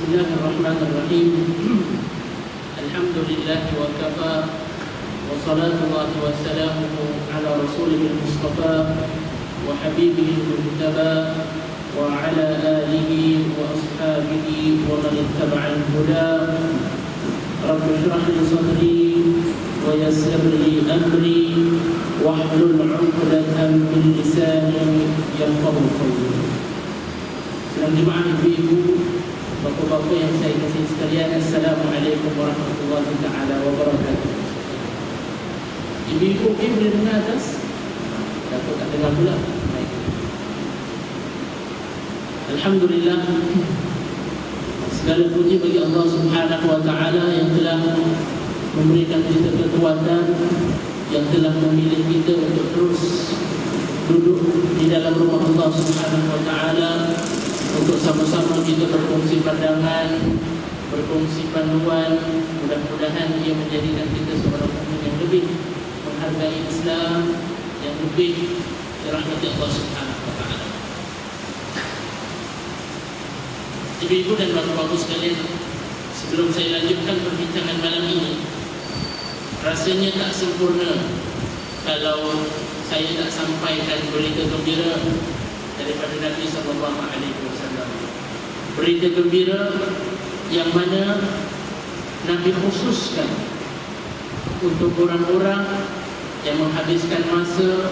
Bismillahirrahmanirrahim. Alhamdulillah wa kafa wa salatullahi wa salamuhu ala rasulihil mustafa wa habibihil mujtaba wa ala alihi wa ashabihi wa man ittaba'al huda. Rabbi shrah li sadri wa yassir li amri wahlul 'uqdatam min lisani yafqahu qawli. Sedang jemaah ibu-ibu, bapak-bapak yang saya kasih sekalian, Assalamualaikum warahmatullahi ta'ala wabarakatuh. Ibu-ibu mungkin boleh dengar atas? Dapat tak dengar pula? Baik. Alhamdulillah, segala puji bagi Allah subhanahu wa ta'ala yang telah memberikan kita kekuatan, yang telah memilih kita untuk terus duduk di dalam rumah Allah subhanahu wa ta'ala, untuk sama-sama kita berkongsi pandangan, berkongsi panduan. Mudah-mudahan ia menjadikan kita seorang mukmin yang lebih menghargai Islam, yang lebih dirahmati Allah Subhanahu wa taala. Ibu-ibu dan bapak-bapak sekalian, sebelum saya lanjutkan perbincangan malam ini, rasanya tak sempurna kalau saya tak sampaikan berita gembira daripada Nabi SAW. Berita gembira yang mana Nabi khususkan untuk orang-orang yang menghabiskan masa,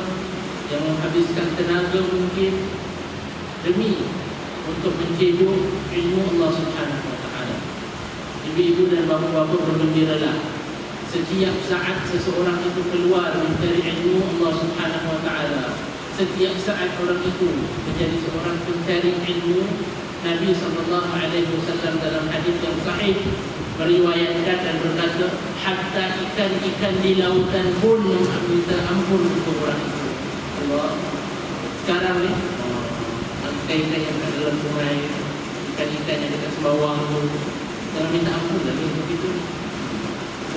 yang menghabiskan tenaga mungkin demi untuk mencejuk ilmu Allah Subhanahu wa taala. Ibu-ibu dan bapa-bapa, bergembiralah setiap saat seseorang itu keluar mencari ilmu Allah Subhanahu wa taala. Setiap saat orang itu menjadi seorang pencari ilmu. Nabi SAW dalam hadis yang sahih meriwayatkan dan berkata, hatta ikan-ikan di lautan pun meminta ampun untuk orang itu. Allah, sekarang ni ikan-ikan yang kat dalam sungai, ikan-ikan yang dekat Sembawang tu, jangan minta ampun lagi untuk itu.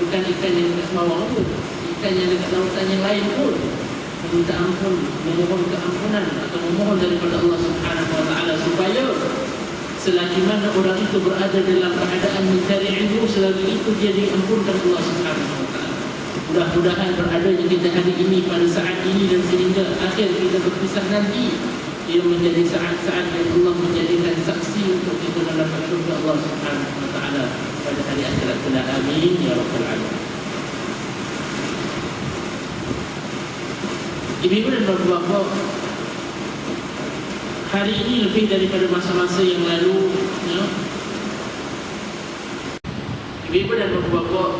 Bukan ikan yang dekat Sembawang tu, ikan yang dekat lautan yang lain pun meminta ampun, memohon keampunan atau memohon daripada Allah Subhanahu wa taala supaya selagi mana orang itu berada dalam keadaan mencari ilmu, selagi itu dia diampunkan Allah Subhanahu wa taala. Mudah-mudahan beradanya kita hari ini pada saat ini dan sehingga akhir kita berpisah nanti, ia menjadi saat-saat yang Allah menjadikan saksi untuk kita mendapat syurga Allah Subhanahu wa taala pada hari akhirat kelak. Amin ya rabbal alamin. Ibu-ibu dan bapak-bapak, hari ini lebih daripada masa-masa yang lalu, ya. Ibu-ibu dan bapak-bapak,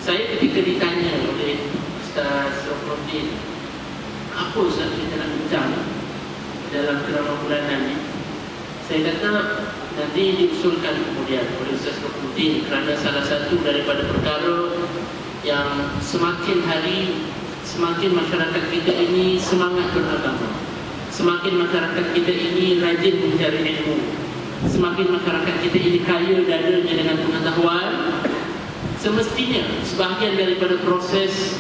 saya ketika ditanya oleh Ustaz Roknuddin, apa Ustaz kita nak bincang dalam ceramah bulanan ini, saya kata nanti diusulkan kemudian oleh Ustaz Roknuddin, kerana salah satu daripada perkara yang semakin hari semakin masyarakat kita ini semangat beragama, semakin masyarakat kita ini rajin mencari ilmu, semakin masyarakat kita ini kaya dadanya dengan pengetahuan. Semestinya sebahagian daripada proses,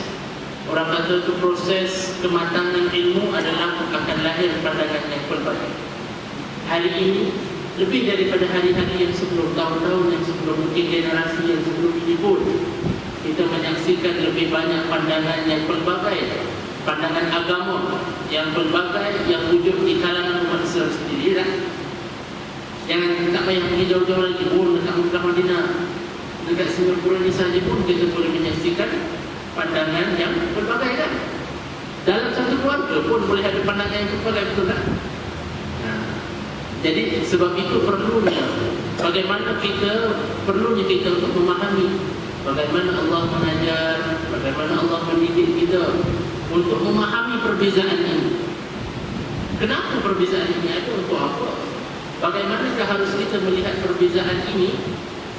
orang kata itu proses kematangan ilmu adalah akan lahir pandangan yang pelbagai. Hari ini lebih daripada hari-hari yang sebelum, tahun-tahun yang sebelum, mungkin generasi yang sebelum ini pun, kita menyaksikan lebih banyak pandangan yang pelbagai, pandangan agama yang pelbagai yang wujud di kalangan umat Islam sendiri. Jangan tak payah pergi jauh-jauh lagi pun, dekat Mekah Madinah, dekat Singapura ni saja pun kita boleh menyaksikan pandangan yang pelbagai, kan? Dalam satu keluarga pun boleh ada pandangan yang pelbagai, betul tak? Jadi sebab itu perlunya kita untuk memahami bagaimana Allah mengajar, bagaimana Allah mendidik kita untuk memahami perbezaan ini. Kenapa perbezaan ini ada, untuk apa? Bagaimanakah harus kita melihat perbezaan ini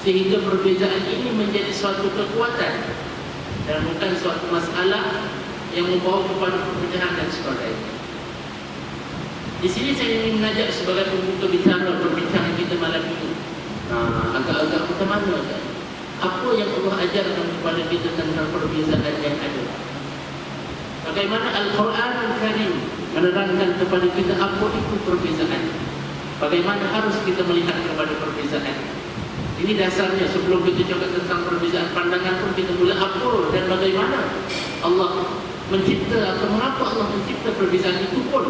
sehingga perbezaan ini menjadi suatu kekuatan dan bukan suatu masalah yang membawa kepada perpecahan dan sebagainya. Di sini saya ingin mengajak sebagai pembuka bicara perbincangan kita malam ini, agak-agak ke mana kan? Apa yang Allah ajarkan kepada kita tentang perbezaan yang ada? Bagaimana Al-Quran Al-Karim menerangkan kepada kita apa itu perbezaan? Bagaimana harus kita melihat kepada perbezaan? Ini dasarnya. Sebelum kita cakap tentang perbezaan pandangan pun kita mula apa dan bagaimana Allah mencipta atau mengapa Allah mencipta perbezaan itu pun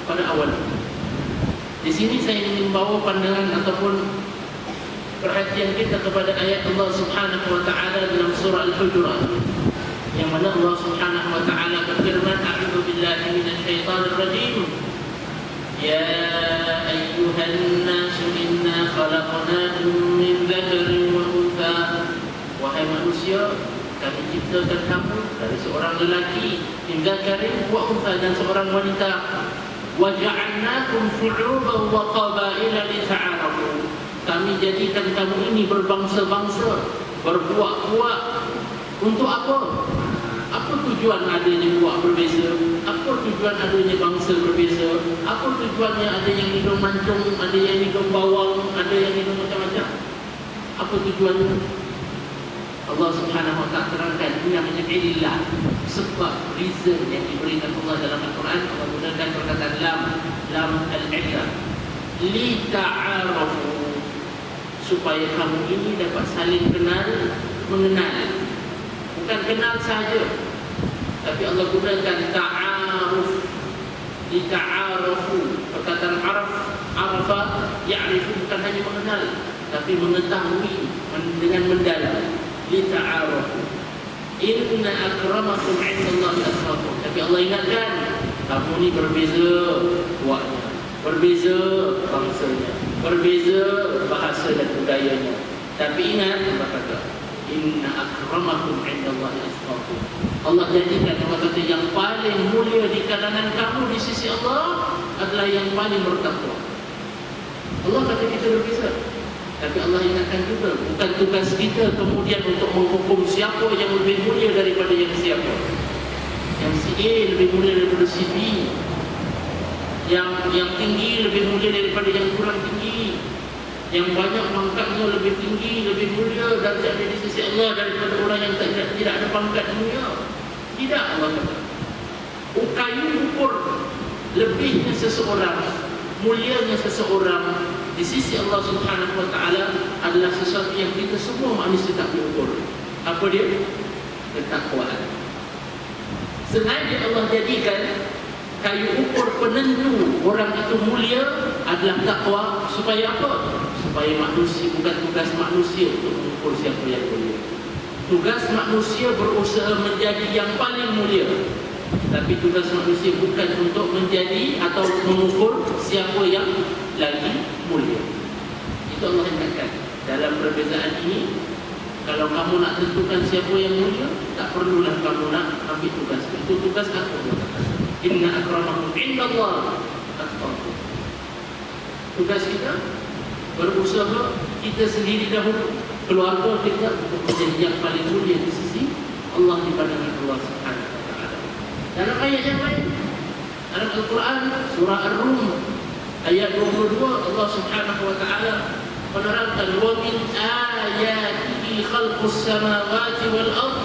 pada awal. Di sini saya ingin membawa pandangan ataupun perhatian kita kepada ayat Allah Subhanahu wa taala dalam surah Al-Hujurat, yang mana Allah Subhanahu wa taala berfirman, "A'udzu billahi minasyaitonir rajim. Ya ayyuhan nasu inna khalaqnakum min dzakarin wa untha." Wahai manusia, kami ciptakan kamu dari seorang lelaki, min dzakarin wa untha, dan seorang wanita. Wa ja'alnakum syu'uban wa qabaila lita'arafu. Kami jadikan kamu ini berbangsa-bangsa, berpuak-puak. Untuk apa? Apa tujuan adanya puak berbeza? Apa tujuan adanya bangsa berbeza? Apa tujuannya ada yang hidung mancung, ada yang hidung bawang, ada yang hidung macam-macam? Apa tujuannya? Allah Subhanahu wa ta'ala terangkan, ini namanya illah, sebab, reason yang diberikan Allah dalam Al-Quran. Allah gunakan perkataan lam al-illah, li ta'arafu, supaya kamu ini dapat saling mengenal. Bukan kenal saja, tapi Allah gunakan ta'aruf, li ta'arafu. Perkataan arafa, ya'rifu, bukan hanya mengenal, tapi mengetahui dengan mendalam. Lita'arafu. Inna akramakum 'indallahi atqakum. Tapi Allah ingatkan, kamu ni berbeza puaknya, berbeza bangsanya, berbeza bahasa dan budayanya. Tapi ingat, Allah kata, inna akramakum 'indallahi atqakum. Allah jadikan, Allah kata, yang paling mulia di kalangan kamu di sisi Allah adalah yang paling bertakwa. Allah kata kita berbeza. Tapi Allah ingatkan juga, bukan tugas kita kemudian untuk menghukum siapa yang lebih mulia daripada yang siapa. Yang si A lebih mulia daripada si B, yang tinggi lebih mulia daripada yang kurang tinggi, yang banyak pangkatnya lebih tinggi, lebih mulia darjatnya di sisi Allah daripada orang yang tidak ada pangkat dunia. Tidak, Allah kata. Kayu ukur lebihnya seseorang, mulianya seseorang di sisi Allah Subhanahu wa ta'ala adalah sesuatu yang kita semua manusia tak diukur. Apa dia? Ketakwaan. Sengaja Allah jadikan kayu ukur penentu orang itu mulia adalah takwa. Supaya apa? Supaya manusia, bukan tugas manusia untuk mengukur siapa yang mulia. Tugas manusia berusaha menjadi yang paling mulia, tapi tugas manusia bukan untuk menjadi atau mengukur siapa yang lagi mulia. Itu Allah ingatkan. Dalam perbezaan ini, kalau kamu nak tentukan siapa yang mulia, tak perlulah kamu nak ambil tugas. Itu tugas aku. Inna akramakum 'indallahi atqakum. Tugas kita berusaha kita sendiri dahulu, keluarga kita, untuk menjadi yang paling mulia di sisi Allah di pandangan Allah Subhanahu wa ta'ala. Dalam ayat yang lain, dalam Al-Quran, surah Ar-Rum ayat 22, Allah Subhanahu wa ta'ala menerangkan, wa min ayatihi khalqus samawati wal ard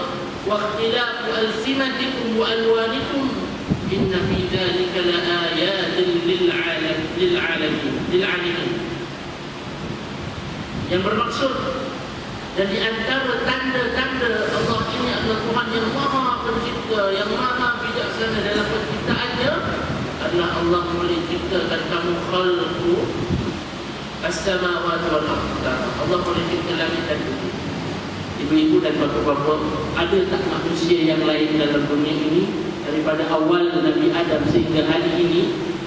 wa ikhtilafu alsinatikum wa alwanikum inna fi dzalika laayatin lil alamin. Yang bermaksud, dan di antara tanda-tanda Allah ini adalah Tuhan yang Maha Pencipta, yang Maha Bijaksana dalam penciptaannya, adalah Allah boleh ciptakan kamu khalqu as-samawati wal ardh. Allah boleh cipta langit dan bumi. Ibu-ibu dan bapa-bapa, ada tak manusia yang lain dalam dunia ini daripada awal Nabi Adam sehingga hari ini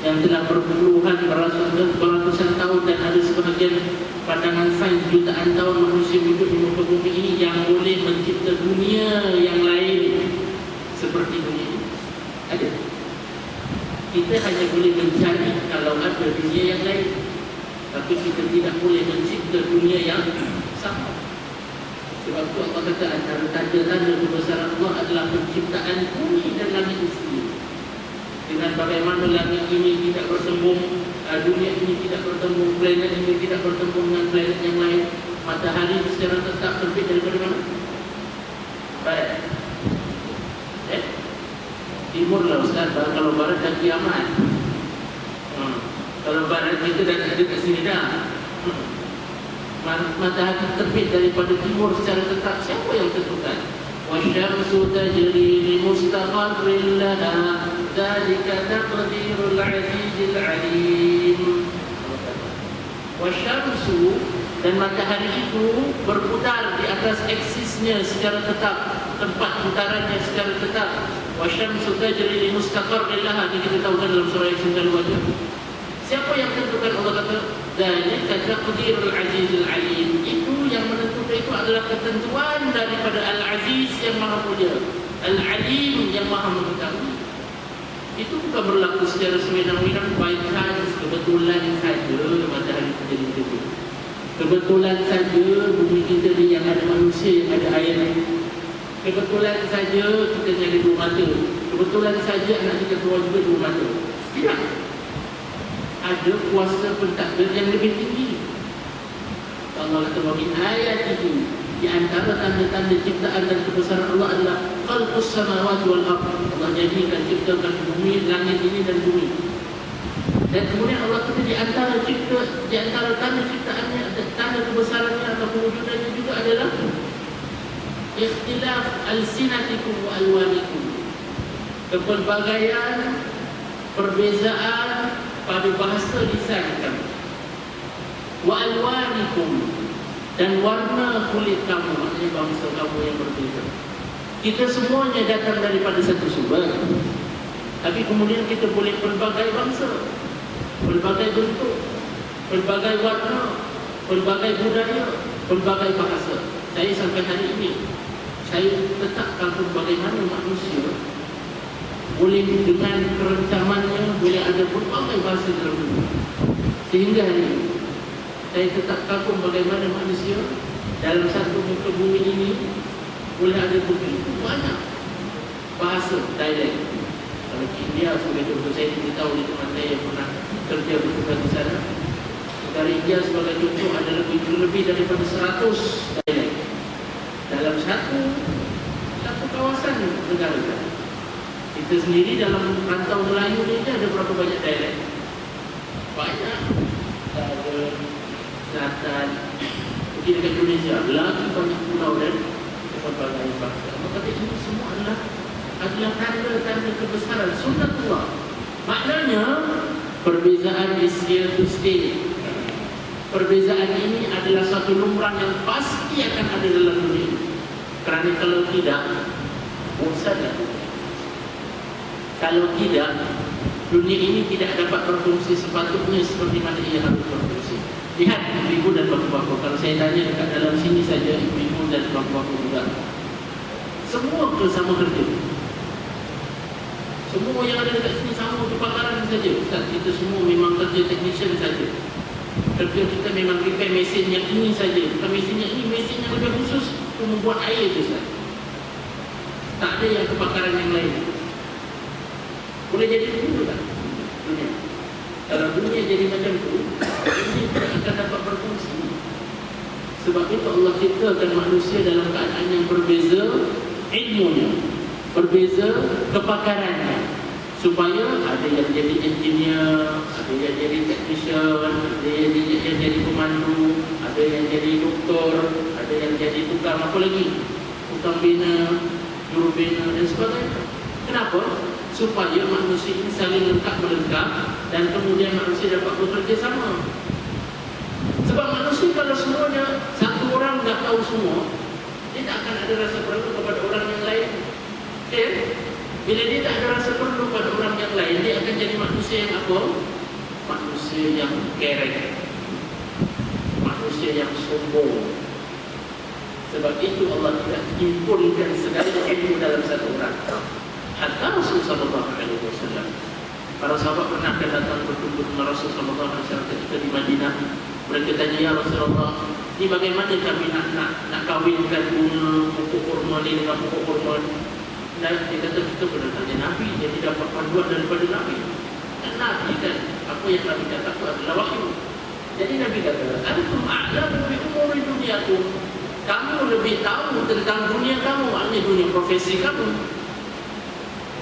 yang telah berpuluhan beratusan tahun, dan ada sebahagian pandangan sains jutaan tahun manusia hidup di muka bumi ini, yang boleh mencipta dunia yang lain seperti dunia ini? Ada? Kita hanya boleh mencari kalau ada dunia yang lain, tapi kita tidak boleh mencipta dunia yang sama. Sebab itu Allah kata antara tanda-tanda kebesaran Allah adalah penciptaan bumi dan langit itu. Dengan bagaimana langit ini tidak bertembung, dunia ini tidak bertembung, planet ini tidak bertembung dengan planet yang lain. Matahari secara tetap terbit daripada mana? Barat. Timur lah Ustaz, kalau barat dah kiamat. Kalau barat kita dah ada kat sini dah. matahari terbit daripada timur secara tetap, siapa yang tentukan? Wasyamsu tajri li mustaqarrin laha dzalika taqdirul azizil alim. Wasyamsu, dan matahari itu berputar di atas eksisnya secara tetap, tempat putarannya secara tetap. Wasyamsu tajri li mustaqarrin laha, ini kita tahu kan dalam surah Al-Wajh. Siapa yang tentukan? Allah kata dzalika taqdirul azizil alim. Itu yang menentukan itu adalah ketentuan daripada Al-Aziz yang Maha Mulia, Al-Alim yang Maha Mengetahui. Itu bukan berlaku secara sewenang-wenang, by chance, kebetulan saja matahari terjadi begitu. Kebetulan saja bumi kita ni yang ada manusia, yang ada air. Kebetulan saja kita ni ada dua mata. Kebetulan saja anak kita keluar juga dua mata. Tidak. Ada kuasa pentakdir yang lebih tinggi. Allah kata wa min ayatihi, di antara tanda-tanda ciptaan dan kebesaran Allah adalah khalqus samawati wal ardh. Allah jadikan ciptakan bumi, langit ini dan bumi. Dan kemudian Allah kata di antara tanda ciptaannya, tanda kebesarannya atau kewujudannya juga adalah ikhtilaf alsinatikum wa alwanikum. Kepelbagaian, perbezaan pada bahasa lisan kamu, wa alwanikum, dan warna kulit kamu, maknanya bangsa kamu yang berbeza. Kita semuanya datang daripada satu sumber, tapi kemudian kita boleh pelbagai bangsa, pelbagai bentuk, pelbagai warna, pelbagai budaya, pelbagai bahasa. Saya sampai hari ini saya tetap kagum bagaimana manusia boleh dengan kerencamannya boleh ada berbagai bahasa dalam dunia. Sehingga hari ini saya tetap kagum bagaimana manusia dalam satu muka bumi ini boleh ada begitu banyak bahasa, dialek. Kalau di India sebagai contoh, saya beritahu di teman saya yang pernah kerja bertugas di sana. Negara India sebagai contoh ada lebih daripada 100 dialek dalam satu kawasan negara. Kita sendiri dalam rantau Melayu ni ada berapa banyak dialek? Banyak. Ada Selatan, mungkin dekat Indonesia lagi banyak pulau dan berbagai bangsa. Maka ini semua adalah tanda-tanda kebesaran sunnatullah. Maknanya perbezaan is here to stay. Perbezaan ini adalah satu lumrah yang pasti akan ada dalam dunia. Kerana kalau tidak, bosanlah. Kalau tidak, dunia ini tidak dapat berfungsi sepatutnya seperti mana ia harus berfungsi. Lihat ibu dan bapa-bapa. Kalau saya tanya dekat dalam sini saja, ibu dan bapa-bapa juga, semua sama kerja. Semua yang ada dekat sini sama kepakaran saja. Ustaz, kita semua memang kerja technician saja. Kerja kita memang repair mesin yang ini saja. Bukan mesin yang ini, mesin yang lebih khusus untuk membuat air tu, Ustaz. Tak ada yang kepakaran yang lain. Boleh jadi begitu tak? Dunia. Kalau dunia jadi macam tu, dunia tidak akan dapat berfungsi. Sebab itu Allah ciptakan manusia dalam keadaan yang berbeza ilmunya, berbeza kepakarannya, supaya ada yang jadi engineer, ada yang jadi technician, ada yang jadi pemandu, ada yang jadi doktor, ada yang jadi tukang apa lagi, tukang bina, juru bina dan sebagainya. Kenapa? Supaya manusia ini saling lengkap-melengkap dan kemudian manusia dapat bekerja sama. Sebab manusia kalau semuanya satu orang tak tahu semua, dia tak akan ada rasa perlu kepada orang yang lain. Okay? Bila dia tak ada rasa perlu pada orang yang lain, dia akan jadi manusia yang apa? Manusia yang kerek, manusia yang sombong. Sebab itu Allah tidak himpunkan segala ilmu dalam satu orang. Hatta Rasulullah sallallahu alaihi wasallam, para sahabat pernah datang bertemu dengan Rasulullah sallallahu alaihi wasallam ketika di Madinah. Mereka tanya, ya Rasulullah, ini bagaimana kami nak kawinkan bunga pokok kurma ni dengan pokok kurma? Dan dia kata, kita pernah tanya Nabi, dia tidak dapat panduan daripada Nabi. Dan Nabi kan, apa yang Nabi kata itu adalah wahyu. Jadi Nabi kata, antum a'lamu bi umuri dunyakum, kamu lebih tahu tentang dunia kamu, maknanya dunia profesi kamu.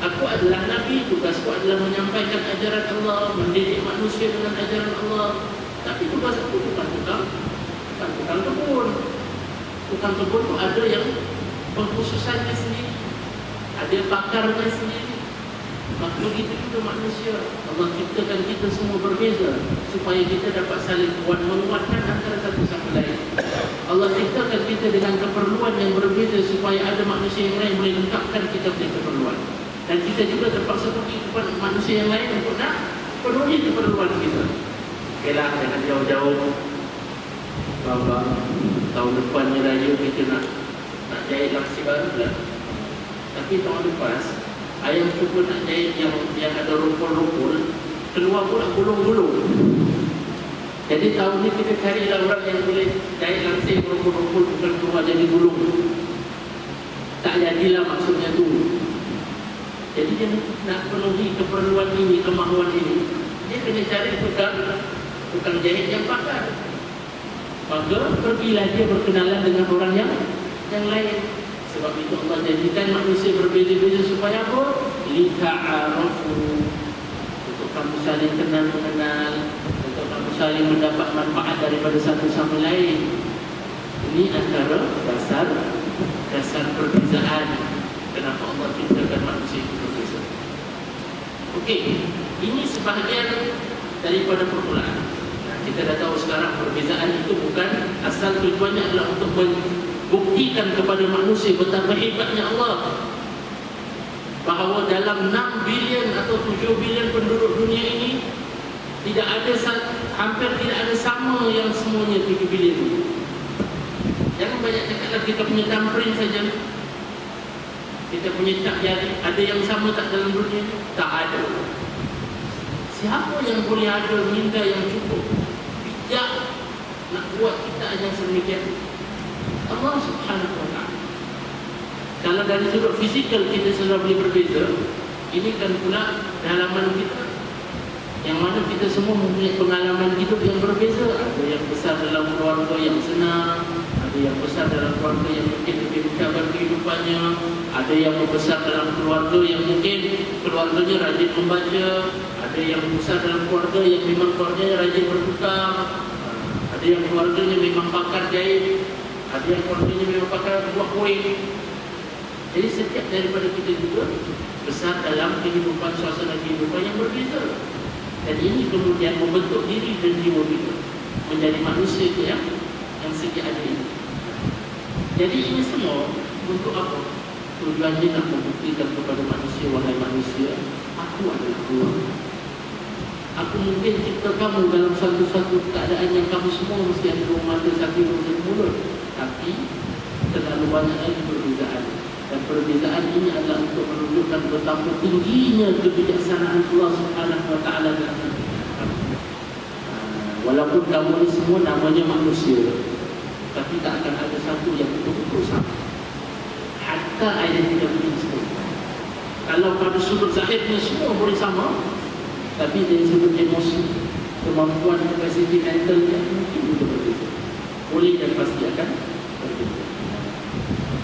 Aku adalah Nabi, tugasku adalah menyampaikan ajaran Allah, mendidik manusia dengan ajaran Allah. Tapi tugas aku bukan tentang bukan tukang kebun. Tukang kebun itu ada yang pengkhususannya sendiri, ada pakarnya sendiri. Maka begitu juga manusia. Allah ciptakan kita semua berbeza supaya kita dapat saling menguatkan antara satu sama lain. Allah ciptakan kita dengan keperluan yang berbeza supaya ada manusia yang lain boleh lengkapkan kita punya keperluan. Dan kita juga terpaksa pergi kepada manusia yang lain untuk nak penuhi keperluan kita. Okeylah, jangan jauh-jauh. Bapak, tahun depan ni raya kita nak jahit laksi baru lah. Tapi tahun lepas ayam cuba nak jahit yang ada rumpul-rumpul, keluar pula gulung-gulung. Jadi tahun ni kita carilah orang yang boleh jahit langsing rumpul-rumpul, bukan keluar jadi gulung. Tak jadilah maksudnya tu. Jadi dia nak penuhi keperluan ini, kemahuan ini, dia kena cari tukang jahit yang pakar. Maka pergilah dia berkenalan dengan orang yang lain. Sebab itu Allah jadikan manusia berbeza-beza supaya apa? Lita'arafu, untuk kamu saling kenal-mengenal, untuk kamu saling mendapat manfaat daripada satu sama lain. Ini antara dasar perbezaan. Kenapa Allah ciptakan manusia itu berbeza. Okey, ini sebahagian daripada permulaan. Kita dah tahu sekarang perbezaan itu bukan asal tujuannya adalah untuk buktikan kepada manusia betapa hebatnya Allah, bahawa dalam 6 bilion atau 7 bilion penduduk dunia ini hampir tidak ada sama yang semuanya 7 bilion. Jangan banyak cakaplah kita punya thumbprint saja, kita punya cap jari, ada yang sama tak dalam dunia ini? Tak ada. Siapa yang boleh ada minda yang cukup bijak nak buat kita yang sedemikian? Allah Subhanahu wa ta'ala. Kalau dari sudut fizikal kita sudah boleh berbeza, ini kan pula dalaman kita, yang mana kita semua mempunyai pengalaman hidup yang berbeza. Ada yang besar dalam keluarga yang senang, ada yang besar dalam keluarga yang mungkin lebih mencabar kehidupannya, ada yang membesar dalam keluarga yang mungkin keluarganya rajin membaca, ada yang besar dalam keluarga yang memang keluarganya rajin berhutang, ada yang keluarganya memang pakar jahit, ada yang keluarganya memang pakar buat kuih. Jadi setiap daripada kita juga besar dalam kehidupan, suasana kehidupan yang berbeza. Dan ini kemudian membentuk diri dan jiwa kita menjadi manusia itu yang segi ada ini. Jadi ini semua untuk apa? Tujuannya nak membuktikan kepada manusia, wahai manusia, aku adalah Allah. Aku mungkin cipta kamu dalam satu-satu keadaan yang kamu semua mesti ada dua mata, satu hidung, satu mulut. Tapi terlalu banyak lagi perbezaan. Dan perbezaan ini adalah untuk menunjukkan betapa tingginya kebijaksanaan Allah Subhanahu wa ta'ala dalam kamu. Walaupun kamu ini semua namanya manusia, tapi tak akan ada satu yang betul-betul sama. Hatta ayat tidak boleh semua. Kalau pada sudut zahirnya semua boleh sama, tapi dari sudut emosi, kemampuan kapasiti mentalnya mungkin juga berbeza. Boleh dan pasti akan berbeza.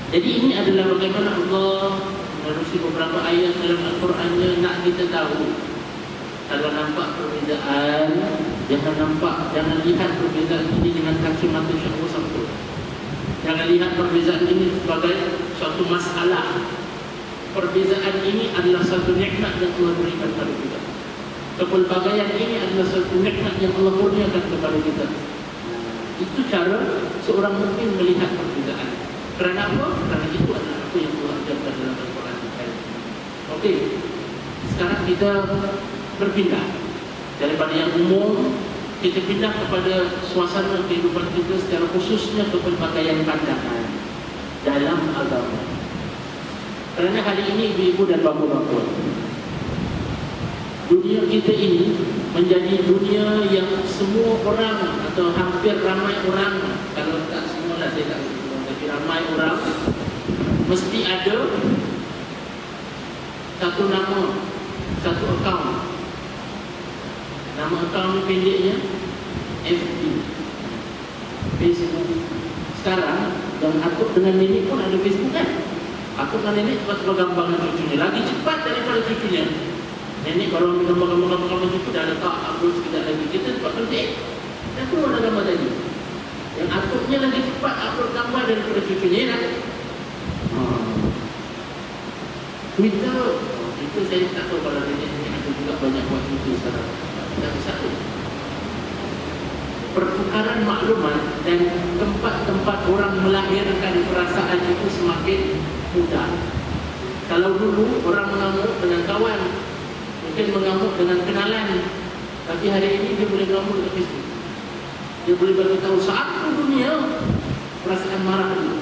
Jadi ini adalah bagaimana Allah menerusi beberapa ayat dalam Al-Qurannya nak kita tahu. Kalau nampak perbezaan, jangan lihat perbezaan ini dengan kacamata syahwat sempurna. Jangan lihat perbezaan ini sebagai suatu masalah. Perbezaan ini adalah satu nikmat yang Allah berikan kepada kita. Kepelbagaian ini adalah satu nikmat yang Allah kurniakan kepada kita. Itu cara seorang mukmin melihat perbezaan. Kerana apa? Kerana itu adalah apa yang Allah ajarkan dalam Al-Quran. Okey, sekarang kita berpindah daripada yang umum, kita pindah kepada suasana kehidupan kita, secara khususnya kepelbagaian pandangan dalam agama. Kerana hari ini ibu-ibu dan bapa-bapa, dunia kita ini menjadi dunia yang semua orang atau hampir ramai orang, kalau tak semua lah saya tak tahu, tapi ramai orang mesti ada satu nama, satu akaun. Nama akaun pendeknya FB, Facebook. Sekarang yang atuk dengan nenek pun ada Facebook kan? Atuk dengan nenek cepat-cepat gambar dengan cucunya, lagi cepat daripada cucunya. Nenek baru ambil gambar-gambar cucu, dah letak upload sekejap lagi, kita cepat penting dah keluar dah gambar tadi. Yang atuknya lagi cepat upload gambar daripada cucunya kan. Twitter itu saya tak tahu kalau dia ada juga banyak buat itu sekarang. Tak satu. Pertukaran maklumat dan tempat-tempat orang melahirkan perasaan itu semakin mudah. Kalau dulu orang mengamuk dengan kawan, mungkin mengamuk dengan kenalan, tapi hari ini dia boleh mengamuk dekat Facebook. Dia boleh beritahu satu dunia perasaan marah dulu.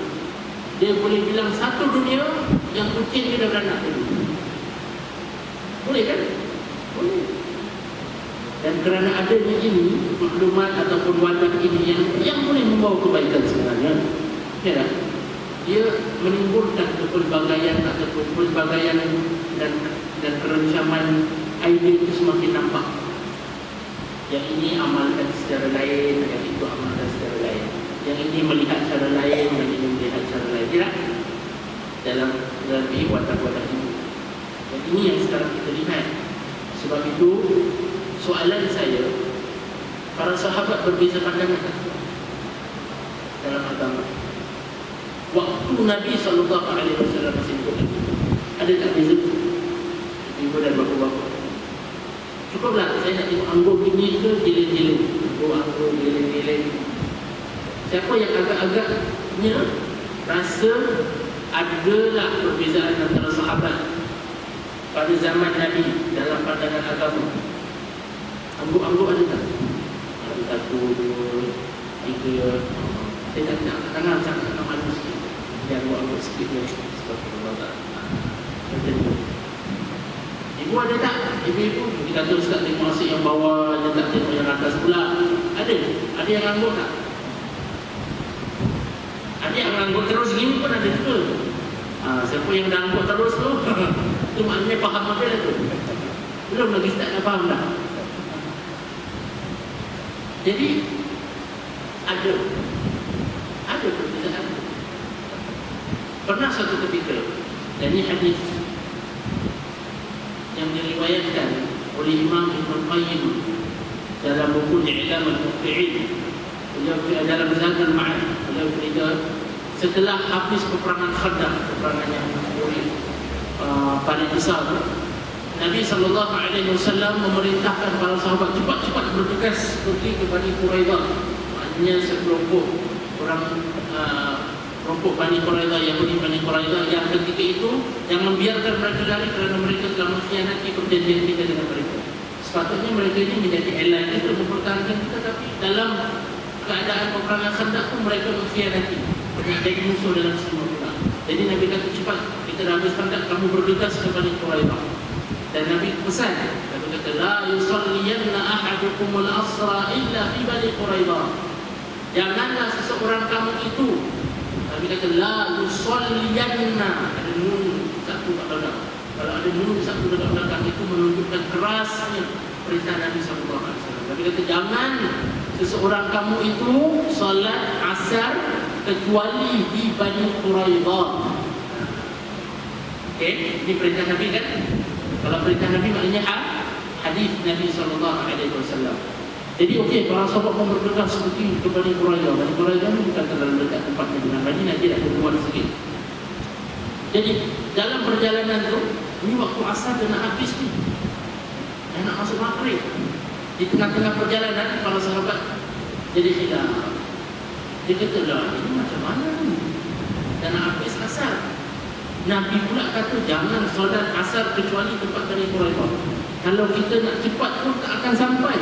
Dia boleh bilang satu dunia yang kucing dia dah beranak dulu. Boleh kan? Boleh. Dan kerana adanya ini, maklumat ataupun wadah ini yang boleh membawa kebaikan sebenarnya, ya tak? Dia menimbulkan kepelbagaian ataupun pelbagaian dan kerencaman idea itu semakin nampak. Yang ini amalkan secara lain, yang itu amalkan secara lain. Yang ini melihat cara lain, yang ini melihat cara lain. Ya tak? Dalam wadah-wadah ini. Dan ini yang sekarang kita lihat. Sebab itu soalan saya, para sahabat berbeza pandangan dalam agama. Waktu Nabi SAW masih hidup, ada tak beza? Ibu dan bapa-bapa. Cukuplah saya nak tengok anggur gini ke giling-giling. Anggur giling-giling. Siapa yang agak-agaknya rasa adalah perbezaan antara sahabat pada zaman Nabi dalam pandangan agama? Anggur ada tak? Ada satu, dua, tiga. Saya tak nak tangan sangat nak malu sikit. Dia anggur sikit dia. Sebab Allah tak. Ibu ada tak? Ibu-ibu kita kata ustaz tengok nasi yang bawah, dia tak tengok yang atas pula. Ada? Ada yang anggur tak? Ada yang anggur terus gini pun ada juga. Siapa yang dah anggur terus tu itu maknanya faham apa dah tu? Belum lagi start dah faham dah. Jadi ada perbezaan. Pernah satu ketika, dan ini hadis yang diriwayatkan oleh Imam Ibn Qayyim dalam buku I'lam al-Muqti'in. Beliau dalam Zadul Ma'ad, beliau berkata setelah habis peperangan Khandaq, peperangan yang paling besar, Nabi SAW memerintahkan para sahabat cepat-cepat bergegas pergi ke Bani Quraidah. Maknanya sekelompok orang kelompok Bani Quraidah, Yahudi Bani Quraidah yang ketika itu jangan biarkan mereka lari kerana mereka telah mengkhianati perjanjian kita dengan mereka. Sepatutnya mereka ini menjadi ally kita, mempertahankan kita, tapi dalam keadaan peperangan Khandaq pun mereka mengkhianati, menjadi musuh dalam semua perang. Jadi Nabi kata cepat, kita dah habis Khandaq, kamu bergegas ke Bani Quraidah. Dan Nabi pesan, Nabi kata la yusalliyanna ahadukumul asra illa fi Bani Quraidah. Janganlah seseorang kamu itu, Nabi kata la yusalliyanna, ada nun satu kat belakang. Kalau ada nun satu dekat belakang itu menunjukkan kerasnya perintah Nabi SAW. Nabi kata jangan seseorang kamu itu solat asar kecuali di Bani Quraidah. Okey, ini perintah Nabi kan? Kalau perintah Nabi maknanya hadis Nabi SAW. Jadi okey, para sahabat pun bergegas pergi ke Bani Quraidah. Bani Quraidah ni bukan terlalu dekat tempatnya dengan Madinah, dia dah berbuat sikit. Jadi dalam perjalanan tu, ini waktu asar dah nak habis ni, dah nak masuk maghrib. Di tengah-tengah perjalanan para sahabat jadi khilaf. Dia kata lah, ini macam mana ni? Dah nak habis asar. Nabi pula kata jangan solat asar kecuali tempat Bani Quraidah. Kalau kita nak cepat pun tak akan sampai.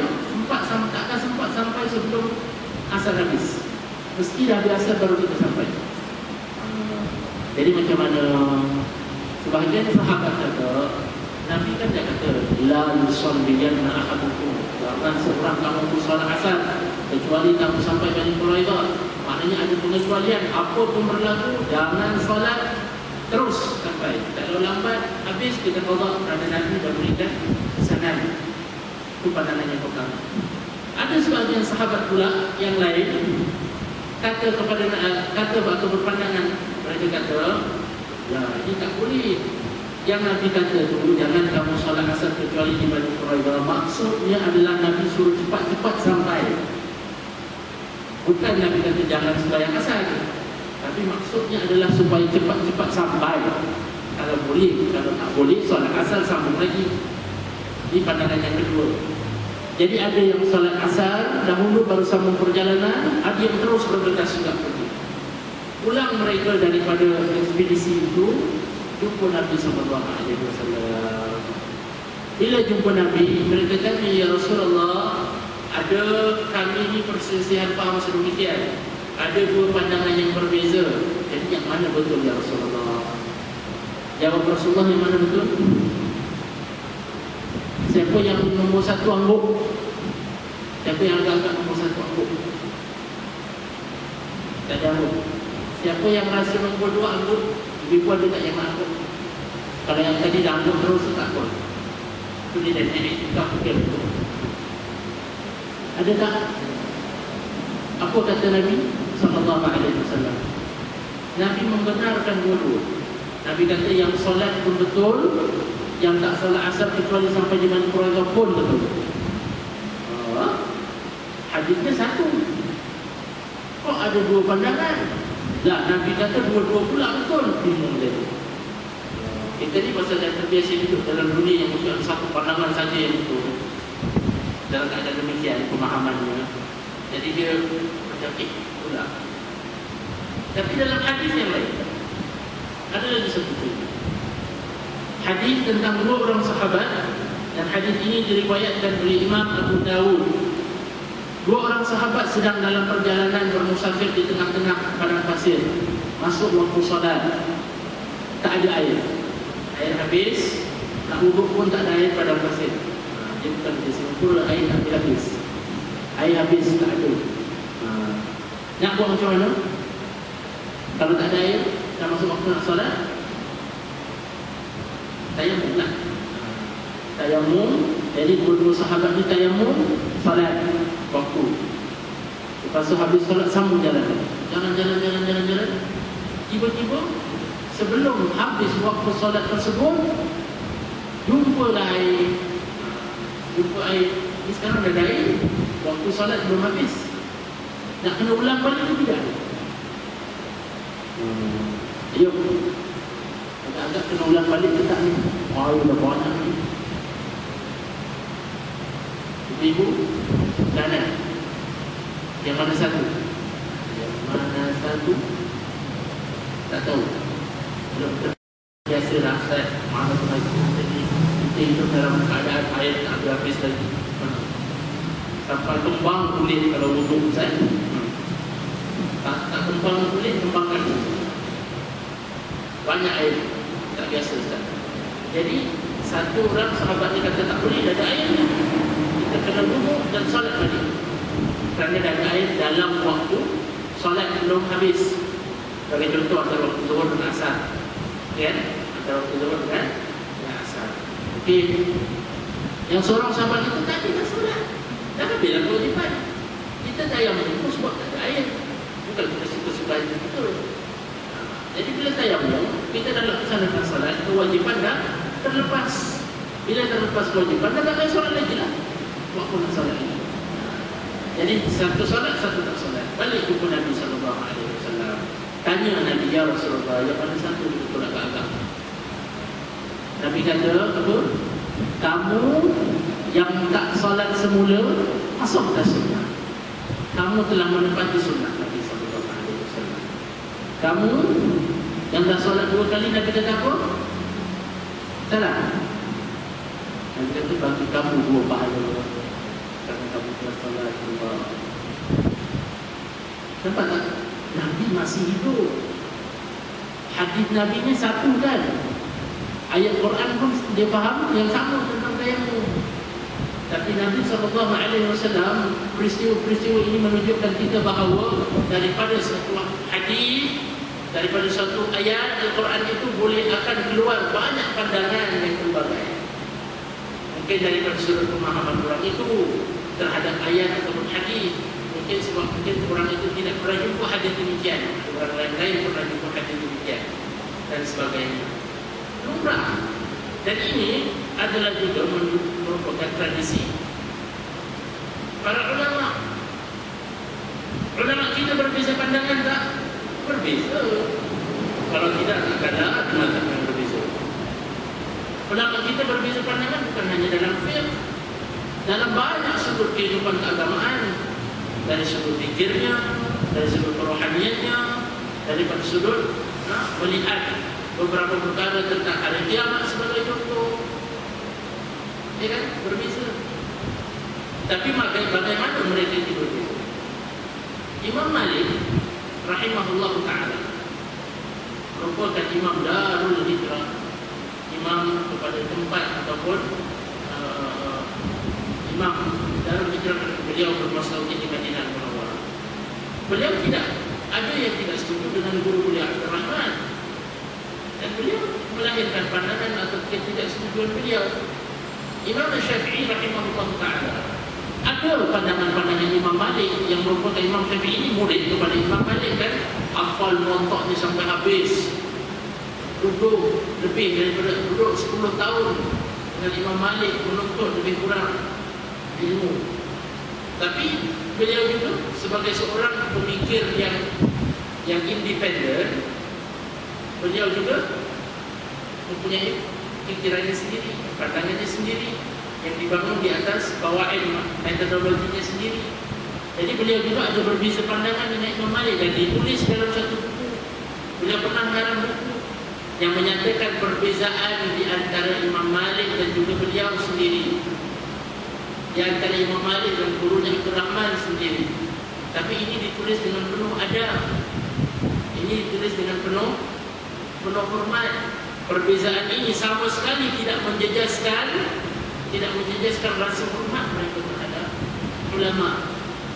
Tak akan sempat sampai sebelum asar habis. Mesti dah habis asar baru kita sampai. Jadi macam mana? Sebahagian sahabat kata, Nabi kan dia kata la yusalliyanna ahadukum, jangan seorang kamu tu solat asar kecuali kamu sampai Bani Quraidah. Maknanya ada pengecualian, apa pun berlaku, jangan solat terus sampai. Kalau lambat habis kita qada kerana Nabi dah berikan pesanan. Itu pandangan yang pertama. Ada sebahagian sahabat pula yang lain kata atau berpandangan, mereka kata ya ini tak boleh. Yang Nabi kata tu jangan kamu solat asar kecuali di Bani Quraidah, maksudnya adalah Nabi suruh cepat-cepat sampai. Bukan Nabi kata jangan sembahyang asar, tapi maksudnya adalah supaya cepat-cepat sampai. Kalau boleh, kalau tak boleh, solat asar sambung lagi. Ini pandangan yang kedua. Jadi ada yang solat asar dahulu baru sambung perjalanan, ada yang terus bergegas juga pergi. Pulang mereka daripada ekspedisi itu, jumpa Nabi SAW. Bila jumpa Nabi, mereka tanya, ya Rasulullah, ada kami ini perselisihan faham sedemikian, ada dua pandangan yang berbeza. Jadi yang mana betul ya Rasulullah? Jawab Rasulullah, yang mana betul? Siapa yang nombor satu angguk? Siapa yang agak-agak nombor satu angguk? Tak ada angguk. Siapa yang rasa nombor dua angguk? Lebih puan dia tak yang angguk. Kalau yang tadi dah angguk terus, tak puan. Itu dia dah naik juga fikir betul. Ada tak? Apa kata Nabi SAW? Nabi membenarkan dua-dua. Nabi kata yang solat pun betul, yang tak solat asar kecuali sampai di mana keluarga pun betul. Hadisnya satu. Kok ada dua pandangan? Lah, Nabi kata dua-dua pula betul. Bingung dia. Kita ni pasal dah terbiasa hidup dalam dunia yang mesti ada satu pandangan saja yang betul. Dalam keadaan demikian pemahamannya, jadi dia macam pula. Tapi dalam hadis yang lain ada lagi satu hadis tentang dua orang sahabat, dan hadis ini diriwayatkan oleh Imam Abu Dawud. Dua orang sahabat sedang dalam perjalanan bermusafir di tengah-tengah padang pasir. Masuk waktu solat, tak ada air. Air habis, nak wuduk pun tak ada air padang pasir. Dia bukan di Singapura, air tak habis. Air habis tak ada. Nak buat macam mana? Kalau tak ada air, dah masuk waktu nak solat, tayamum lah. Tayamum. Jadi dua-dua sahabat ni tayamum, solat waktu. Lepas tu habis solat sambung jalan. Jalan. Tiba-tiba sebelum habis waktu solat tersebut, jumpalah air. Jumpa air. Ini sekarang dah ada air, waktu solat belum habis. Nak kena ulang balik ke tidak? Ayuh, agak-agak kena ulang balik ke tak ni? Air dah banyak ni. Ibu, kanan. Yang mana satu? Yang mana satu? Tak tahu. Biasa rasa mana pun lagi. Jadi kita hidup dalam keadaan air tak habis lagi. Sampai kembang kulit kalau wuduk Ustaz. Tak kembang kulit, kembang kaki. Banyak air. Tak biasa Ustaz. Jadi satu orang sahabat ni kata tak boleh, dah ada air ni. Kita kena wuduk dan solat balik. Kerana dah ada air dalam waktu solat belum habis. Sebagai contoh antara waktu zuhur dan asar. Kan? Antara waktu zuhur dan asar. Okey. Yang seorang sahabat itu tadi dah solat. Dah habislah kewajipan. Kita tayamum itu sebab tak ada air. Bukan kita suka-suka air betul. Jadi bila tayamum, kita dah laksanakan solat, kewajipan dah terlepas. Bila terlepas kewajipan, dah tak payah solat lagi lah. Waktu nak solat lagi. Jadi satu solat, satu tak solat. Balik jumpa Nabi SAW. Tanya Nabi, ya Rasulullah, yang mana satu betul agak-agak? Nabi kata apa? Kamu yang tak solat semula, masuk ke sunnah. Kamu telah menepati sunnah Nabi SAW. Kamu yang dah solat dua kali, Nabi kata apa? Salah. Nabi kata bagi kamu dua pahala kerana kamu telah solat dua. Nampak tak? Nabi masih hidup. Hadis Nabi ni satu kan? Ayat Quran pun dia faham yang sama tentang tayamum. Tapi Nabi SAW, peristiwa-peristiwa ini menunjukkan kita bahawa daripada satu hadis, daripada satu ayat Al-Quran itu boleh akan keluar banyak pandangan yang berbagai. Mungkin daripada sudut pemahaman orang itu terhadap ayat ataupun hadis. Mungkin sebab mungkin orang itu tidak pernah jumpa hadis demikian, orang lain pernah jumpa hadis demikian dan sebagainya. Lumrah. Dan ini adalah juga merupakan tradisi para ulama. Ulama kita berbeza pandangan tak? Berbeza. Kalau tidak ada mengatakan berbeza. Ulama kita berbeza pandangan bukan hanya dalam fiqh, dalam banyak sudut kehidupan keagamaan, dari sudut fikirnya, dari sudut kerohaniannya, dari sudut melihat beberapa perkara tentang hari kiamat sebagai contoh. Ya kan? Berbeza. Tapi bagaimana mereka itu berbeza? Imam Malik rahimahullah ta'ala merupakan imam Darul Hijrah, imam kepada tempat ataupun imam Darul Hijrah. Beliau bermasyarakat di Madinah Munawwarah. Beliau tidak ada yang tidak setuju dengan guru beliau Abdul Rahman, dan beliau melahirkan pandangan atau ketidaksetujuan beliau. Imam Syafi'i rahimahullah ta'ala, ada pandangan-pandangan Imam Malik yang merupakan Imam Syafi'i ini murid kepada Imam Malik kan, hafal Muwatta'nya sampai habis, duduk lebih daripada 10 tahun dengan Imam Malik menuntut lebih kurang ilmu. Tapi beliau juga sebagai seorang pemikir yang independen, beliau juga mempunyai fikirannya sendiri, pandangannya sendiri, yang dibangun di atas qawaid metodologinya sendiri. Jadi beliau juga ada berbeza pandangan dengan Imam Malik, dan ditulis dalam satu buku. Beliau pernah mengarang buku yang menyatakan perbezaan di antara Imam Malik dan juga beliau sendiri, di antara Imam Malik dan gurunya Abdul Rahman sendiri. Tapi ini ditulis dengan penuh adab, ini ditulis dengan penuh hormat. Perbezaan ini sama sekali tidak menjejaskan rasa hormat mereka terhadap ulama.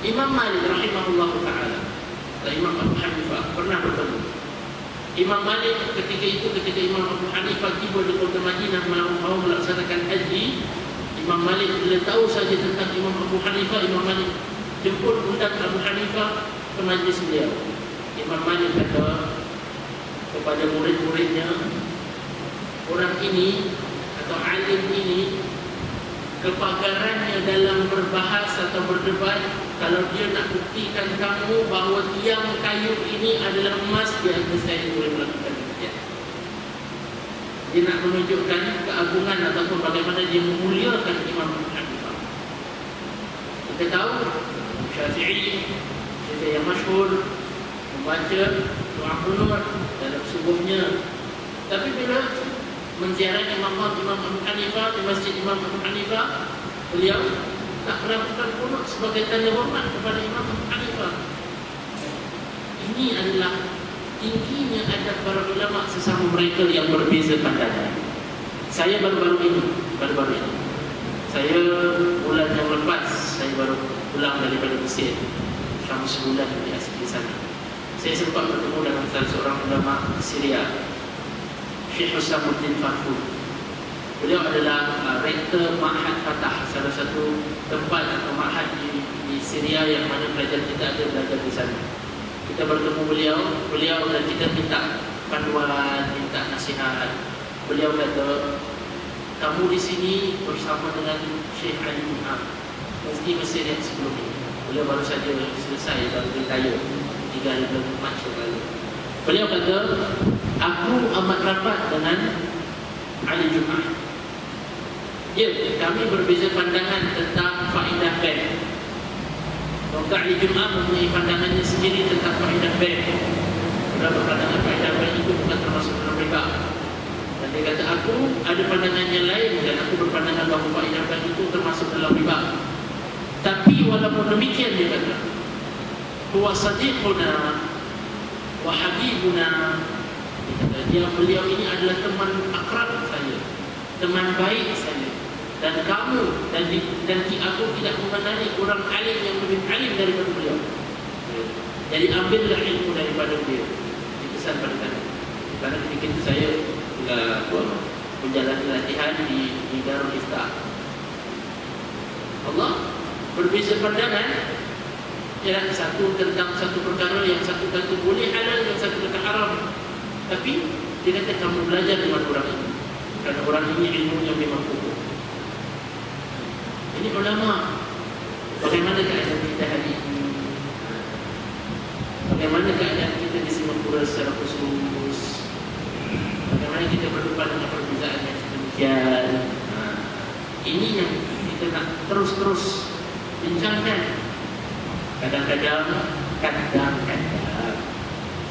Imam Malik rahimahullah ta'ala dan Imam Abu Hanifah pernah bertemu. Imam Malik ketika Imam Abu Hanifah tiba di kota Madinah mau melaksanakan haji, Imam Malik bila tahu saja tentang Imam Abu Hanifah, Imam Malik jemput undang Abu Hanifah ke majlis beliau. Imam Malik kata kepada murid-muridnya, orang ini atau alim ini, kepakarannya dalam berbahas atau berdebat, kalau dia nak buktikan kamu bahawa tiang kayu ini adalah emas, dia saya boleh melakukan demikian. Dia nak menunjukkan keagungan ataupun bagaimana dia memuliakan Imam Abu Hanifah. Kita tahu Syafi'i, kita yang masyhur membaca doa qunut dalam subuhnya. Tapi bila menziarahi makam Imam Abu Hanifah di Masjid Imam Abu Hanifah, beliau tak melakukan qunut sebagai tanda hormat kepada Imam Abu Hanifah. Ini adalah tingginya adab para ulama sesama mereka yang berbeza pandangan. Saya baru-baru ini, saya bulan yang lepas, saya baru pulang daripada Mesir, selama sebulan di sana. Saya sempat bertemu dengan salah seorang ulama Syria, Syekh Husamuddin Fahfur. Beliau adalah rektor Ma'had Fatah, salah satu tempat atau ma'had di Syria yang mana pelajar kita ada belajar di sana. Kita bertemu beliau dan kita minta panduan, minta nasihat. Beliau kata, kamu di sini bersama dengan Syekh Ali Muhammad, Mufti Mesir yang sebelum ini. Beliau baru saja selesai, baru retire 3 Mac yang lalu. Beliau kata, aku amat rapat dengan Ali Jumaah. Ya, kami berbeza pandangan tentang faedah bed. Dr. Ali Jumaah mempunyai pandangannya sendiri tentang faedah bed. Sudah berpandangan faedah bed itu bukan termasuk dalam riba. Dan dia kata, aku ada pandangan yang lain, dan aku berpandangan bahawa faedah bed itu termasuk dalam riba. Tapi walaupun demikian, dia kata, huwa sadiquna wa habibuna. Beliau ini adalah teman akrab saya, teman baik saya, dan kamu dan aku tidak mengenali orang alim yang lebih alim daripada beliau. Jadi ambillah ilmu daripada beliau. Itu pesan pada kami. Karena ketika itu saya menjalani latihan di Darul Iftah. Allah berbeza pandangan. Ya, satu tentang satu perkara, yang satu kata boleh halal, yang satu kata haram. Tapi dia kata kamu belajar dengan orang ini, kerana orang ini ilmunya memang kukuh. Ini ulama. Bagaimana keadaan kita hari ini? berjumpa secara khusus. Bagaimana kita berdepan dengan perbezaan yang sedemikian. Ini yang kita nak terus-terus bincangkan. Kadang-kadang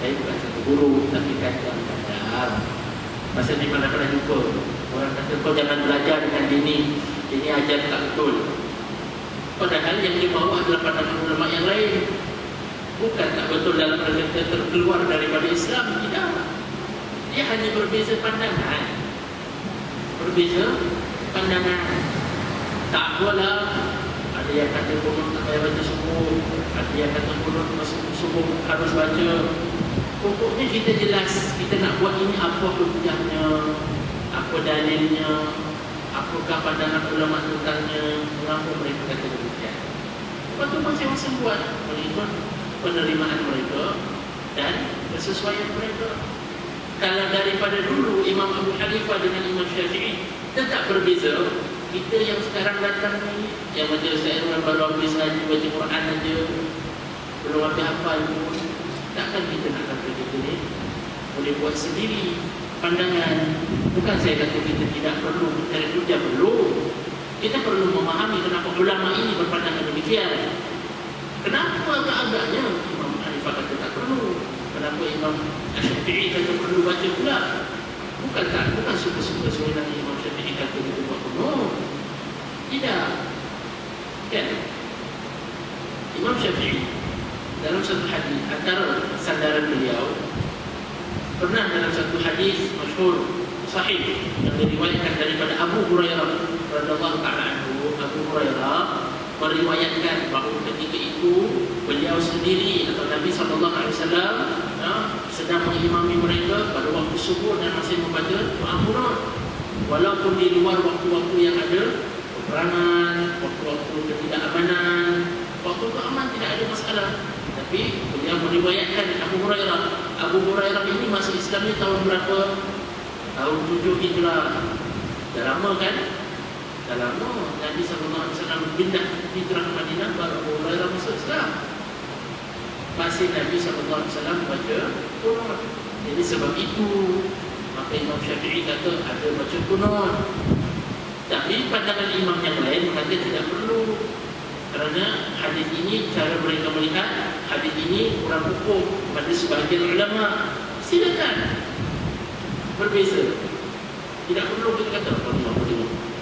saya bukan satu guru, tapi kadang-kadang masa di mana-mana jumpa orang kata kau jangan belajar dengan ini ajar tak betul. Padahal yang dibawa adalah pandangan ulama yang lain. Bukan tak betul dalam rangka terkeluar daripada Islam, tidak. Dia hanya berbeza pandangan. Tak apalah. Ada yang kata kunut tak payah baca subuh, ada yang kata kunut masuk subuh harus baca. Pokoknya kita jelas, kita nak buat ini apa hujahnya, apa dalilnya, apakah pandangan ulama tentangnya, mengapa mereka kata demikian. Lepas tu masing-masing buat mengikut penerimaan mereka dan kesesuaian mereka. Kalau daripada dulu Imam Abu Hanifah dengan Imam Syafi'i tetap berbeza, kita yang sekarang datang ni, yang macam saya baru habis ngaji baca Quran aja, belum habis hafal pun, takkan kita nak kata kita ni boleh buat sendiri pandangan. Bukan saya kata kita tidak perlu mencari hujah, perlu. Kita perlu memahami kenapa ulama ini berpandangan demikian. Kenapa agak-agaknya Imam Hanifah kata tak perlu, kenapa Imam Syafi'i kata perlu baca pula. Bukan suka-suka sebenarnya Imam Syafi'i kata itu buat penuh. Tidak. Kan? Imam Syafi'i dalam satu hadis, antara sandaran beliau, pernah dalam satu hadis masyhur sahih yang diriwayatkan daripada Abu Hurairah radhiyallahu ta'ala anhu. Abu Hurairah meriwayatkan bahawa ketika itu beliau sendiri atau Nabi SAW sedang mengimami mereka pada waktu subuh dan masih membaca doa kunut, walaupun di luar waktu-waktu yang ada peperangan, waktu-waktu ketidakamanan. Waktu itu aman, tidak ada masalah. Tapi beliau meriwayatkan Abu Hurairah ini masuk Islamnya tahun berapa? Tahun 7 Hijrah. Dah lama kan? Dah lama. Nabi SAW pindah hijrah ke Madinah, baru Abu Hurairah masuk Islam. Masih Nabi SAW baca kunut. Jadi sebab itu maka Imam Syafi'i kata ada baca kunut. Tapi pandangan imam yang lain kata tidak perlu, kerana hadis ini, cara mereka melihat hadis ini kurang hukum pada sebahagian ulama. Silakan berbeza. Tidak perlu kita kata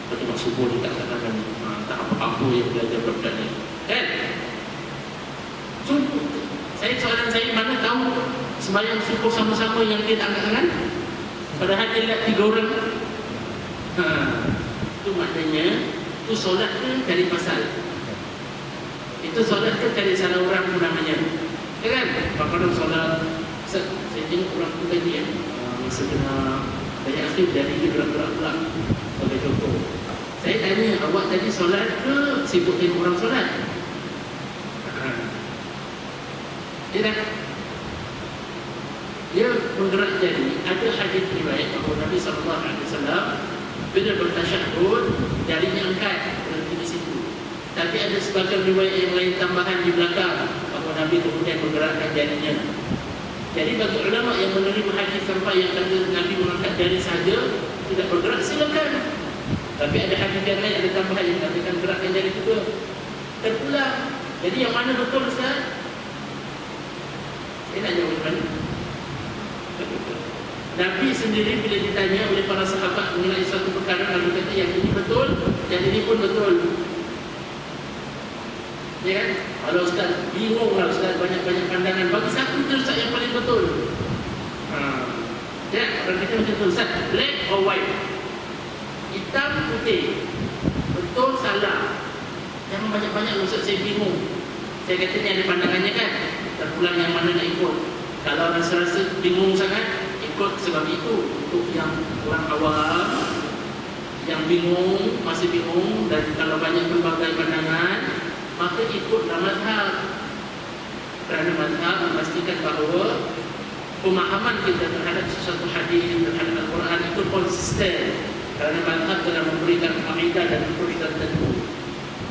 Fatimah subuh ni tak katakan tak apa-apa yang belajar berbulan ni, kan? Sungguh soalan saya, mana tahu sembahyang subuh sama-sama yang dia tak angkat tangan, padahal dia lihat 3 orang. Itu maknanya itu solat ke cari pasal, itu solat ke cari salah orang pun namanya, kan? Kadang-kadang solat, saya tengok orang tu tadi masa kena banyak akhir dari dia gerak-gerak pula. Sebagai contoh, saya tanya, awak tadi solat ke sibuk tengok orang solat? Dia bergerak. Jadi ada hadis riwayat bahawa Nabi SAW bila bertasyahud jarinya angkat berhenti di situ. Tapi ada sebagian riwayat yang lain tambahan di belakang bahawa Nabi kemudian menggerakkan jarinya. Jadi bagi ulama yang menerima hadis sampai yang kata Nabi mengangkat jari saja tidak bergerak, silakan. Tapi ada hadis yang lain, ada tambahan yang katakan gerakkan jari juga, terpulang. Jadi yang mana betul, Ustaz? Saya nak jawab mana? Nabi sendiri bila ditanya oleh para sahabat mengenai satu perkara, lalu kata yang ini betul, yang ini pun betul. Ya kan? Kalau Ustaz bingung lah, Ustaz banyak-banyak pandangan, bagi satu je Ustaz yang paling betul. Ya, orang kita macam tu, Ustaz, black or white, hitam putih, betul salah. Jangan banyak-banyak Ustaz, saya bingung. Saya kata ni ada pandangannya kan, terpulang yang mana nak ikut. Kalau rasa-rasa bingung sangat, ikut sebab itu. Untuk yang orang awam yang bingung, masih bingung, dan kalau banyak berbagai pandangan, maka ikutlah mazhab. Kerana mazhab memastikan bahawa pemahaman kita terhadap sesuatu hadis, terhadap Al-Quran itu konsisten. Kerana mazhab telah memberikan kaidah dan usul tertentu.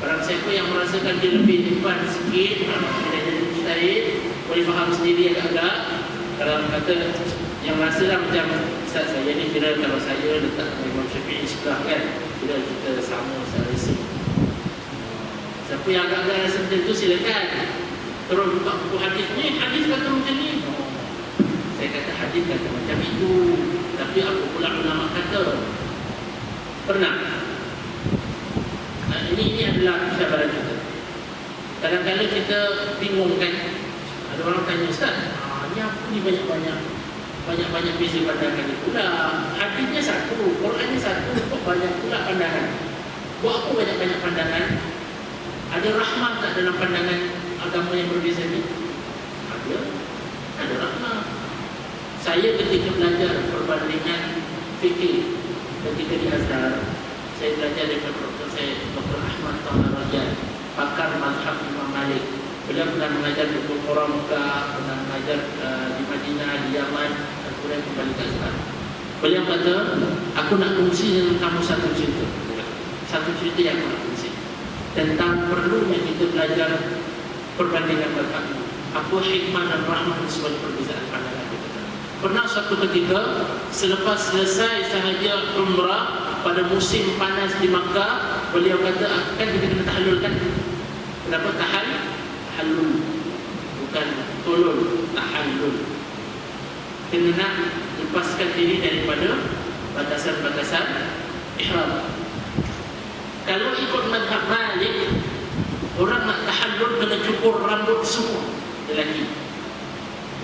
Barang siapa yang merasakan dia lebih hebat sikit, tidak jadi mujtahid, boleh faham sendiri agak-agak. Kalau kata yang rasa lah macam Ustaz saya ni kira kalau saya letak Imam Syafi'i sebelah kan, kira kita sama secara isi. Siapa yang agak-agak rasa macam tu silakan terus buka buku hadis ni, hadis kata macam ni. Saya kata hadis kata macam itu, tapi apa pula ulama kata? Pernah. Ini adalah cabaran kita. Kadang-kadang kita bingung kan. Ada orang tanya, Ustaz, ni apa ni banyak-banyak beza pandangan ni pula. Hadisnya satu, Qurannya satu, kok banyak pula pandangan. Buat apa banyak-banyak pandangan? Ada rahmat tak dalam pandangan agama yang berbeza ni? Ada rahmat. Saya ketika belajar perbandingan fikih ketika di Azhar, saya belajar dengan Dr. Ahmad Taha Rajat, pakar mazhab Imam Malik. Beliau pernah mengajar di Qura Mekah, pernah mengajar di Madinah, di Yaman, dan kemudian kembali ke Azhar. Beliau kata, aku nak kongsi dengan kamu satu cerita. Satu cerita yang aku nak kongsi tentang perlunya kita belajar perbandingan mazhab. Apa hikmah dan rahmat sebagai perbezaan pandangan kita. Pernah suatu ketika selepas selesai sahaja umrah pada musim panas di Makkah, beliau kata, kan kita kena tahallul kan? Kenapa tahallul? Bukan tolol, tahallul. Kena nak lepaskan diri daripada batasan-batasan ihram. Kalau ikut mazhab Malik, orang nak tahallul kena cukur rambut semua, lelaki.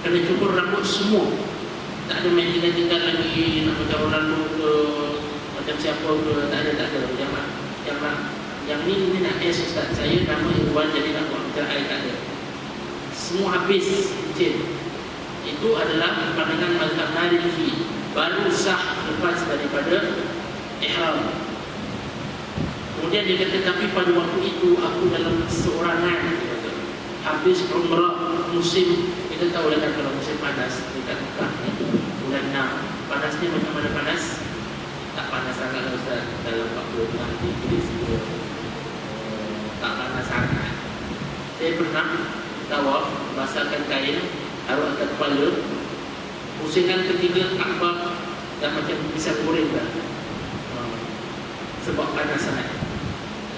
Kena cukur rambut semua. Tak ada main tinggal-tinggal lagi nak macam Ronaldo ke macam siapa ke, tak ada. Yang ni nak Ustaz, saya nama Irwan jadi nak buat macam air, tak ada. Semua habis cincin. Itu adalah pandangan mazhab Maliki, baru sah lepas daripada ihram. Kemudian dia kata, tapi pada waktu itu aku dalam seorangan, habis umrah musim, kita tahu lah kan kalau musim panas dekat Mekah ni, bulan 6, panasnya macam mana panas? Tak panas sangat lah Ustaz, dalam 40 degree semua, tak panas sangat. Saya pernah tawaf, basahkan kain, taruh atas kepala, pusingan ketiga Kaabah dah macam bisa goreng dah, sebab panas sangat.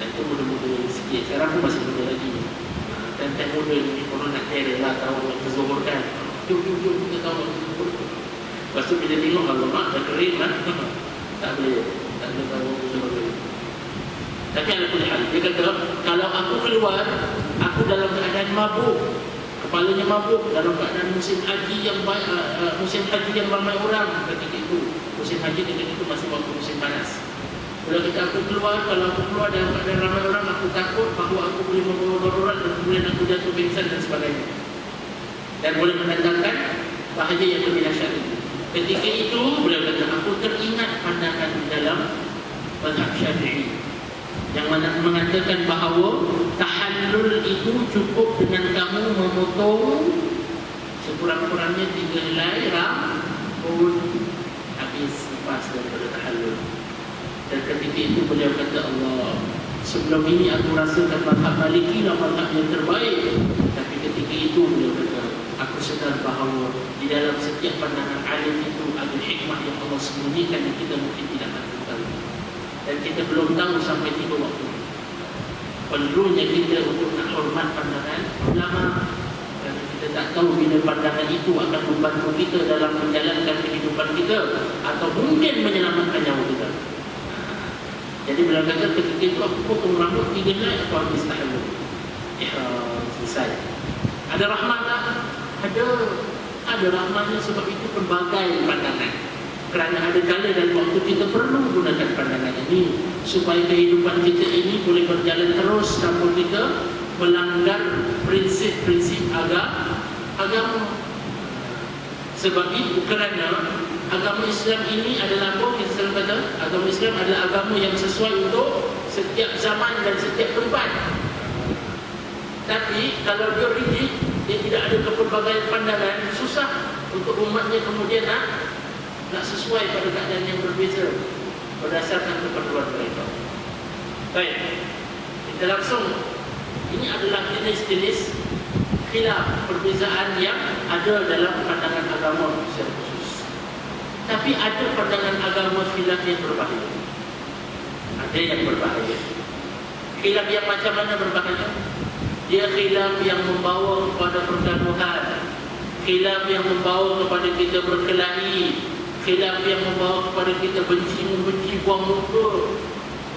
Dan itu muda-muda sikit, sekarang pun masih muda lagi. Dan muda ni orang nak kira lah, tahu terzuhurkan. Jom kita tahu terzuhur. Lepas tu bila tengok Allah dah kering lah, tak boleh tahu terzuhur. Tapi ada pun hal, dia kata, kalau aku keluar, aku dalam keadaan mabuk, kepalanya mabuk, dalam keadaan musim haji yang ramai orang ketika itu. Musim haji ketika itu masih waktu musim panas. Kalau aku keluar dalam keadaan ramai orang, aku takut bahawa aku boleh membawa darurat dan kemudian aku jatuh pingsan dan sebagainya, dan boleh mendatangkan bahaya yang lebih dahsyat itu. Ketika itu beliau kata, aku teringat pandangan dalam mazhab Syafi'i yang mengatakan bahawa tahallul itu cukup dengan kamu memotong sekurang-kurangnya 3 helai rambut, habis lepas daripada tahallul. Dan ketika itu beliau kata, Allah, sebelum ini aku rasakan mazhab Maliki lah mazhab yang terbaik. Tapi ketika itu beliau kata, aku sedar bahawa di dalam setiap pandangan alim itu ada hikmah yang Allah sembunyikan yang kita mungkin tidak akan tahu. Dan kita belum tahu sampai 3 waktu. Perlunya kita untuk nak hormat pandangan ulama, kerana kita tak tahu bila pandangan itu akan membantu kita dalam menjalankan kehidupan kita atau mungkin menyelamatkan nyawa kita. Jadi beliau kata, ketika itu aku potong rambut 3 helai, aku habis tahallul, ihram, selesai. Ada rahmat tak? Ada rahmatnya, sebab itu pelbagai pandangan. Kerana ada kala dan waktu kita perlu gunakan pandangan ini supaya kehidupan kita ini boleh berjalan terus tanpa kita melanggar prinsip-prinsip agama. Sebab itu kerana agama Islam ini adalah apa? Kita selalu kata, agama Islam adalah agama yang sesuai untuk setiap zaman dan setiap tempat. Tapi kalau dia rigid, dia tidak ada kepelbagaian pandangan, susah untuk umatnya kemudian nak sesuai pada keadaan yang berbeza berdasarkan keperluan mereka. Baik, kita langsung. Ini adalah jenis-jenis khilaf, perbezaan yang ada dalam pandangan agama secara khusus. Tapi ada pandangan agama khilaf yang berbahaya. Ada yang berbahaya. Khilaf yang macam mana berbahaya? Dia khilaf yang membawa kepada pergaduhan, khilaf yang membawa kepada kita berkelahi, khilaf yang membawa kepada kita benci-membenci, buang muka,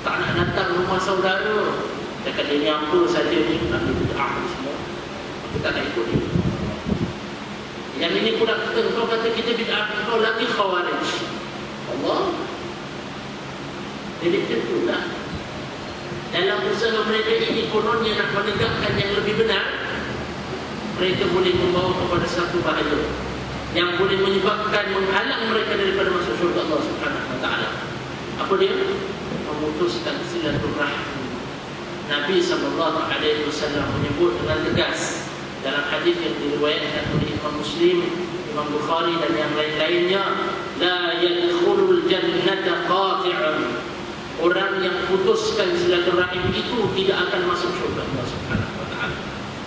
tak nak datang rumah saudara. Dekat dia ni apa saja ni, nak bid'ah ni semua, aku tak nak ikut dia. Yang ini pula kau kata kita bid'ah, kau lagi khawarij. Allah. Jadi tentulah dalam usaha mereka ini kononnya nak menegakkan yang lebih benar, mereka boleh membawa kepada satu bahaya yang boleh menyebabkan menghalang mereka daripada masuk syurga Allah Subhanahu wa taala. Apa dia? Memutuskan silaturahmi. Nabi SAW menyebut dengan tegas dalam hadis yang diriwayatkan oleh Imam Muslim, Imam Bukhari dan yang lain-lainnya, la yadkhulul jannata qati'un. Orang yang putuskan silaturahim itu tidak akan masuk syurga Allah Subhanahu wa taala.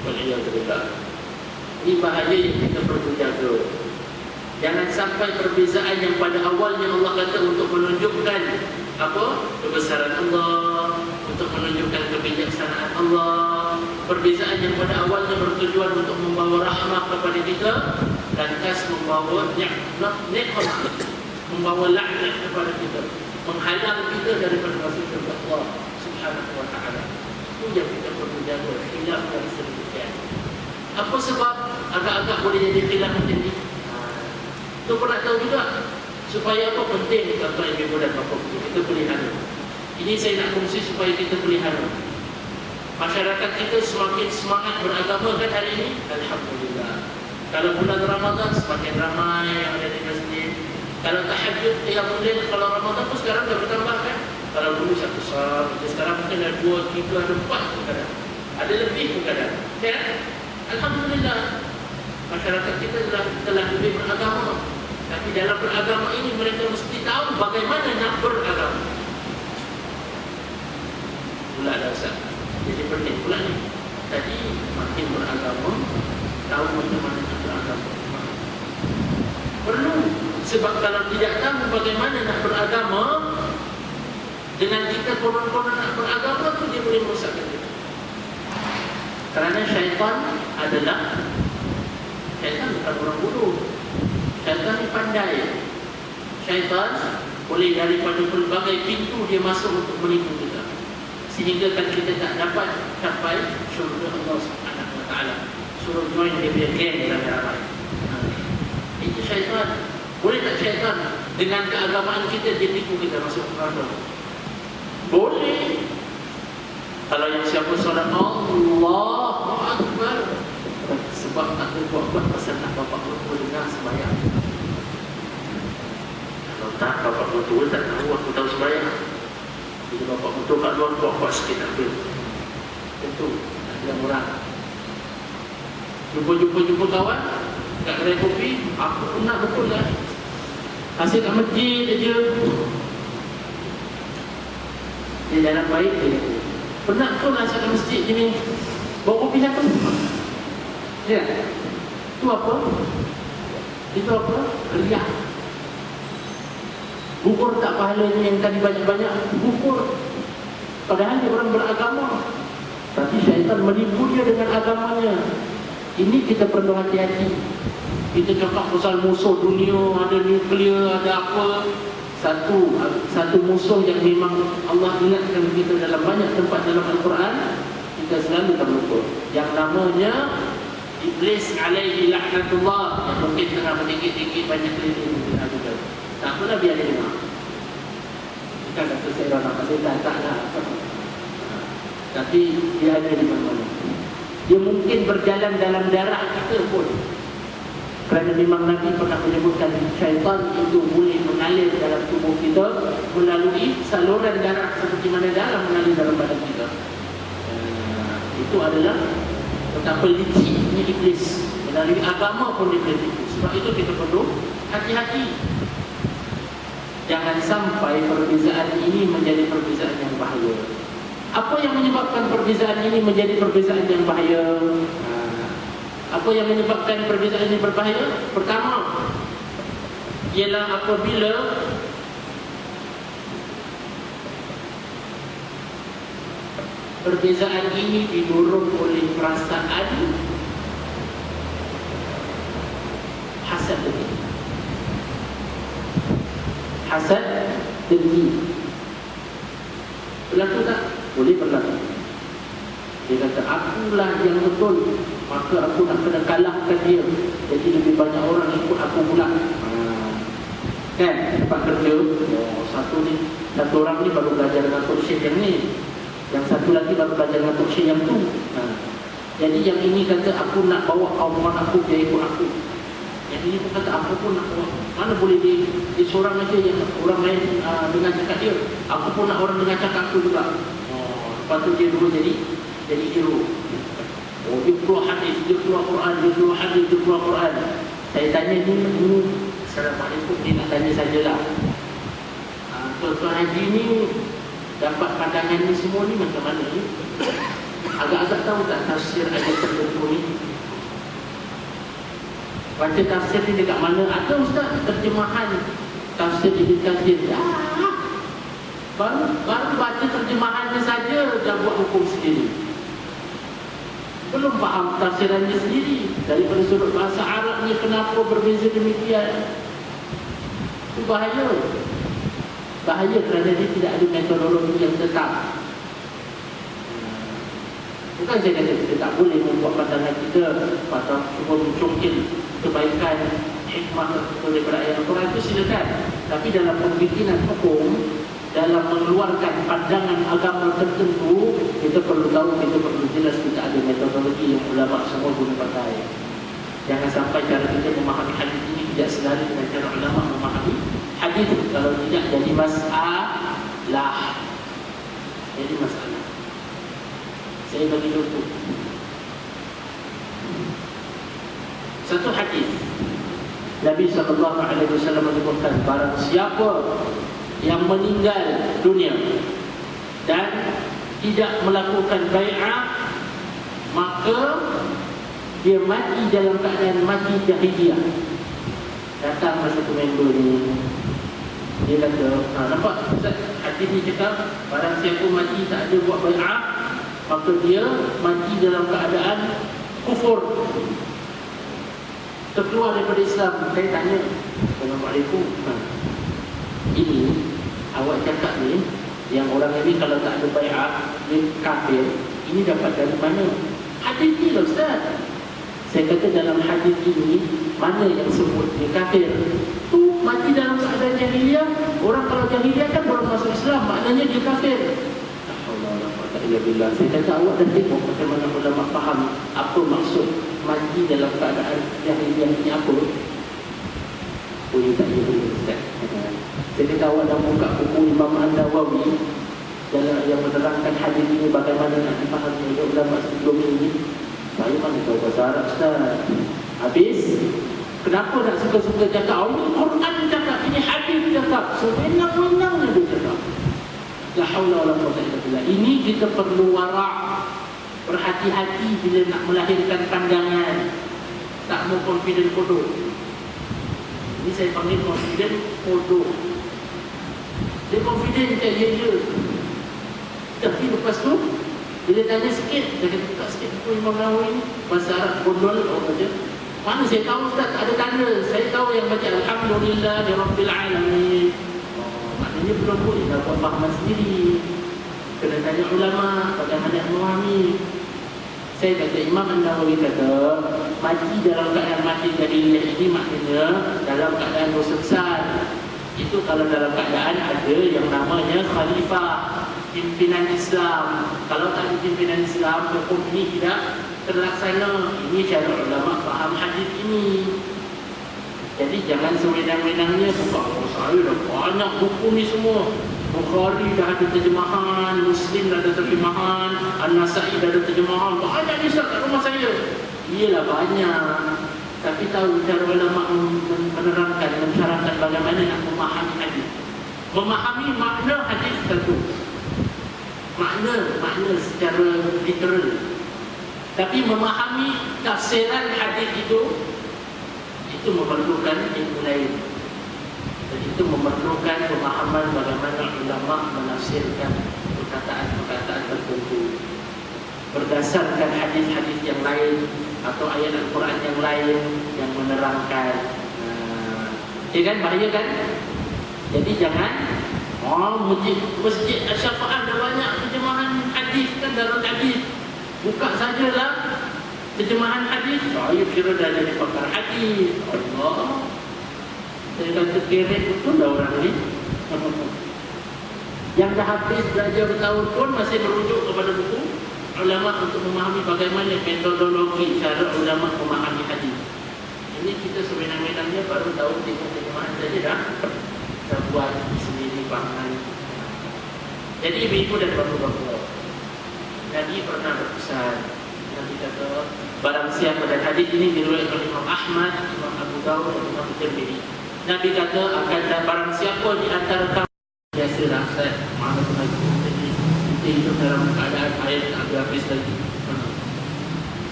Waliyadzubillah. Ini bahaya yang kita perlu jaga. Jangan sampai perbezaan yang pada awalnya Allah kata untuk menunjukkan apa? Kebesaran Allah, untuk menunjukkan kebijaksanaan Allah. Perbezaan yang pada awalnya bertujuan untuk membawa rahmat kepada kita, lantas membawa nikmat, membawa laknat kepada kita, menghalang kita daripada masuk syurga Allah Subhanahu wa taala. Itu yang kita perlu jaga, khilaf yang sedemikian. Apa sebab agak-agak boleh jadi khilaf macam ni? Itu pernah tahu juga. Supaya apa penting tuan-tuan ibu dan bapa kita pelihara. Ini saya nak kongsi supaya kita pelihara. Masyarakat kita semakin semangat beragama kan hari ini? Alhamdulillah. Kalau bulan Ramadan semakin ramai yang ada di masjid. Kalau tahajud yang lain, kalau Ramadan pun sekarang dah bertambah kan? Kalau dulu satu sah, sekarang mungkin ada 2, 3, ada 4 pun kadang. Ada lebih pun kadang. Ya? Alhamdulillah. Masyarakat kita telah lebih beragama. Tapi dalam beragama ini mereka mesti tahu bagaimana nak beragama. Pula dah Ustaz. Jadi penting pula ni. Tadi makin beragama, tahu macam mana nak beragama. Perlu. Sebab kalau tidak tahu bagaimana nak beragama, dengan kita konon-konon nak beragama tu dia boleh merosakkan kita. Kerana syaitan bukan orang bodoh. Syaitan ni pandai. Syaitan boleh daripada pelbagai pintu dia masuk untuk menipu kita, sehingga kan kita tak dapat capai syurga Allah Subhanahu wa taala. Suruh join dia punya geng ramai-ramai. Itu syaitan. Boleh tak syaitan dengan keagamaan kita dia tipu kita masuk neraka? Boleh. Kalau yang siapa solat Allahu Akbar, sebab aku buat pasal nak bapak mertua dengar sembahyang. Kalau tak bapak mertua tak tahu aku tahu sembahyang. Bila bapak mertua kat luar buat sikit tak boleh. Tentu ada orang. Jumpa kawan kat kedai kopi, aku penat betul lah. Asyik kat masjid je. Dia jalan baik dia. Penat betul lah asyik kat masjid je ni. Bawa kopi siapa? Ya. Itu apa? Itu apa? Riak. Gugur tak pahalanya yang tadi banyak-banyak? Gugur. Padahal dia orang beragama, tapi syaitan menipu dia dengan agamanya. Ini kita perlu hati-hati. Kita cakap pasal musuh dunia, ada nuklear, ada apa. Satu musuh yang memang Allah ingatkan kita dalam banyak tempat dalam Al-Quran, kita selalu terlupa. Yang namanya Iblis alaihi laknatullah, yang mungkin tengah meninggi-tinggi banyak keliling mungkin ada juga. Tak apalah, biar dia dengar. Bukan kata saya nak pasal tak lah. Tapi dia ada di mana-mana. Dia mungkin berjalan dalam darah kita pun. Kerana memang Nabi pernah menyebutkan syaitan itu boleh mengalir dalam tubuh kita melalui saluran darah, seperti mana darah mengalir dalam badan kita. Itu adalah betapa liciknya iblis. Melalui agama pun dia boleh tipu. Sebab itu kita perlu hati-hati. Jangan sampai perbezaan ini menjadi perbezaan yang bahaya. Apa yang menyebabkan perbezaan ini menjadi perbezaan yang bahaya? Apa yang menyebabkan perbezaan ini berbahaya? Pertama, ialah apabila perbezaan ini didorong oleh perasaan hasad dengki. Hasad dengki berlaku tak? Boleh berlaku. Dia kata, akulah yang betul, maka aku nak kena kalahkan dia, jadi lebih banyak orang ikut aku pula. Kan? Tempat kerja, satu orang ni baru belajar dengan Tok Syekh yang ni, yang satu lagi baru belajar dengan Tok Syekh yang tu. Jadi yang ini kata, aku nak bawa kawan aku, dia ikut aku. Yang ini pun kata, aku pun nak bawa. Mana boleh dia seorang aja yang orang lain dengar cakap dia, aku pun nak orang dengar cakap aku juga. Lepas tu dia dulu jadi hero. Dia keluar hadis, dia keluar Quran, dia keluar hadis, dia keluar Quran. Saya tanya ni, Assalamualaikum, dia nak tanya sajalah. Tuan-tuan haji ni dapat pandangan ni semua ni macam mana ni? Agak-agak tahu tak tafsir ayat tertentu ni? Baca tafsir ni dekat mana? Ada ustaz terjemahan tafsir Ibn Katsir. Baru baca terjemahannya saja dah buat hukum sendiri. Belum faham tafsirannya sendiri. Daripada sudut bahasa Arab ni kenapa berbeza demikian? Itu bahaya. Bahaya kerana dia tidak ada metodologi yang tetap. Bukan saya kata kita tak boleh membuat pandangan kita pada cuba mencungkil kebaikan hikmah daripada ayat Al-Quran itu silakan. Tapi dalam pembikinan hukum, dalam mengeluarkan pandangan agama tertentu, kita perlu tahu, kita perlu jelas, kita ada metodologi yang ulama semua guna pakai. Jangan sampai cara kita memahami hadis ini tidak selari dengan cara ulama memahami hadis. Kalau tidak jadi masalah. Jadi masalah. Saya bagi contoh. Satu hadis Nabi SAW menyebutkan, barang siapa yang meninggal dunia dan tidak melakukan bai'ah, maka dia mati dalam keadaan mati jahiliyah. Datang satu member ni, dia kata, nampak Ustaz, hadis ni cakap barang siapa mati tak ada buat bai'ah, maka dia mati dalam keadaan kufur, terkeluar daripada Islam. Saya tanya, Assalamualaikum, ini awak cakap ni, yang orang ini kalau tak ada bai'ah dia kafir, ini dapat dari mana? Hadis ni lah Ustaz. Saya kata dalam hadis ini, mana yang sebut dia kafir? Tu mati dalam keadaan jahiliyah. Orang kalau jahiliyah kan baru masuk Islam, maknanya dia kafir. Saya kata awak dah tengok macam mana ulama faham apa maksud mati dalam keadaan jahiliyah ni apa? Boleh tak boleh Ustaz? Saya kata awak dah buka buku Imam An-Nawawi dalam yang menerangkan hadis ini bagaimana nak dipahami oleh ulama sebelum ini. Saya mana tahu bahasa Arab Ustaz. Habis kenapa nak suka-suka cakap, ini Quran cakap, ini hadis cakap, sewenang-wenangnya dia cakap. La haula wala quwwata illa billah. Ini kita perlu wara', berhati-hati bila nak melahirkan pandangan. Tak mau confident bodoh. Ini saya panggil confident bodoh. Dia confident macam ya. Tapi lepas tu bila tanya sikit, dia kata buka sikit buku Imam Nawawi, bahasa Arab bondol, orang kata, mana saya tahu Ustaz, ada tanda. Saya tahu yang baca Alhamdulillah di Rabbil Alamin. Maknanya belum boleh dah buat fahaman sendiri. Kena tanya ulama bagaimana nak memahami. Saya kata Imam An-Nawawi kata mati dalam keadaan mati jahiliyah ini maknanya dalam keadaan dosa besar. Itu kalau dalam keadaan ada yang namanya khalifah, pimpinan Islam. Kalau tak ada pimpinan Islam, hukum ini tidak terlaksana. Ini cara ulama faham hadis ini. Jadi jangan sewenang-wenangnya buka. Saya dah banyak buku ni semua. Bukhari dah ada terjemahan, Muslim dah ada terjemahan, An-Nasai dah ada terjemahan. Banyak ni kat rumah saya. Iyalah banyak. Tapi tahu cara ulama menerangkan, mensyarahkan bagaimana nak memahami hadis. Memahami makna hadis satu. Makna secara literal. Tapi memahami tafsiran hadis itu memerlukan ilmu lain. Dan itu memerlukan pemahaman bagaimana ulama menafsirkan perkataan-perkataan tertentu berdasarkan hadis-hadis yang lain atau ayat Al-Quran yang lain yang menerangkan. Ya kan, bahaya kan? Jadi jangan masjid Asy-Syafa'ah ada banyak terjemahan hadis kan, dalam hadis buka sajalah terjemahan hadis. Saya kira dah jadi pakar hadis. Allah, saya kata kerek betul dah orang ni. Yang dah habis belajar bertahun pun masih merujuk kepada buku ulama untuk memahami bagaimana metodologi cara ulama memahami hadis. Ini kita sebenarnya baru tahu tengok terjemahan saja dah kita buat sendiri bahan. Jadi ibu-ibu dan bapak-bapak, Nabi pernah berpesan. Nabi kata, barang siapa, dan hadis ini diriwayatkan oleh Imam Ahmad, Imam Abu Dawud dan Imam Tirmidzi. Nabi kata, akan ada barang siapa di antara kamu, biasalah saya mana pun lagi kita hidup dalam keadaan air tak habis lagi,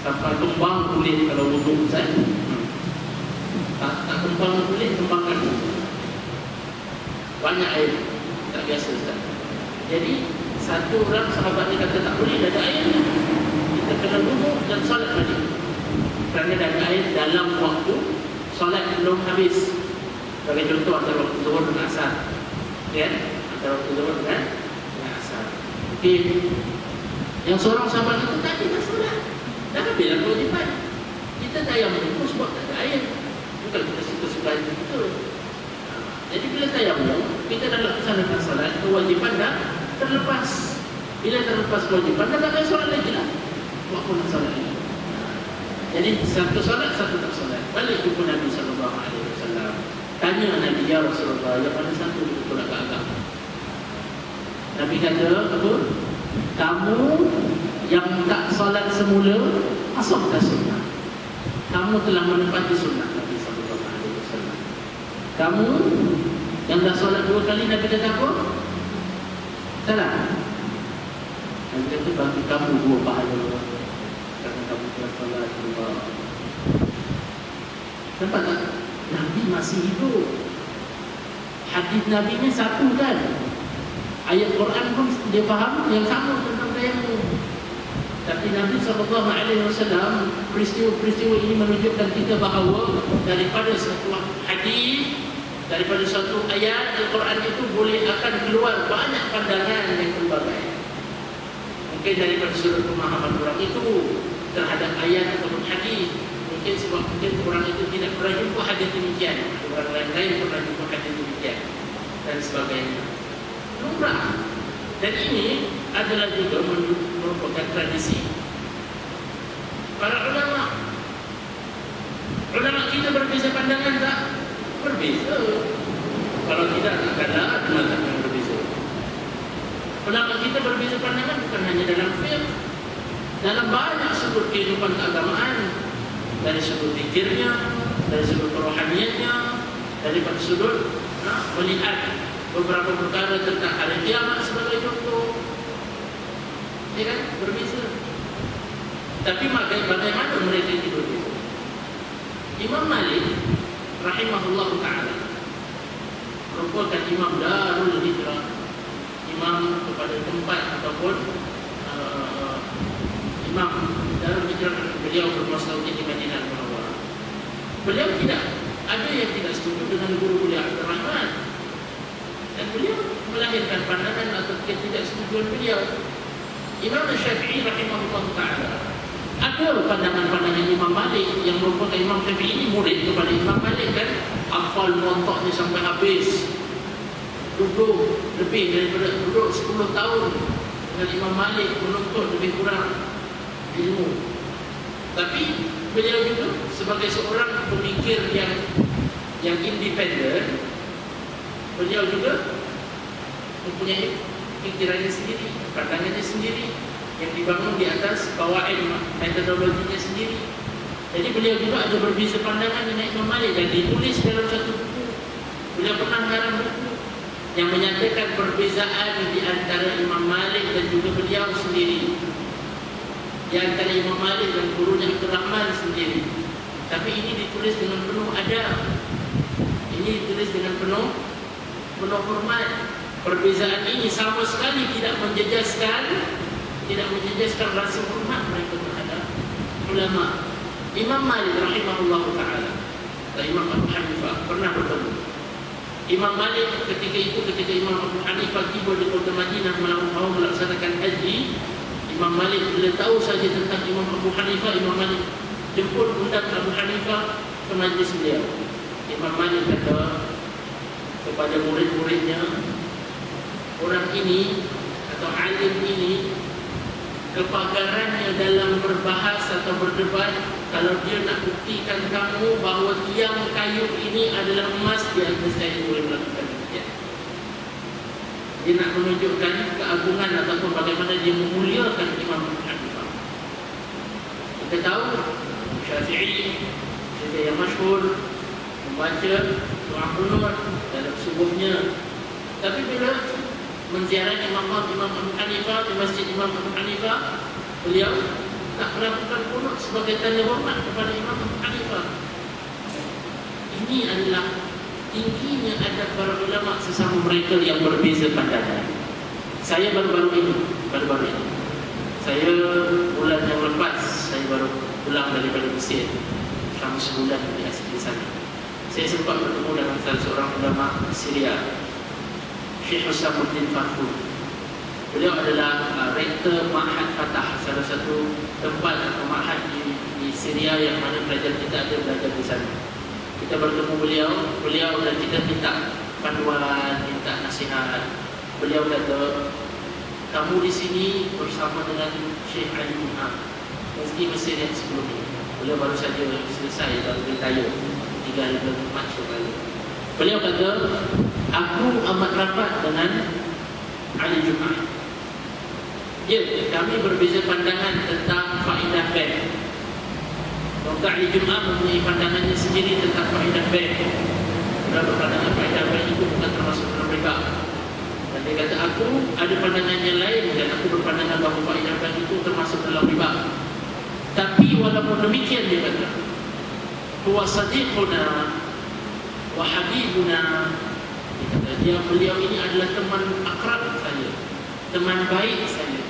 sampai tumbang kulit kalau wuduk saya. Tak kembang kulit, kembangkan banyak air, tak biasa Ustaz. Jadi satu orang sahabat ni kata tak boleh, dah ada air, kita kena duduk dan solat balik kerana dah ada air dalam waktu solat belum habis. Sebagai contoh antara waktu zuhur dan asar, ya, antara waktu zuhur dan asar. Okey, yang seorang sahabat itu tadi dah solat, dah habis lah kewajipan, kita tayamum sebab tak ada air. Bukan kita suka-suka itu. Jadi bila tayamum, kita dah laksanakan salat, kewajipan dah terlepas. Bila terlepas kewajipan, dah tak ada solat lagi lah. Buat pun nak solat lagi. Jadi satu solat, satu tak solat. Balik jumpa Nabi SAW. Tanya Nabi, ya Rasulullah, yang mana satu betul agak-agak? Nabi kata, apa? Kamu yang tak solat semula, masuk ke sunnah. Kamu telah menepati sunnah Nabi SAW. Kamu yang dah solat 2 kali, Nabi kata apa? Salah. Nabi kata bagi kamu 2 pahala kerana kamu telah solat 2. Nampak tak? Nabi masih hidup. Hadis Nabi ni satu kan? Ayat Quran pun dia faham yang sama tentang tayamum. Tapi Nabi SAW, peristiwa-peristiwa ini menunjukkan kita bahawa daripada satu hadis, daripada satu ayat Al-Quran itu boleh akan keluar banyak pandangan yang berbagai. Mungkin daripada sudut pemahaman orang itu terhadap ayat ataupun hadis. Mungkin sebab orang itu tidak pernah jumpa hadis demikian, orang lain pernah jumpa hadis demikian dan sebagainya. Lumrah. Dan ini adalah juga merupakan tradisi para ulama. Ulama kita berbeza pandangan tak? Berbeza. Kalau tidak, takkanlah mengatakan berbeza. Ulama kita berbeza pandangan bukan hanya dalam fiqh, dalam banyak sudut kehidupan keagamaan, dari sudut fikirnya, dari sudut kerohaniannya, daripada sudut melihat beberapa perkara tentang hari kiamat sebagai contoh. Ya kan? Berbeza. Tapi bagaimana mereka itu berbeza? Imam Malik rahimahullah ta'ala merupakan imam Darul Hijrah, imam kepada tempat ataupun imam Darul Hijrah. Beliau bermasyarakat di Madinah Munawwarah. Beliau tidak ada yang tidak setuju dengan guru beliau Abdul Rahman, dan beliau melahirkan pandangan atau ketidaksetujuan beliau. Imam Syafi'i rahimahullah ta'ala, ada pandangan-pandangan Imam Malik yang merupakan Imam Syafi'i ini murid kepada Imam Malik kan, hafal muwatta'nya sampai habis, duduk lebih daripada 10 tahun dengan Imam Malik menuntut lebih kurang ilmu. Tapi beliau juga sebagai seorang pemikir yang independen, beliau juga mempunyai fikirannya sendiri, pandangannya sendiri yang dibangun di atas qawaid metodologinya sendiri. Jadi beliau juga ada berbeza pandangan dengan Imam Malik dan ditulis dalam satu buku. Beliau pernah mengarang buku yang menyatakan perbezaan di antara Imam Malik dan juga beliau sendiri. di antara Imam Malik dan gurunya Abdul Rahman sendiri. Tapi ini ditulis dengan penuh adab. Ini ditulis dengan penuh hormat. Perbezaan ini sama sekali tidak menjejaskan rasa hormat mereka terhadap ulama. Imam Malik rahimahullah taala dan Imam Abu Hanifah pernah bertemu. Imam Malik ketika Imam Abu Hanifah tiba di kota Madinah mau melaksanakan haji, Imam Malik bila tahu saja tentang Imam Abu Hanifah, Imam Malik jemput undang Abu Hanifah ke majlis beliau. Imam Malik kata kepada murid-muridnya, orang ini atau alim ini kepakarannya dalam berbahas atau berdebat, kalau dia nak buktikan kamu bahawa tiang kayu ini adalah emas, dia saya boleh melakukan demikian. Dia nak menunjukkan keagungan ataupun bagaimana dia memuliakan Imam Abu Hanifah. Kita tahu Syafi'i kita yang masyhur membaca doa qunut dalam subuhnya. Tapi bila menziarahi makam Imam Abu Hanifah di masjid Imam Abu Hanifah, beliau tak melakukan qunut sebagai tanda hormat kepada Imam Abu Hanifah. Ini adalah tingginya adab para ulama sesama mereka yang berbeza pandangan. Saya baru-baru ini saya bulan yang lepas saya baru pulang daripada Mesir selama sebulan di sana. Saya sempat bertemu dengan salah seorang ulama Syria, Syekh Husamuddin Farfur. Beliau adalah rektor Ma'had Fatah, salah satu tempat atau ma'had di Syria yang mana pelajar kita ada belajar di sana. Kita bertemu beliau dan kita minta panduan, minta nasihat. Beliau kata, kamu di sini bersama dengan Syekh Ali Muhammad, Mufti Mesir yang sebelum ini. Beliau baru saja selesai dalam retire 3 hari Mac lalu. Beliau kata, aku amat rapat dengan Ali Jumaah. Ya, kami berbeza pandangan tentang faedah bank. Dr. Ali Jumaah mempunyai pandangannya sendiri tentang faedah bank. Dia berpandangan faedah bank itu bukan termasuk dalam riba. Dan dia kata, aku ada pandangan yang lain dan aku berpandangan bahawa faedah bank itu termasuk dalam riba. Tapi walaupun demikian dia kata, huwa sadiquna wa habibuna. Beliau ini adalah teman akrab saya, teman baik saya,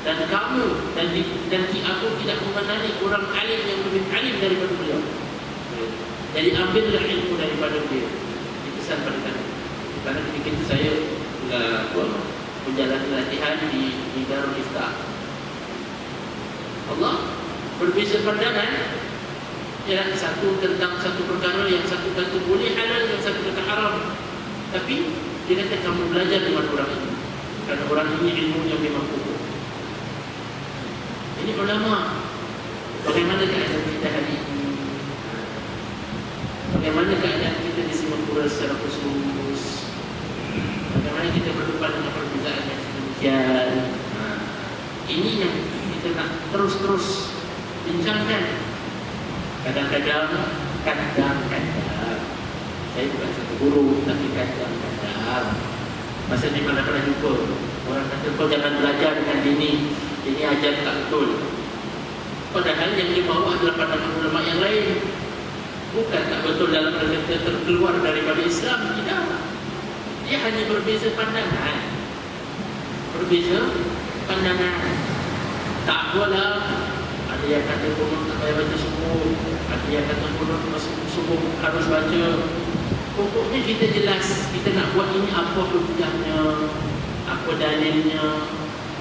dan kamu dan aku tidak mengenali orang alim yang lebih alim daripada beliau. Jadi ambillah ilmu daripada beliau. Ini pesan pada kami. Karena ketika itu saya menjalani latihan di Darul Iftah. Allah berbeza pandangan. Ya, satu tentang satu perkara, yang satu kata boleh halal, yang satu kata haram. Tapi dia kata kamu belajar dengan orang ini, kerana orang ini ilmunya memang kukuh. Ini ulama. Bagaimana keadaan kita hari ini? Bagaimana keadaan kita di Singapura secara khusus? Bagaimana kita berdepan dengan perbezaan yang sedemikian? Ini yang kita nak terus bincangkan. Kadang-kadang saya bukan satu guru, tapi kadang-kadang masa di mana pernah jumpa orang kata, kau jangan belajar dengan ini ajar tak betul. Padahal yang dibawa adalah pandangan ulama yang lain. Bukan tak betul dalam kata terkeluar daripada Islam, tidak. Dia hanya berbeza pandangan. Tak apalah. Ada yang kata kunut tak payah baca subuh, ada yang kata kunut subuh harus baca. Pokoknya kita jelas, kita nak buat ini apa hujahnya, apa dalilnya,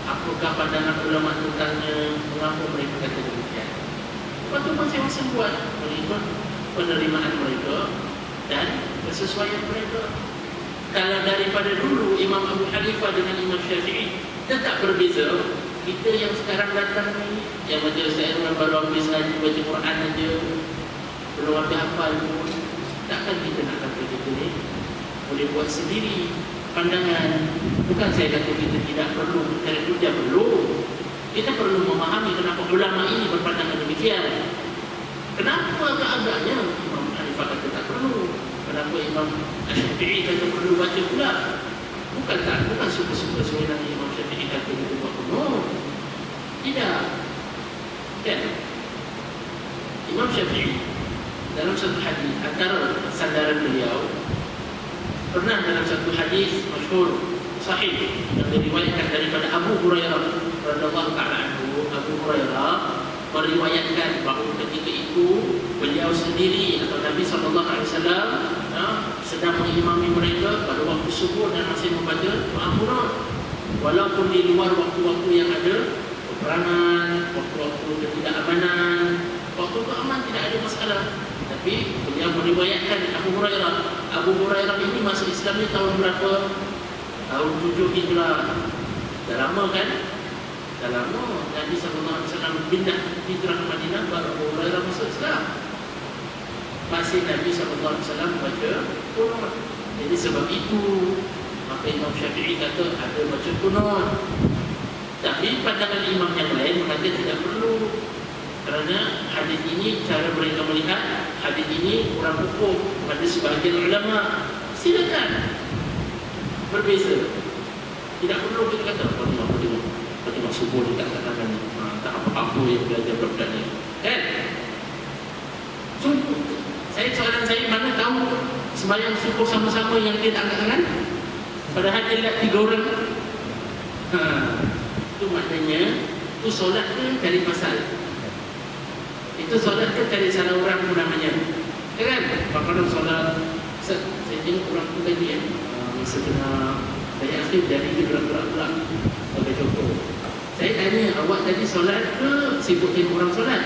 apakah pandangan ulama tentangnya, mengapa mereka kata demikian. Lepas tu masing-masing buat mengikut penerimaan mereka dan kesesuaian mereka. Kalau daripada dulu Imam Abu Hanifah dengan Imam Syafi'i tetap berbeza, kita yang sekarang datang ni, yang macam saya baru habis ngaji baca Quran aja, belum habis hafal pun, takkan kita nak kata kita ni boleh buat sendiri pandangan. Bukan saya kata kita tidak perlu, kita perlu. Kita perlu memahami kenapa ulama ini berpandangan demikian. Kenapa agak-agaknya Imam Hanifah kata tak perlu, kenapa Imam Syafi'i kata perlu baca pula. Bukan suka-suka sebenarnya Imam Syafi'i kata kita buat penuh. Tidak. Kan? Imam Syafi'i dalam satu hadis antara sandaran beliau pernah dalam satu hadis masyhur sahih yang diriwayatkan daripada Abu Hurairah radhiyallahu ta'ala anhu. Abu Hurairah meriwayatkan bahawa ketika itu beliau sendiri atau Nabi SAW sedang mengimami mereka pada waktu subuh dan masih membaca doa qunut, walaupun di luar waktu-waktu yang ada peperangan, waktu-waktu ketidakamanan. Waktu itu aman, tidak ada masalah. Tapi beliau meriwayatkan Abu Hurairah. Abu Hurairah ini masuk Islamnya tahun berapa? Tahun 7 Hijrah. Dah lama kan? Dah lama. Nabi SAW pindah hijrah ke Madinah, baru Abu Hurairah masuk Islam. Masih Nabi SAW baca qunut. Jadi sebab itu maka Imam Syafi'i kata ada baca qunut. Tapi pandangan imam yang lain mengatakan tidak perlu. Kerana hadis ini, cara mereka melihat hadis ini kurang hukum pada sebahagian ulama. Silakan, berbeza. Tidak perlu kita kata Fatimah subuh dekat kanan ni, tak apa-apa yang belajar budak ni, kan? Sungguh, soalan saya, mana tahu sembahyang subuh sama-sama yang dia tak angkat tangan, padahal dia lihat 3 orang. Itu maknanya itu solat ke cari pasal. Itu solat ke cari salah orang pun namanya, kan? Kadang-kadang solat, saya tengok orang tu tadi ya, sebenarnya saya akhir jadi dia gerak-gerak pula sebagai contoh. Saya tanya, awak tadi solat ke sibuk tengok orang solat?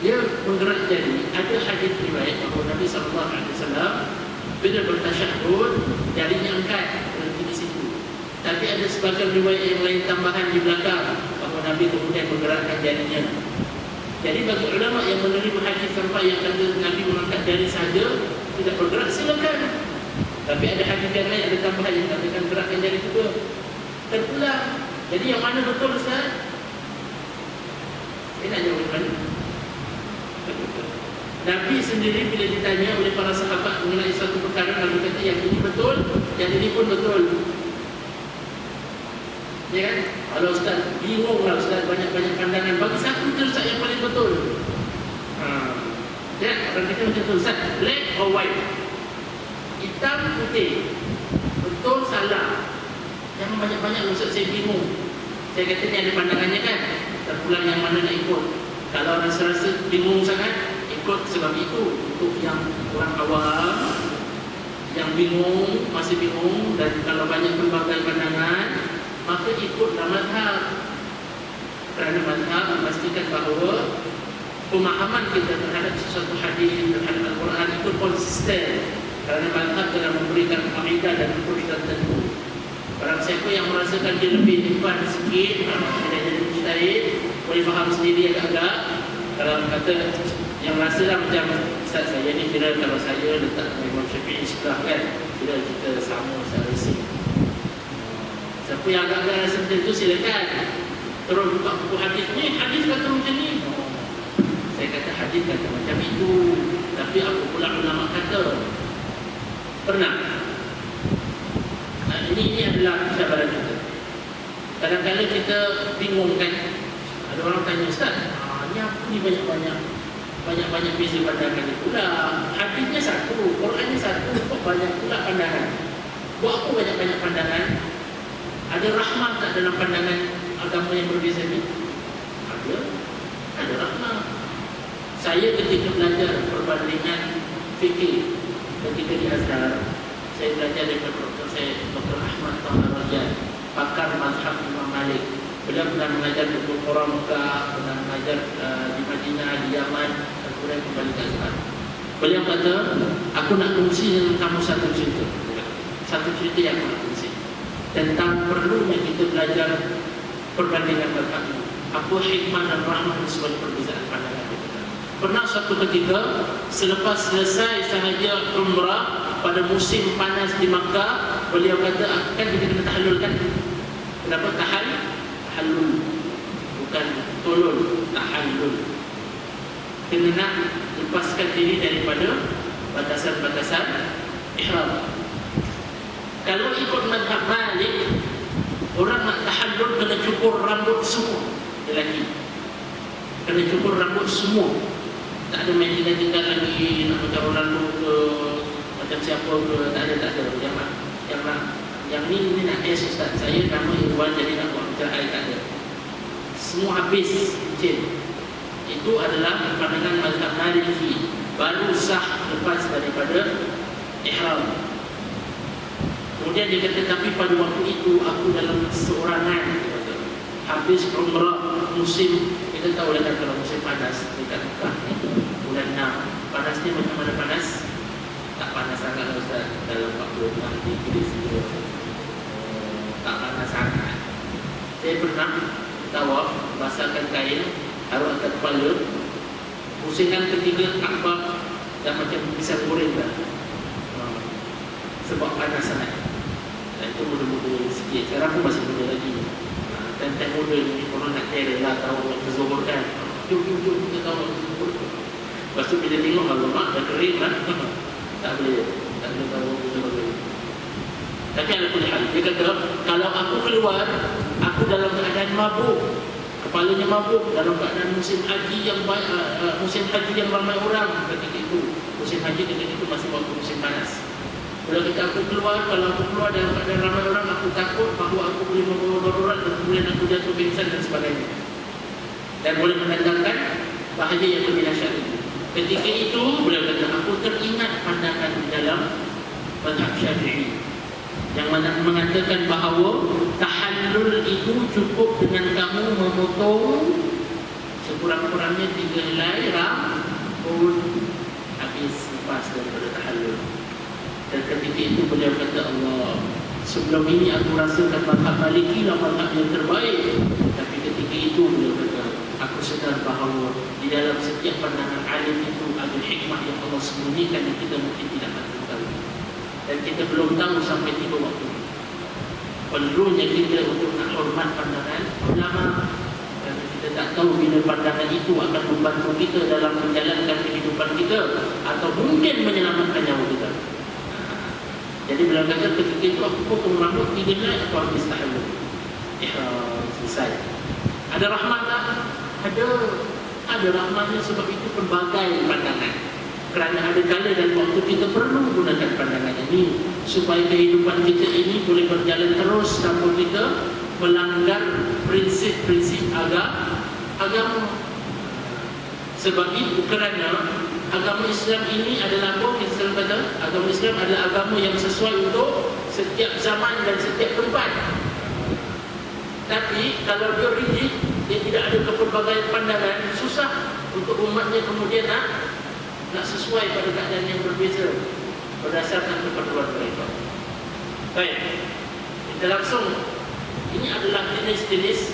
Dia menggerak jari. Ada hadis riwayat bahawa Nabi SAW bila bertasyahud jarinya angkat berhenti di situ. Tapi ada sebagian riwayat yang lain tambahan di belakang bahawa Nabi kemudian menggerakkan jarinya. Jadi bagi ulama yang menerima hadis sampai yang kata Nabi mengangkat jari saja tidak bergerak, silakan. Tapi ada hadis yang lain, ada tambahan yang katakan gerakkan jari juga. Terpulang. Jadi yang mana betul Ustaz? Saya nak jawab mana? Nabi sendiri bila ditanya oleh para sahabat mengenai satu perkara, Nabi kata yang ini betul, yang ini pun betul. Ya kan? Kalau Ustaz bingung lah, Ustaz banyak-banyak pandangan, bagi satu je Ustaz yang paling betul. Ya, orang kita macam tu, Ustaz, black or white, hitam putih, betul salah. Jangan banyak-banyak Ustaz, saya bingung. Saya kata ni ada pandangannya kan, terpulang yang mana nak ikut. Kalau rasa-rasa bingung sangat, ikut sebab itu. Untuk yang orang awam yang bingung, masih bingung, dan kalau banyak pelbagai pandangan, maka ikutlah mazhab. Kerana mazhab memastikan bahawa pemahaman kita terhadap sesuatu hadis, terhadap Al-Quran itu konsisten. Kerana mazhab telah memberikan kaidah dan approach tertentu. Barang siapa yang merasakan dia lebih hebat sikit, dia jadi mujtahid, boleh faham sendiri agak-agak. Kalau kata yang rasalah macam Ustaz, saya ni kira kalau saya letak Imam Syafi'i sebelah kan, kira kita sama secara isi. Siapa yang agak-agak rasa macam itu, silakan terus buka buku hadis ni, hadis kata macam ni. Saya kata hadis kata macam itu, tapi apa pula ulama kata? Pernah. Nah, ini adalah cabaran kita. Kadang-kadang kita bingung kan. Ada orang tanya, Ustaz, ni apa ni banyak-banyak beza pandangan ni pula. Hadisnya satu, Qurannya satu, kok banyak pula pandangan. Buat apa banyak-banyak pandangan? Ada rahmat tak dalam pandangan agama yang berbeza ni? Ada rahmat. Saya ketika belajar perbandingan fikih ketika di Azhar, saya belajar dengan Dr. Ahmad Tahar Rajad, pakar mazhab Imam Malik. Beliau pernah mengajar di Qura Mekah, pernah mengajar di Madinah, di Yaman, dan kemudian kembali ke Azhar. Beliau kata, aku nak kongsi dengan kamu satu cerita. Satu cerita yang aku nak kongsi tentang perlunya kita belajar perbandingan mazhab ini. Apa hikmah dan rahmat sebagai perbezaan pandangan kita. Pernah suatu ketika selepas selesai sahaja umrah pada musim panas di Makkah, beliau kata, kan kita kena tahallul kan? Kenapa tahallul? Bukan tolol, tahallul. Kena nak lepaskan diri daripada batasan-batasan ihram. Kalau ikut mazhab Malik, Orang nak tahallul kena cukur rambut semua. Lelaki kena cukur rambut semua. Tak ada main tinggal-tinggal lagi nak macam Ronaldo ke macam siapa ke. Tak ada. Yang ni nak Ustaz. Saya nama Irwan jadi nak buat macam tak ada. Semua habis cincin. Itu adalah pandangan mazhab Maliki. Baru sah lepas daripada ihram. Kemudian dia kata, tapi pada waktu itu aku dalam seorangan, habis umrah musim, kita tahu lah kalau musim panas dekat Mekah ni, bulan 6. Panas ni macam mana panas? Tak panas sangat lah Ustaz, dalam 46 degree sini. Tak panas sangat. Saya pernah tawaf, basahkan kain, taruh atas kepala, pusingkan ketiga Kaabah dan macam pisang goreng dah. Sebab panas sangat. Dan itu muda-muda sikit. Sekarang pun masih muda lagi. Dan muda ni orang nak terror lah, tahu waktu zuhur kan. Jom kita tahu waktu zuhur. Lepas tu bila tengok alamak dah kering lah. Tak boleh tahu waktu zuhur. Tapi ada pun hal. Dia kata, kalau aku keluar, aku dalam keadaan mabuk, kepalanya mabuk, dalam keadaan musim haji yang ramai orang ketika itu. Musim haji ketika itu masih waktu musim panas. Kalau aku keluar dalam keadaan ramai orang, aku takut bahawa aku boleh membawa darurat dan kemudian aku jatuh pingsan dan sebagainya. Dan boleh mendatangkan bahaya yang lebih dahsyat itu. Ketika itu, beliau kata, aku teringat pandangan di dalam mazhab Syafi'i yang mengatakan bahawa tahallul itu cukup dengan kamu memotong sekurang-kurangnya 3 helai rambut habis lepas daripada tahallul. Dan ketika itu beliau kata, Allah, sebelum ini aku rasakan mazhab Maliki lah mazhab yang terbaik. Tapi ketika itu beliau kata, aku sedar bahawa di dalam setiap pandangan alim itu ada hikmah yang Allah sembunyikan yang kita mungkin tidak akan tahu. Dan kita belum tahu sampai tiba waktu. Perlunya kita untuk nak hormat pandangan ulama. Kerana kita tak tahu bila pandangan itu akan membantu kita dalam menjalankan kehidupan kita atau mungkin menyelamatkan nyawa kita. Jadi beliau kata ketika itu aku potong rambut 3 helai, aku habis tahallul. Selesai. Ada rahmat tak? Ada rahmatnya, sebab itu pelbagai pandangan. Kerana ada kala dan waktu kita perlu gunakan pandangan ini supaya kehidupan kita ini boleh berjalan terus tanpa kita melanggar prinsip-prinsip agama. Sebab itu kerana agama Islam ini adalah apa? Islam kata agama Islam adalah agama yang sesuai untuk setiap zaman dan setiap tempat. Tapi kalau dia rigid, dia tidak ada kepelbagaian pandangan, susah untuk umatnya kemudian nak sesuai pada keadaan yang berbeza berdasarkan keperluan mereka. Baik, kita langsung. Ini adalah jenis-jenis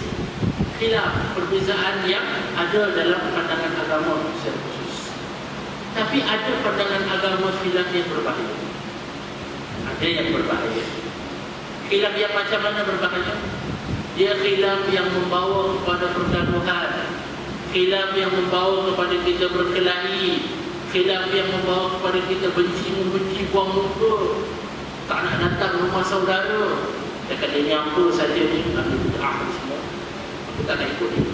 khilaf, perbezaan yang ada dalam pandangan agama secara khusus. Tapi ada pandangan agama khilaf yang berbahaya. Ada yang berbahaya. Khilaf yang macam mana berbahaya? Dia khilaf yang membawa kepada pergaduhan, khilaf yang membawa kepada kita berkelahi, khilaf yang membawa kepada kita benci-membenci, buang muka, tak nak datang rumah saudara. Dekat dia ni apa saja ni, ambil bid'ah semua. Aku tak nak ikut dia.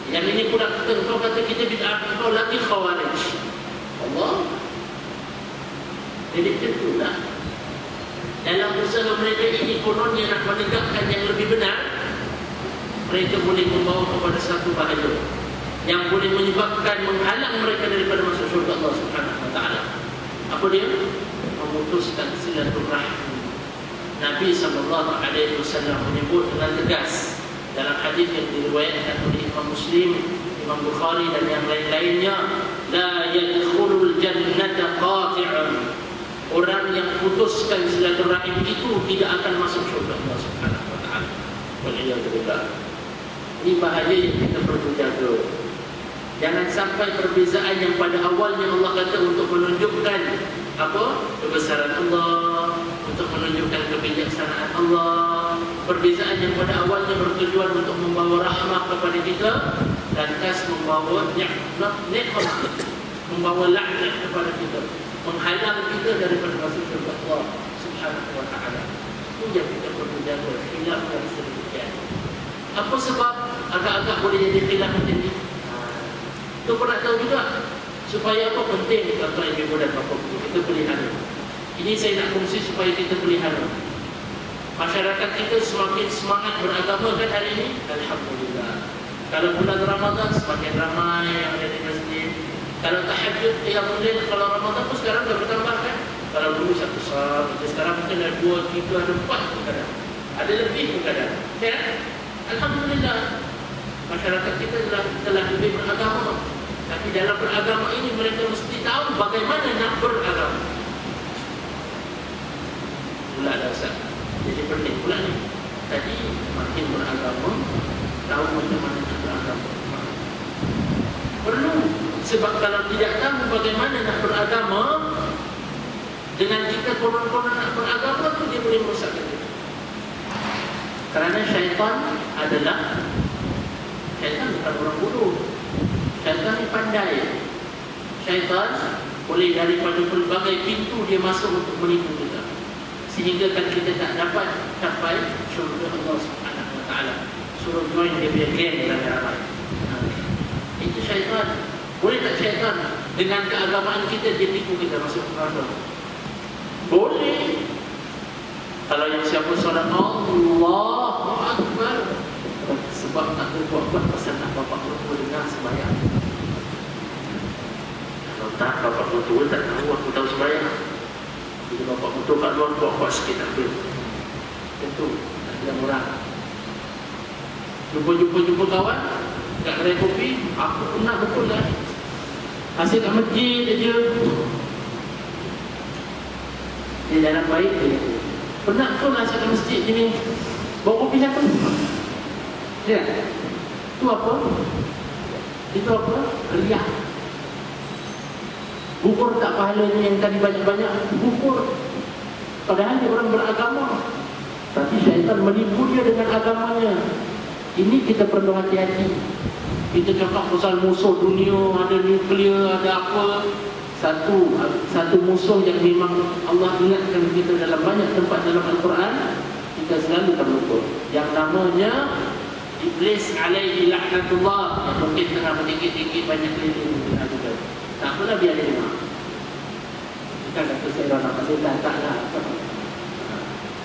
Yang ini pula kata, kau kata kita bid'ah, kau lagi khawarij. Allah. Jadi tentulah dalam usaha mereka ini kononnya nak menegakkan yang lebih benar, mereka boleh membawa kepada satu bahaya yang boleh menyebabkan menghalang mereka daripada masuk syurga Allah Subhanahu wa taala. Apa dia? Memutuskan silaturahmi. Nabi SAW menyebut dengan tegas dalam hadis yang diriwayatkan oleh Imam Muslim, Imam Bukhari dan yang lain-lainnya, la yadkhulul jannata qati'un. Orang yang putuskan silaturahim itu tidak akan masuk syurga Allah Subhanahu wa taala. Waliyadzubillah. Ini bahaya yang kita perlu jaga. Jangan sampai perbezaan yang pada awalnya Allah kata untuk menunjukkan apa? Kebesaran Allah, untuk menunjukkan kebijaksanaan Allah. Perbezaan yang pada awalnya bertujuan untuk membawa rahmah kepada kita, lantas membawa nikmat, membawa laknat kepada kita, menghalang kita daripada masuk syurga Allah Subhanahu wa taala. Itu yang kita perlu menjaga khilaf yang sedemikian. Apa sebab agak-agak boleh jadi khilaf macam ni? Itu pun nak tahu juga. Supaya apa penting tuan-tuan ibu dan bapa kita pelihara. Ini saya nak kongsi supaya kita pelihara. Masyarakat kita semakin semangat beragama kan hari ini? Alhamdulillah. Kalau bulan Ramadan semakin ramai yang ada di masjid. Kalau tahajud yang lain kalau Ramadan pun sekarang dah bertambah kan? Kalau dulu satu sahab, sekarang mungkin ada 2, 3, ada 4 pun kadang. Ada lebih pun kadang. Ya? Alhamdulillah. Masyarakat kita telah lebih beragama. Tapi dalam beragama ini mereka mesti tahu bagaimana nak beragama. Pula dah Ustaz. Jadi penting pula ni. Tadi makin beragama, tahu macam mana nak beragama. Perlu. Sebab kalau tidak tahu bagaimana nak beragama, dengan kita konon-konon nak beragama tu dia boleh merosakkan kita. Kerana syaitan bukan orang bodoh. Syaitan ni pandai. Syaitan boleh daripada pelbagai pintu dia masuk untuk menipu kita, sehingga kan kita tak dapat capai syurga Allah Subhanahu Wa Taala. Suruh join dia punya geng dalam ramai. Itu syaitan. Boleh tak syaitan dengan keagamaan kita dia tipu kita masuk neraka? Boleh. Kalau yang siapa solat Allahu Akbar sebab tak berbuat-buat pasal nak bapak mertua dengar sembahyang. Kalau tak bapak mertua tak tahu aku tahu sembahyang. Bila bapak mertua kat luar buat-buat sikit tak boleh. Tentu tak ada orang. Jumpa kawan kat kedai kopi, aku pernah betul lah. Hasil kat masjid je. Dia jalan baik dia. Pernah betul lah kat masjid ni. Bawa kopi siapa? Ya. Itu apa? Itu apa? Riak. Gugur tak pahalanya yang tadi banyak-banyak? Gugur. Padahal dia orang beragama. Tapi syaitan menipu dia dengan agamanya. Ini kita perlu hati-hati. Kita cakap pasal musuh dunia, ada nuklear, ada apa. Satu musuh yang memang Allah ingatkan kita dalam banyak tempat dalam Al-Quran, kita selalu terlupa. Yang namanya Iblis alaihi laknatullah, yang mungkin tengah meninggi-tinggi banyak keliling juga. Tak apalah, biar dia dengar. Bukan kata saya nak kasih taklah.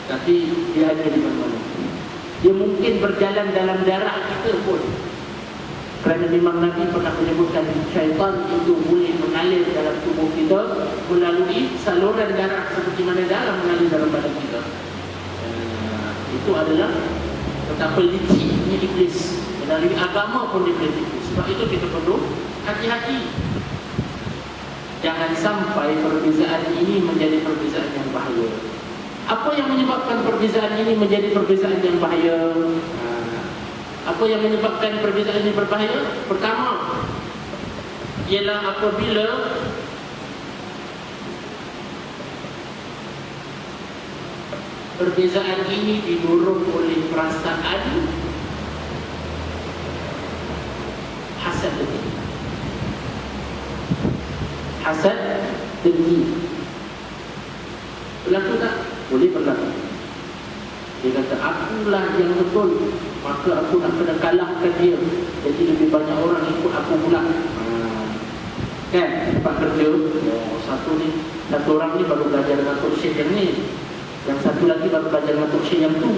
Tapi dia ada di mana-mana. Dia mungkin berjalan dalam darah kita pun. Kerana memang Nabi pernah menyebutkan syaitan itu boleh mengalir dalam tubuh kita melalui saluran darah seperti mana darah mengalir dalam badan kita. Itu adalah betapa liciknya iblis. Melalui agama pun dia boleh tipu. Sebab itu kita perlu hati-hati. Jangan sampai perbezaan ini menjadi perbezaan yang bahaya. Apa yang menyebabkan perbezaan ini menjadi perbezaan yang bahaya? Apa yang menyebabkan perbezaan ini berbahaya? Pertama, ialah apabila perbezaan ini didorong oleh perasaan hasad dengki. Hasad dengki. Berlaku tak? Boleh berlaku. Dia kata, akulah yang betul, maka aku nak kena kalahkan dia. Jadi lebih banyak orang ikut aku pula. Kan? Tempat kerja, satu orang ni baru belajar dengan Tok Syekh yang ni, yang satu lagi baru belajar dengan Tok Syekh yang tu.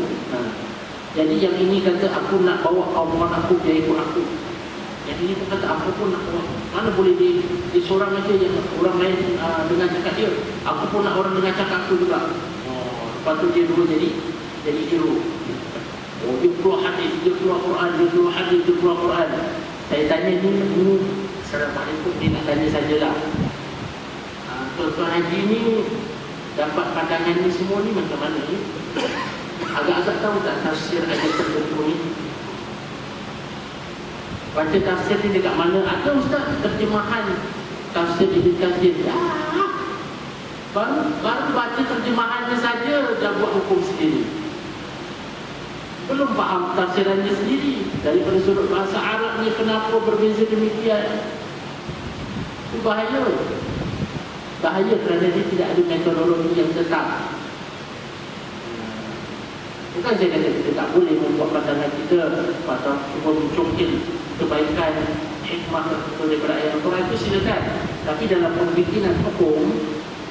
Jadi yang ini kata, aku nak bawa kaum aku, dia ikut aku. Yang ini pun kata, aku pun nak bawa. Mana boleh dia seorang aja yang orang lain dengar cakap dia. Aku pun nak orang dengar cakap aku juga. Lepas tu dia dulu jadi hero. Dia keluar hadis, dia keluar Quran, dia keluar hadis, dia keluar Quran. Saya tanya ni, Assalamualaikum, dia nak tanya sajalah. Tuan-tuan haji ni dapat pandangan ni semua ni macam mana ni? Agak-agak tahu tak tafsir ayat tertentu ni? Baca tafsir ni dekat mana? Ada Ustaz terjemahan tafsir Ibn Katsir. Baru baca terjemahannya saja dah buat hukum sendiri. Belum faham tafsirannya sendiri. Daripada sudut bahasa Arab ni kenapa berbeza demikian? Itu bahaya. Bahaya kerana dia tidak ada metodologi yang tetap. Bukan saya kata kita tak boleh membuat pandangan kita atau cuba mencongkil kebaikan hikmah daripada ayat Al-Quran itu silakan. Tapi dalam pembikinan hukum,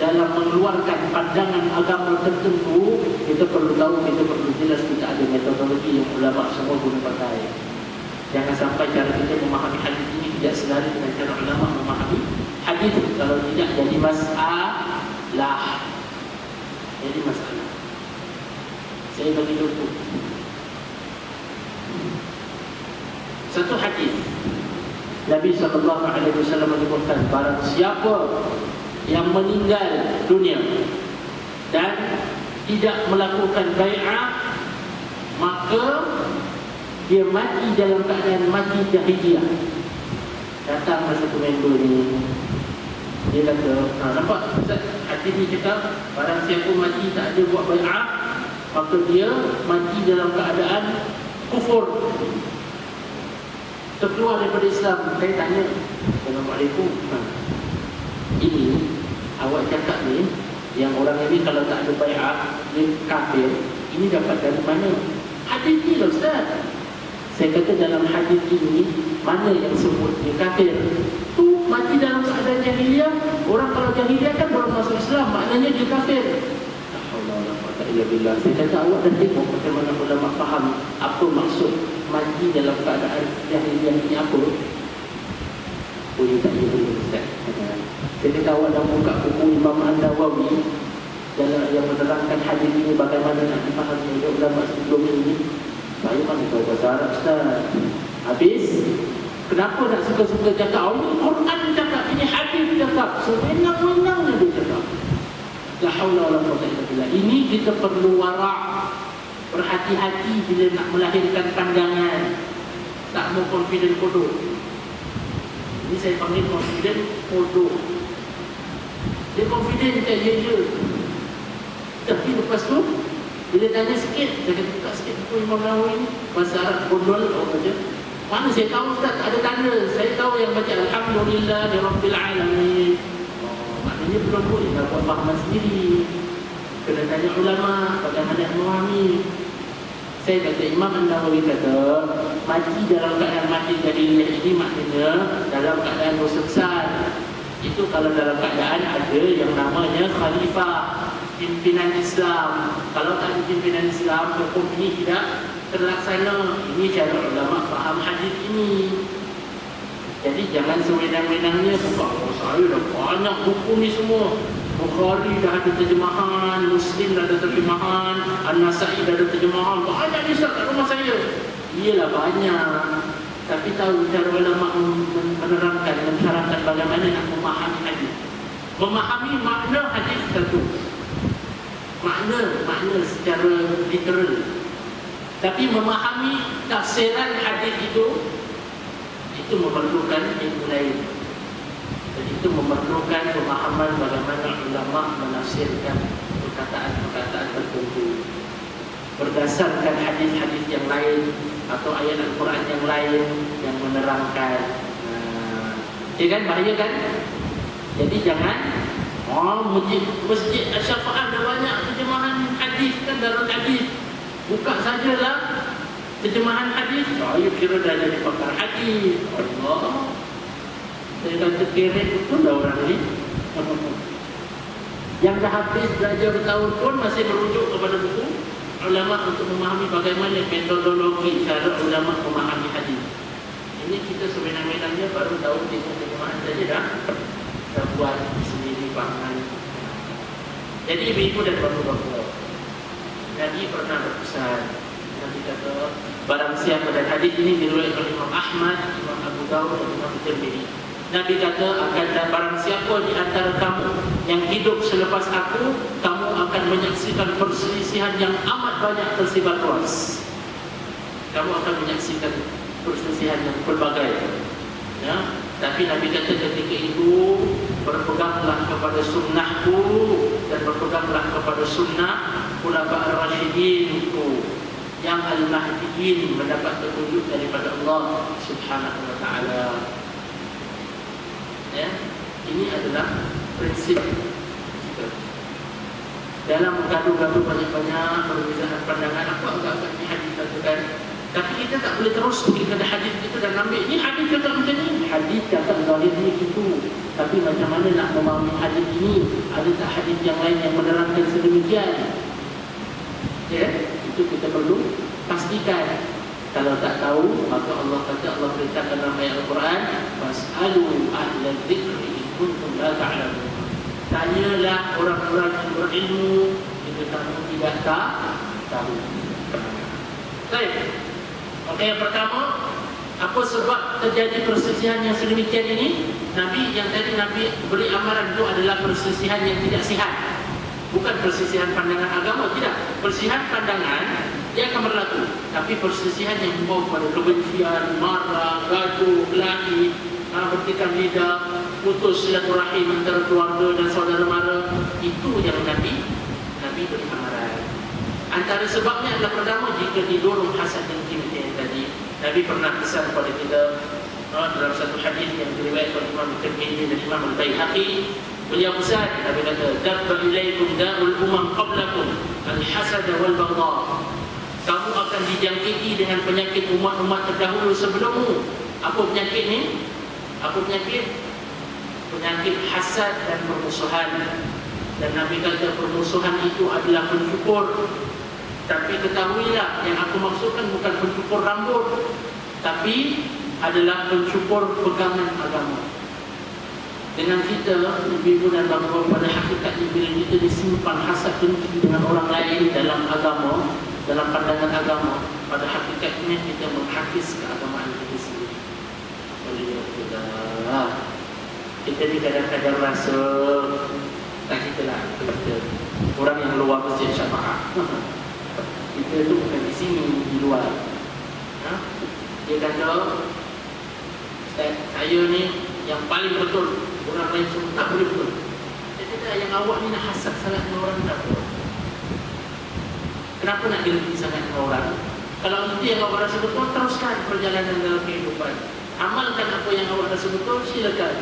dalam mengeluarkan pandangan agama tertentu, kita perlu tahu, kita perlu jelas kita ada metodologi yang ulama semua guna pakai. Jangan sampai cara kita memahami hadis ini tidak selari dengan cara ulama memahami hadis. Kalau tidak jadi masalah. Jadi masalah. Saya bagi contoh. Satu hadis Nabi SAW menyebutkan, barang siapa yang meninggal dunia dan tidak melakukan bai'ah, maka dia mati dalam keadaan mati jahiliyah. Datang satu member ni, dia kata, nampak Ustaz, hadis ni cakap barang siapa mati tak ada buat bai'ah, maka dia mati dalam keadaan kufur, terkeluar daripada Islam. Saya tanya, Assalamualaikum, ini awak cakap ni, yang orang ini kalau tak ada bai'ah dia kafir, ini dapat dari mana? Hadis ni lah Ustaz. Saya kata dalam hadis ini, mana yang sebut dia kafir? Tu mati dalam keadaan jahiliyah. Orang kalau jahiliyah kan baru masuk Islam, maknanya dia kafir. Saya kata awak dah tengok bagaimana ulama faham apa maksud mati dalam keadaan jahiliyah ini apa? Oh, dia tak boleh Ustaz. Saya kata awak dah buka buku Imam An-Nawawi dalam yang menerangkan hadis ini bagaimana nak dipahami oleh ulama sebelum ini. Saya mana tahu bahasa Arab Ustaz. Habis, kenapa nak suka-suka cakap? Oh, ini Quran cakap, ini hadis cakap, sewenang-wenangnya dia cakap. La haula wala quwwata illa billah. Ini kita perlu wara', berhati-hati bila nak melahirkan pandangan. Tak mau confident bodoh. Ini saya panggil confident bodoh. Dia confident macam ya. Tapi lepas tu, bila tanya sikit, saya kata buka sikit buku Imam Nawawi ni, bahasa Arab bondol, orang baca. Mana saya tahu Ustaz, ada tanda. Saya tahu yang baca Alhamdulillah Rabbil Alamin. Maknanya belum boleh nak buat fahaman sendiri. Kena tanya ulama bagaimana memahami. Saya kata Imam An-Nawawi kata mati dalam keadaan mati jahiliyah ini maknanya dalam keadaan dosa besar. Itu kalau dalam keadaan ada yang namanya khalifah, pimpinan Islam. Kalau tak ada pimpinan Islam, hukum ini tidak terlaksana. Ini cara ulama faham hadis ini. Jadi jangan sewenang-wenangnya buka. Oh, saya dah banyak buku ni semua. Bukhari dah ada terjemahan, Muslim dah ada terjemahan, An-Nasai dah ada terjemahan. Banyak ni Ustaz kat rumah saya. Iyalah banyak. Tapi tahu cara ulama menerangkan, mensyarahkan bagaimana nak memahami hadis. Memahami makna hadis satu. Makna secara literal. Tapi memahami tafsiran hadis itu memerlukan ilmu lain. Dan itu memerlukan pemahaman bagaimana ulama menafsirkan perkataan-perkataan tertentu berdasarkan hadis-hadis yang lain atau ayat Al-Quran yang lain yang menerangkan. Ya kan, bahaya kan? Jadi jangan masjid Asy-Syafa'ah ada banyak terjemahan hadis kan, darul hadis. Buka sajalah terjemahan hadis. Saya kira dah jadi pakar hadis. Allah, saya kata keren betul dah orang ni. Yang dah habis belajar bertahun pun masih merujuk kepada buku ulama untuk memahami bagaimana metodologi cara ulama memahami hadis. Ini kita sebenarnya baru tahu tengok terjemahan saja dah buat sendiri bahan. Jadi ibu dan bapak-bapak, Nabi pernah berpesan. Nabi kata, barang siapa, dan hadis ini diriwayatkan oleh Imam Ahmad, Imam Abu Dawud dan Imam Tirmidzi. Nabi kata, barang siapa di antara kamu yang hidup selepas aku, kamu akan menyaksikan perselisihan yang amat banyak tersebar luas. Kamu akan menyaksikan perselisihan yang berbagai. Ya? Tapi Nabi kata ketika itu, berpeganglah kepada sunnahku dan berpeganglah kepada sunnah Khulafa' ar-Rasyidinku yang al-Mahdiyin, mendapat petunjuk daripada Allah Subhanahu wa ta'ala. Ya, ini adalah prinsip kita. dalam gaduh-gaduh banyak-banyak perbezaan pandangan, apa agak-agak ni hadis katakan. Tapi kita tak boleh terus pergi kepada hadis kita dan ambil ni hadis cakap macam ni, hadis cakap zahir ni itu. Tapi macam mana nak memahami hadis ini? Ada tak hadis yang lain yang menerangkan sedemikian? Ya, itu kita perlu pastikan. Kalau tak tahu, maka Allah kata, Allah beritakan dalam ayat Al-Quran, fas'alu ahla dzikri in kuntum la ta'lamun. Tanyalah orang-orang yang berilmu jika kamu tidak tahu. Baik. Okey, yang pertama, apa sebab terjadi perselisihan yang sedemikian ini? Nabi yang tadi Nabi beri amaran itu adalah perselisihan yang tidak sihat. Bukan perselisihan pandangan agama, tidak. Perselisihan pandangan dia akan berlaku, tapi perselisihan yang membawa kepada kebencian, marah, gaduh, kelahi, bertikam lidah, putus silaturahim antara keluarga dan saudara mara, itu yang Nabi beri amaran. Antara sebabnya adalah pertama, jika didorong hasad dan dengki yang tadi, Nabi pernah pesan kepada kita dalam satu hadis yang diriwayatkan oleh Imam Tirmidzi dan Imam Al-Baihaqi. Beliau pesan, Nabi kata, dabba ilaikum da'ul umam qablakum al-hasad wal baghdha. Kamu akan dijangkiti dengan penyakit umat-umat terdahulu sebelummu. Apa penyakit ni? Apa penyakit? Penyakit hasad dan permusuhan. Dan Nabi kata permusuhan itu adalah pencukur. Tapi ketahuilah, yang aku maksudkan bukan pencukur rambut, tapi adalah pencukur pegangan agama. Dengan kita, ibu dan bapa, pada hakikatnya bila kita disimpan hasad dengki dengan orang lain dalam agama, dalam pandangan agama, pada hakikatnya kita menghakis keagamaan kita sendiri. Kita ni kadang-kadang rasa tak kita lah, kita orang yang luar masjid Syafaat. Kita tu bukan di sini, di luar. Dia kata, Ustaz, saya ni yang paling betul, orang lain semua tak boleh betul. Dia kata, yang awak ni nak hasad sangat dengan orang tak betul. Kenapa nak dengki sangat dengan orang? Kalau itu yang awak rasa betul, teruskan perjalanan dalam kehidupan. Amalkan apa yang awak rasa betul, silakan.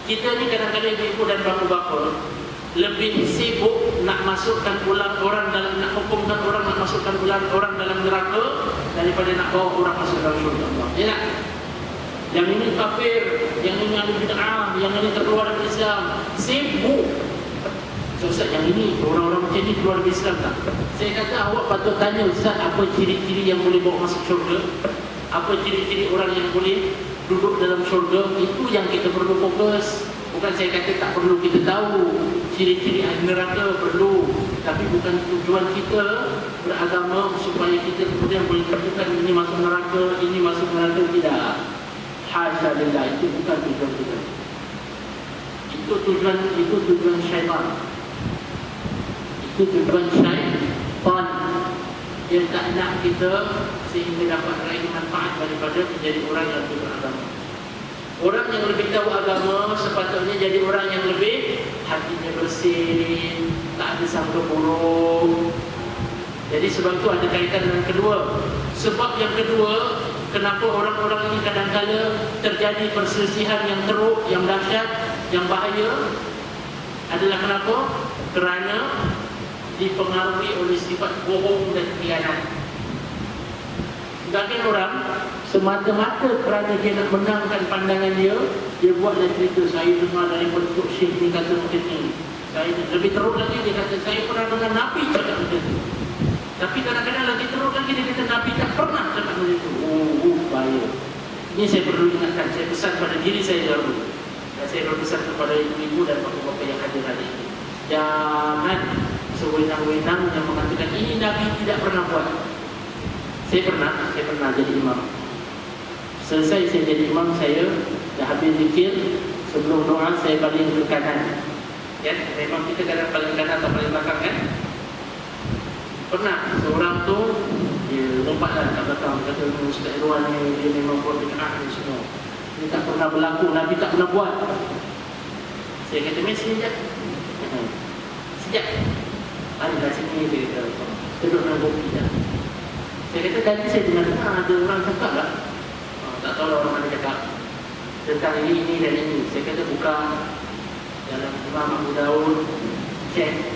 Kita ni kadang-kadang ibu dan bapa-bapa lebih sibuk nak masukkan ulang orang dalam, nak hukumkan orang, nak masukkan ulang orang dalam neraka daripada nak bawa orang masuk dalam syurga Allah. Ya tak? Yang ini kafir, yang ini ahli bid'ah, yang ini terkeluar dari Islam. Sibuk. Ustaz, yang ini orang-orang macam ni keluar dari Islam tak? Saya kata awak patut tanya, Ustaz, apa ciri-ciri yang boleh bawa masuk syurga? Apa ciri-ciri orang yang boleh duduk dalam syurga? Itu yang kita perlu fokus. Bukan saya kata tak perlu kita tahu ciri-ciri ahli neraka, perlu. Tapi bukan tujuan kita beragama supaya kita kemudian boleh tentukan ini masuk neraka, ini masuk neraka, tidak. Hasya lillah, itu bukan tujuan kita. Itu tujuan syaitan. Itu tujuan syaitan yang tak nak kita sehingga dapat raih manfaat daripada menjadi orang yang beragama. Orang yang lebih tahu agama sepatutnya jadi orang yang lebih hatinya bersih, tak ada sangka buruk. Jadi sebab itu ada kaitan dengan kedua. Sebab yang kedua, kenapa orang-orang ini kadang-kadang terjadi perselisihan yang teruk, yang dahsyat, yang bahaya, adalah kenapa? Kerana dipengaruhi oleh sifat bohong dan khianat. Sebagian orang semata-mata kerana dia nak menangkan pandangan dia buatlah cerita, saya dengar dari bentuk syekh ni kata macam ni. Saya lebih teruk lagi, dia kata saya pernah dengar Nabi cakap macam tu. Tapi kadang-kadang lagi teruk lagi, dia kata Nabi tak pernah cakap macam tu. Bahaya. Ini saya perlu ingatkan, saya pesan pada diri saya dahulu, dan saya berpesan kepada ibu-ibu dan bapa-bapa yang hadir hari ini. Jangan sewenang-wenang yang mengatakan ini Nabi tidak pernah buat. Saya pernah jadi imam. Selesai saya jadi imam, saya dah habis zikir, sebelum doa saya baling ke kanan. Ya, memang kita kadang paling kanan atau paling belakang kan? Pernah seorang tu dia lompatlah kat belakang, kata Ustaz Irwan ni dia memang buat bid'ah ni semua. Ini tak pernah berlaku, Nabi tak pernah buat. Saya kata mari sini sekejap. Sekejap. Marilah sini dia kata. Duduk dengan kopi dah. Saya kata tadi saya dengar ada orang cakap lah, tak tahu lah orang mana cakap tentang ini dan ini. Saya kata buka dalam Imam Abu Daud, cek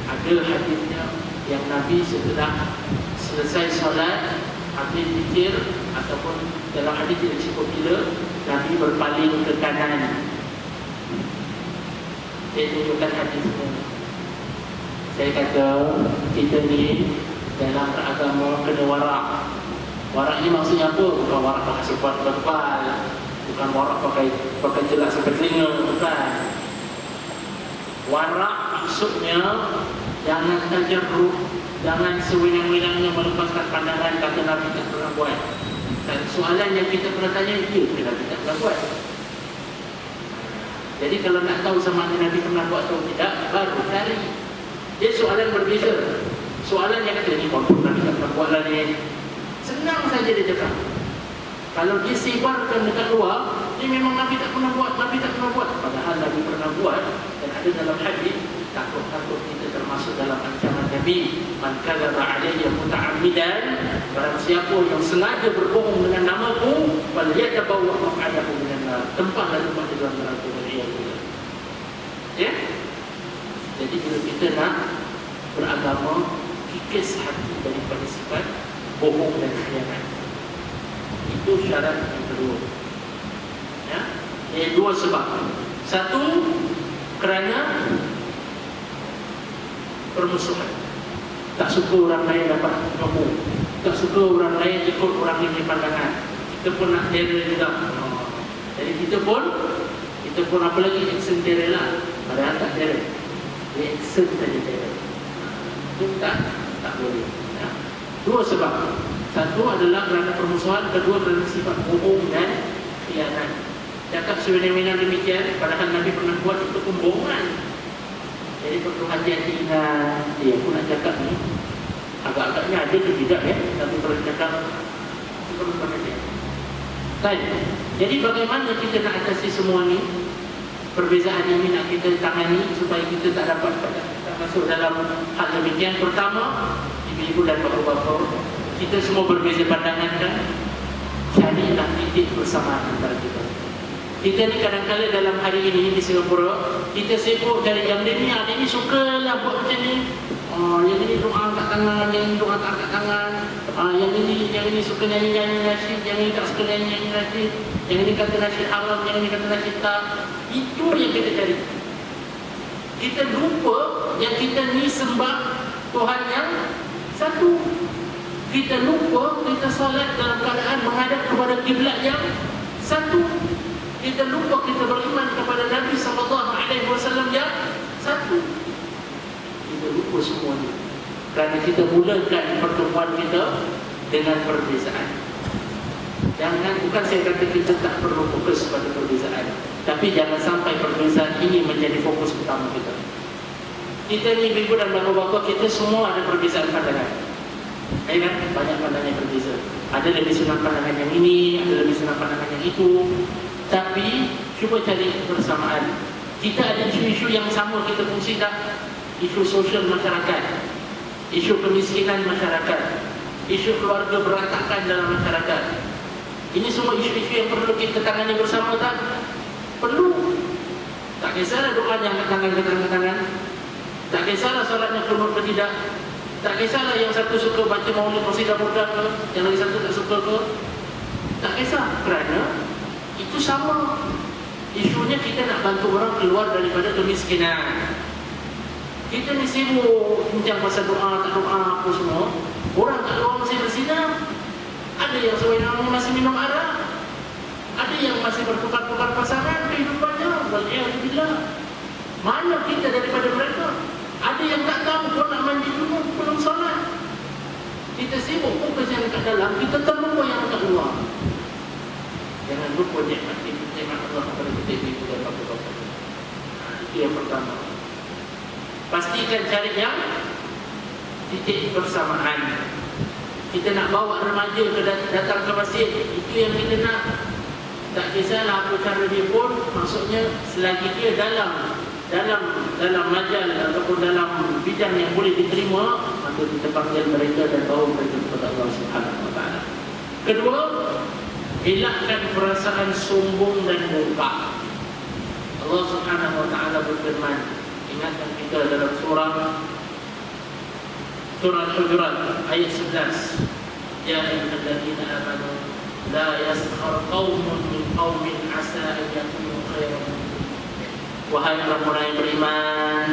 Ada hadisnya yang Nabi setelah selesai solat, habis zikir ataupun dalam hadis tidak cukup bila, Nabi berpaling ke kanan. Saya tunjukkan hadisnya. Saya kata kita ni dalam beragama kena warak. Warak ni maksudnya apa? Bukan warak pakai sepat tebal, bukan warak pakai jelak sampai telinga, bukan. Warak maksudnya jangan tajarruf, jangan sewenang-wenangnya melepaskan pandangan kata Nabi tak pernah buat. Dan soalan yang kita pernah tanya, ya ke Nabi tak pernah buat? Jadi kalau nak tahu sama ada Nabi pernah buat atau tidak, baru cari. Dia soalan berbeza. Soalan yang kata, ni confirm Nabi tak pernah buat lah ni. Senang saja dia cakap. Kalau dia sebarkan dekat luar, dia memang Nabi tak pernah buat, Nabi tak pernah buat. Padahal Nabi pernah buat, dan ada dalam hadis, takut-takut kita termasuk dalam ancaman Nabi. Man kadzaba alayya muta'ammidan, barang siapa yang sengaja berbohong dengan namaku, falyatabawwa maq'adahu minan nar. Tempatlah tempat di dalam neraka. Ya? Jadi bila kita nak beragama, kikis hati daripada sifat bohong dan khianat. Itu syarat yang kedua. Ya? Dua sebab. Satu, kerana permusuhan. Tak suka orang lain dapat nombor, tak suka orang lain ikut orang ini pandangan. Kita pun nak dera juga. Jadi kita pun apa lagi action dera lah. Padahal tak dera, dia action saja dera. Itu tak boleh. Ya? Dua sebab. Satu adalah kerana permusuhan, kedua kerana sifat bohong dan khianat. Cakap sewenang-wenang demikian, padahal Nabi pernah buat itu pembohongan. Jadi perlu hati-hati ingat. Dia pun nak cakap ni agak-agaknya ada ke tidak ya, tapi kalau cakap itu perlu perhatian. Baik. Jadi bagaimana kita nak atasi semua ni? Perbezaan ini nak kita tangani supaya kita tak dapat masuk dalam hal demikian. Pertama, ibu-ibu dan bapa-bapa, kita semua berbeza pandangan kan? Carilah titik bersamaan antara kita. Kita ni kadang-kadang dalam hari ini di Singapura, kita sibuk dari yang ini sukalah buat macam ni. Yang ini doa angkat tangan, yang ini doa tak angkat tangan. Yang ini suka nyanyi-nyanyi nasyid, yang ini tak suka nyanyi-nyanyi nasyid. Yang ini kata nasyid haram, yang ini kata nasyid tak. Itu yang kita cari. Kita lupa yang kita ni sembah Tuhan yang satu. Kita lupa kita solat dalam keadaan menghadap kepada kiblat yang satu. Kita lupa kita beriman kepada Nabi SAW yang satu. Kita lupa semuanya kerana kita mulakan pertemuan kita dengan perbezaan. Bukan saya kata kita tak perlu fokus pada perbezaan, tapi jangan sampai perbezaan ini menjadi fokus utama kita. Kita ni ibu dan bapa-bapa, kita semua ada perbezaan pandangan. Kan? Banyak pandangan yang berbeza. Ada lebih senang pandangan yang ini, ada lebih senang pandangan yang itu. Tapi cuba cari bersamaan. Kita ada isu-isu yang sama kita fungsi tak? Isu sosial masyarakat, isu kemiskinan masyarakat, isu keluarga berantakan dalam masyarakat. Ini semua isu-isu yang perlu kita tangani bersama tak? Perlu. Tak kisahlah doa yang angkat tangan. Tak kisahlah solatnya kunut ke tidak. Tak kisahlah yang satu suka baca maulid qasidah mudah ke, yang lagi satu tak suka ke. Tak kisah, kerana itu sama. Isunya kita nak bantu orang keluar daripada kemiskinan. Kita ni sibuk bincang pasal doa, tak doa, apa semua. Orang kat luar masih bersinam. Ada yang sewenang masih minum arak. Ada yang masih bertukar-tukar pasangan kehidupannya. Wal'iyahzubillah. Mana kita daripada mereka? Ada yang tak tahu pun nak mandi dulu belum solat. Kita sibuk fokus yang kat dalam, kita terlupa yang kat luar. Jangan lupa nikmat Allah kepada kita ibu dan bapa-bapa. Itu yang pertama. Pastikan cari yang titik bersamaan. Kita nak bawa remaja datang ke masjid, itu yang kita nak. Tak kisahlah apa cara dia pun, maksudnya selagi dia dalam majal ataupun dalam bidang yang boleh diterima, maka kita panggil mereka dan bawa mereka kepada Allah Subhanahu Wa Taala. Kedua, elakkan perasaan sombong dan murka. Allah Subhanahu Wa Taala berfirman, ingatkan kita dalam surah Surah Al-Hujurat ayat 11. Ya ayyuhalladzina amanu la yaskhar qaumun min qaumin asa an yakunu khairan minhum. Wahai orang-orang yang beriman,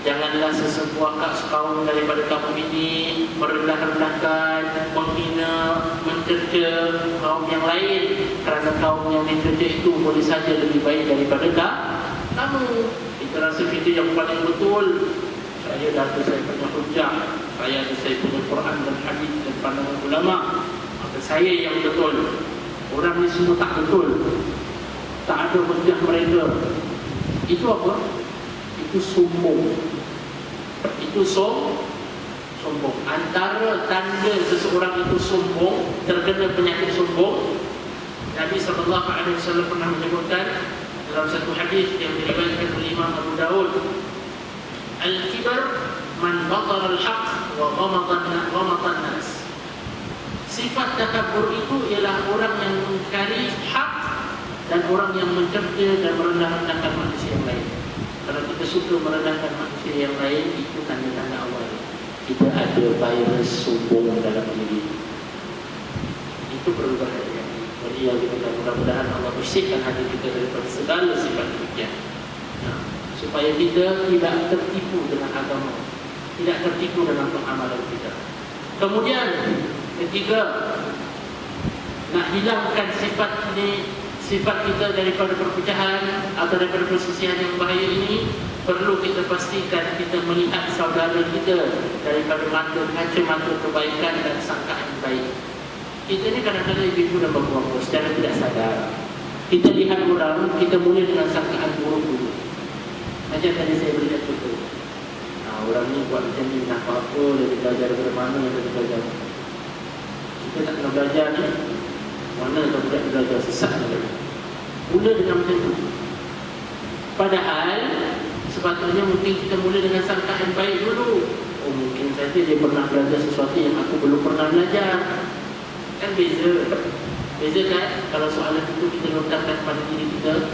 janganlah sesebuah kaum daripada kaum ini merendah-rendahkan, menghina, mencerca kaum yang lain, kerana kaum yang mencerca itu boleh saja lebih baik daripada kamu. Kita rasa kita yang paling betul. Saya dah ada saya punya hujah, saya ada saya punya Quran dan hadis dan pandangan ulama, maka saya yang betul. Orang ni semua tak betul, tak ada hujah mereka. Itu apa? Itu sombong. Itu sombong. Antara tanda seseorang itu sombong, terkena penyakit sombong, Nabi SAW pernah menyebutkan dalam satu hadis yang diriwayatkan oleh Imam Abu Daud, Al-kibar man batara al-haq wa ghamatan nas. Sifat takabur itu ialah orang yang mengingkari hak dan orang yang mencerca dan merendah-rendahkan manusia yang lain. Kalau kita suka merendahkan manusia yang lain, itu tanda-tanda awal kita ada virus sombong dalam diri. Itu perlu berhati-hati. Jadi mudah-mudahan Allah bersihkan hati kita daripada segala sifat demikian. Supaya kita tidak tertipu dengan agama, tidak tertipu dengan pengamalan kita. Kemudian ketiga, nak hilangkan sifat ini, sifat kita daripada perpecahan atau daripada perselisihan yang bahaya ini, perlu kita pastikan kita melihat saudara kita daripada kacamata kebaikan dan sangkaan baik. Kita ni kadang-kadang ibu dan bapa secara tidak sadar, kita lihat orang, kita mula dengan sangkaan buruk dulu. Macam tadi saya berikan contoh, orang ni buat macam ni, nak apa, dia belajar dari mana, dia belajar. Kita tak kena belajar ni, mana kalau budak belajar sesat ni. Mula dengan macam tu. Padahal sepatutnya mungkin kita mula dengan sangkaan baik dulu. Oh, mungkin saja dia pernah belajar sesuatu yang aku belum pernah belajar. Kan beza. Beza kan? Kalau soalan itu kita letakkan pada diri kita,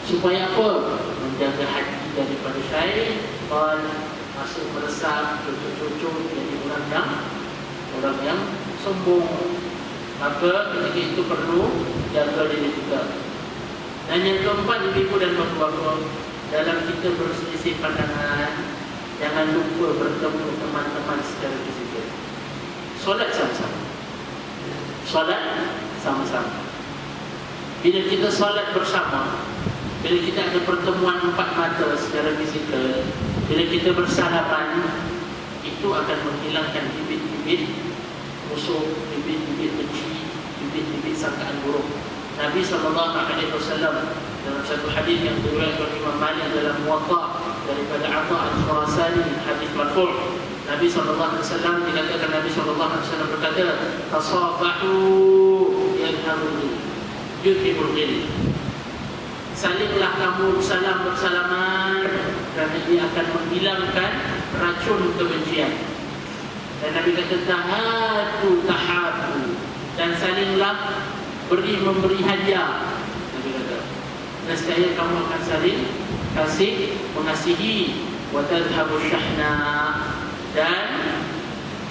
supaya apa? Menjaga hati daripada syaitan masuk meresap, cucuk-cucuk jadi orang yang sombong. Maka ketika itu perlu jaga diri kita. Dan yang keempat, ibu dan bapa, dalam kita berselisih pandangan, jangan lupa bertemu teman-teman secara fizikal. Solat sama-sama. Solat sama-sama. Bila kita solat bersama, bila kita ada pertemuan empat mata secara fizikal, bila kita bersalaman, itu akan menghilangkan bibit-bibit musuh, bibit-bibit benci, bibit-bibit sangkaan buruk. Nabi SAW dalam satu hadis yang diriwayatkan oleh Imam Malik dalam Muwatta daripada Atha al-Khurasani, hadis marfu', Nabi SAW dikatakan, Nabi SAW berkata, tasabahu yudhibul ghil. Salinglah kamu salam bersalaman, kerana dia akan menghilangkan racun kebencian. Dan Nabi kata tahadu, dan salinglah memberi hadiah. Nabi kata, nescaya kamu akan saling kasih, mengasihi, wa tadhhabu syahna, dan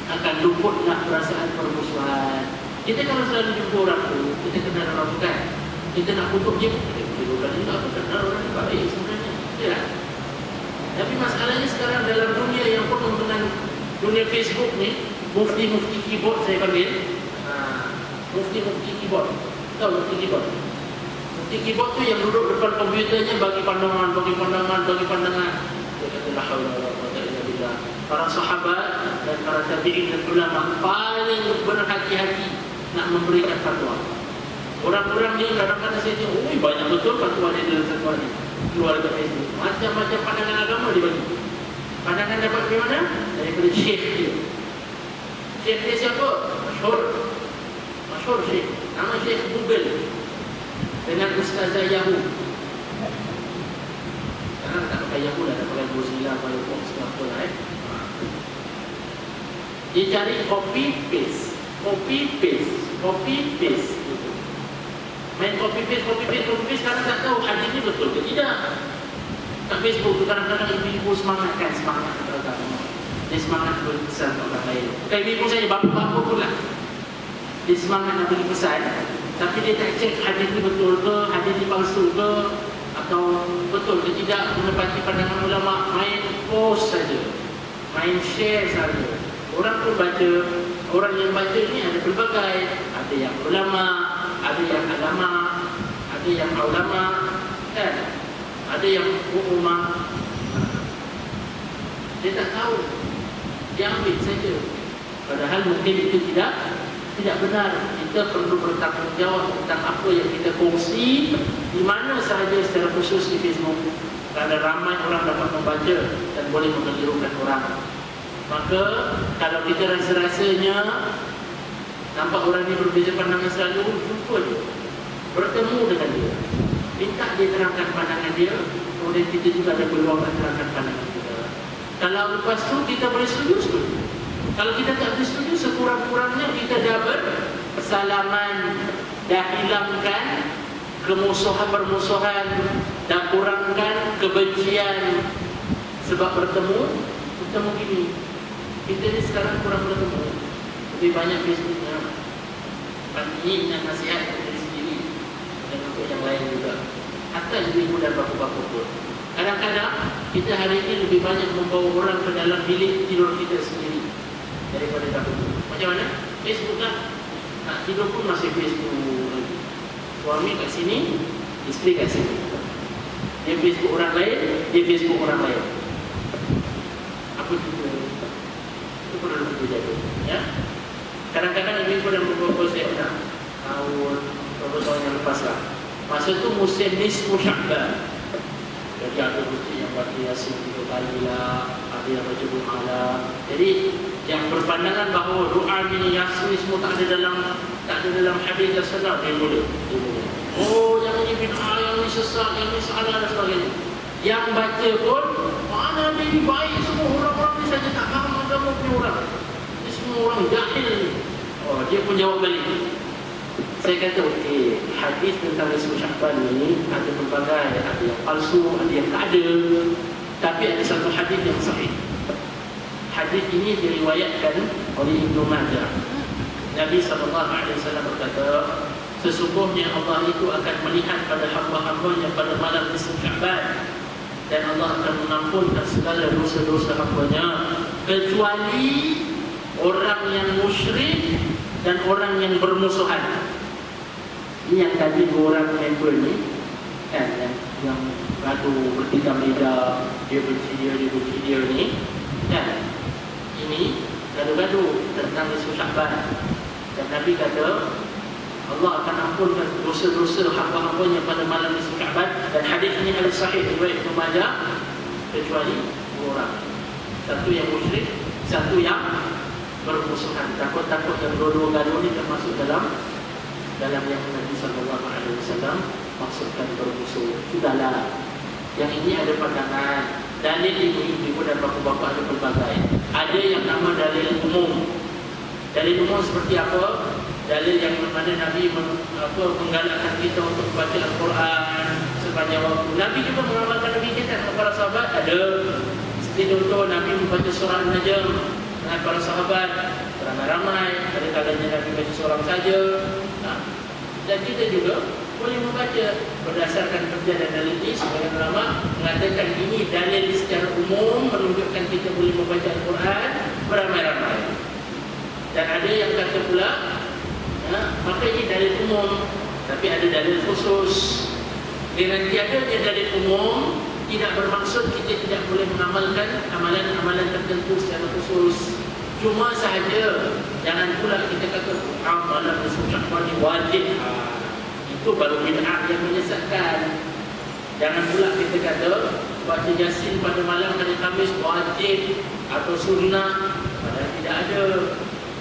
akan luputlah perasaan permusuhan. Kita kalau selalu jumpa orang tu, kita kenal orang bukan, kita nak kutuk dia, bukan ini apa, kenal orang yang baik sebenarnya, ya. Tapi masalahnya sekarang dalam dunia yang penuh dengan dunia Facebook ni, mufti-mufti keyboard saya panggil, mufti-mufti keyboard. Tahu mufti keyboard? Mufti keyboard tu yang duduk depan komputernya bagi pandangan. Dia kata la haula wala quwwata illa billah. Para sahabat dan para tabi'in dan ulama paling berhati-hati nak memberikan fatwa. Orang-orang ni kadang-kadang saya tengok, banyak betul fatwa dia dalam fatwa ni. Keluar ke Facebook, macam-macam pandangan agama dia bagi. Pandangan dapat dari mana? Daripada syekh dia. Syekh dia siapa? Masyhur syekh. Nama syekh Google dengan Ustazah Yahoo. Sekarang tak pakai Yahoo dah, tak pakai Mozilla, Firefox, apa lah Dia cari copy paste. Main copy paste, sekarang tak tahu hadis ni betul ke tidak. Kat Facebook tu kadang-kadang ibu-ibu semangat agama. dia semangat beri pesan orang lain. Kayak ibu saya, bapa-bapa pula, dia semangat nak beri pesan, tapi dia tak cek hadis ni betul ke, hadis ni palsu ke, atau betul ke tidak, menepati pandangan ulama. Main post saja, main share saja. Orang pun baca, orang yang baca ni ada pelbagai, ada yang ulama, ada yang agama, ada yang ulama, kan? Ada yang umumah. Dia tak tahu, dia ambil saja. Padahal mungkin itu tidak benar. Kita perlu bertanggungjawab tentang apa yang kita kongsi di mana sahaja, secara khusus di Facebook, kerana ramai orang dapat membaca dan boleh mengelirukan orang. Maka kalau kita rasa-rasanya nampak orang ini berbeza pandangan selalu, jumpa dia, bertemu dengan dia, minta dia terangkan pandangan dia, kemudian kita juga ada peluang terangkan pandangan kita. Kalau lepas tu kita boleh setuju. Kalau kita tak boleh setuju, sekurang-kurangnya kita dah bersalaman, dah hilangkan permusuhan, dah kurangkan kebencian. Sebab bertemu gini, kita ni sekarang kurang bertemu, lebih banyak Facebooknya. Ini yang nasihat untuk diri sendiri dan untuk yang lain juga, hatta ibu dan bapa-bapa pun. Kadang-kadang kita hari ini lebih banyak membawa orang ke dalam bilik tidur kita sendiri daripada dahulu. Macam mana? Facebook kan? Nak tidur pun masih Facebook lagi. Suami kat sini, isteri kat sini. Dia Facebook orang lain, dia Facebook orang lain. Apa juga? Itu perlu kita jaga, ya. Kadang-kadang ibu dan bapa saya pernah beberapa tahun yang lepas lah. Masa tu musim nisfu Sya'ban. Jadi ada bukti yang baca Yasin 3 kali lah, ada yang baca doa lah. Jadi yang berpandangan bahawa doa ni Yasin semua tak ada dalam hadis Rasulullah, dia boleh. Oh, yang ini bid'ah, yang ini sesat, yang ini salah dan sebagainya. Yang baca pun mana ni baik, semua orang-orang ni saja tak faham agama punya orang. Ini semua orang jahil ni. Oh, dia pun jawab balik. Saya kata, okey, hadis tentang nisfu Sya'ban ni ada pelbagai, ada yang palsu, ada yang tak ada. Tapi ada satu hadis yang sahih. Hadis ini diriwayatkan oleh Ibnu Majah. Nabi SAW berkata, sesungguhnya Allah itu akan melihat pada hamba-hambanya pada malam nisfu Sya'ban, dan Allah akan mengampunkan segala dosa-dosa hambanya, kecuali orang yang musyrik dan orang yang bermusuhan. Ini yang tadi dua orang member ni kan, yang gaduh bertiga-tiga, dia benci dia ni kan. Ini gaduh-gaduh tentang nisfu Sya'ban, dan Nabi kata Allah akan ampunkan dosa-dosa hamba-hambanya pada malam nisfu Sya'ban. Dan hadis ini hadis sahih riwayat Ibnu Majah, kecuali dua orang, satu yang musyrik, satu yang bermusuhan. Takut-takut yang dua-dua gaduh ni termasuk dalam yang Nabi SAW maksudkan bermusuh. Sudahlah, yang ini ada pandangan. Dalil ini ibu dan bapa-bapa ada pelbagai. Ada yang nama dalil umum. Dalil umum seperti apa? Dalil yang mana Nabi menggalakkan kita untuk membaca Al-Quran sepanjang waktu. Nabi juga mengamalkan demikian para sahabat. Ada seperti contoh Nabi membaca surah An-Najm dengan para sahabat ramai-ramai. Ada kalanya Nabi baca seorang saja. Dan kita juga boleh membaca berdasarkan kerja dan dalil ini. Sebagian ulama mengatakan ini dalil secara umum menunjukkan kita boleh membaca Al-Quran beramai-ramai. Dan ada yang kata pula, maka ini dalil umum, tapi ada dalil khusus. Dengan tiadanya dalil umum tidak bermaksud kita tidak boleh mengamalkan amalan-amalan tertentu secara khusus. Cuma sahaja jangan pula kita kata amalan nisfu Sya'ban ni wajib. Itu baru bid'ah yang menyesatkan. Jangan pula kita kata baca Yasin pada malam hari Khamis wajib atau sunnah. Padahal tidak ada.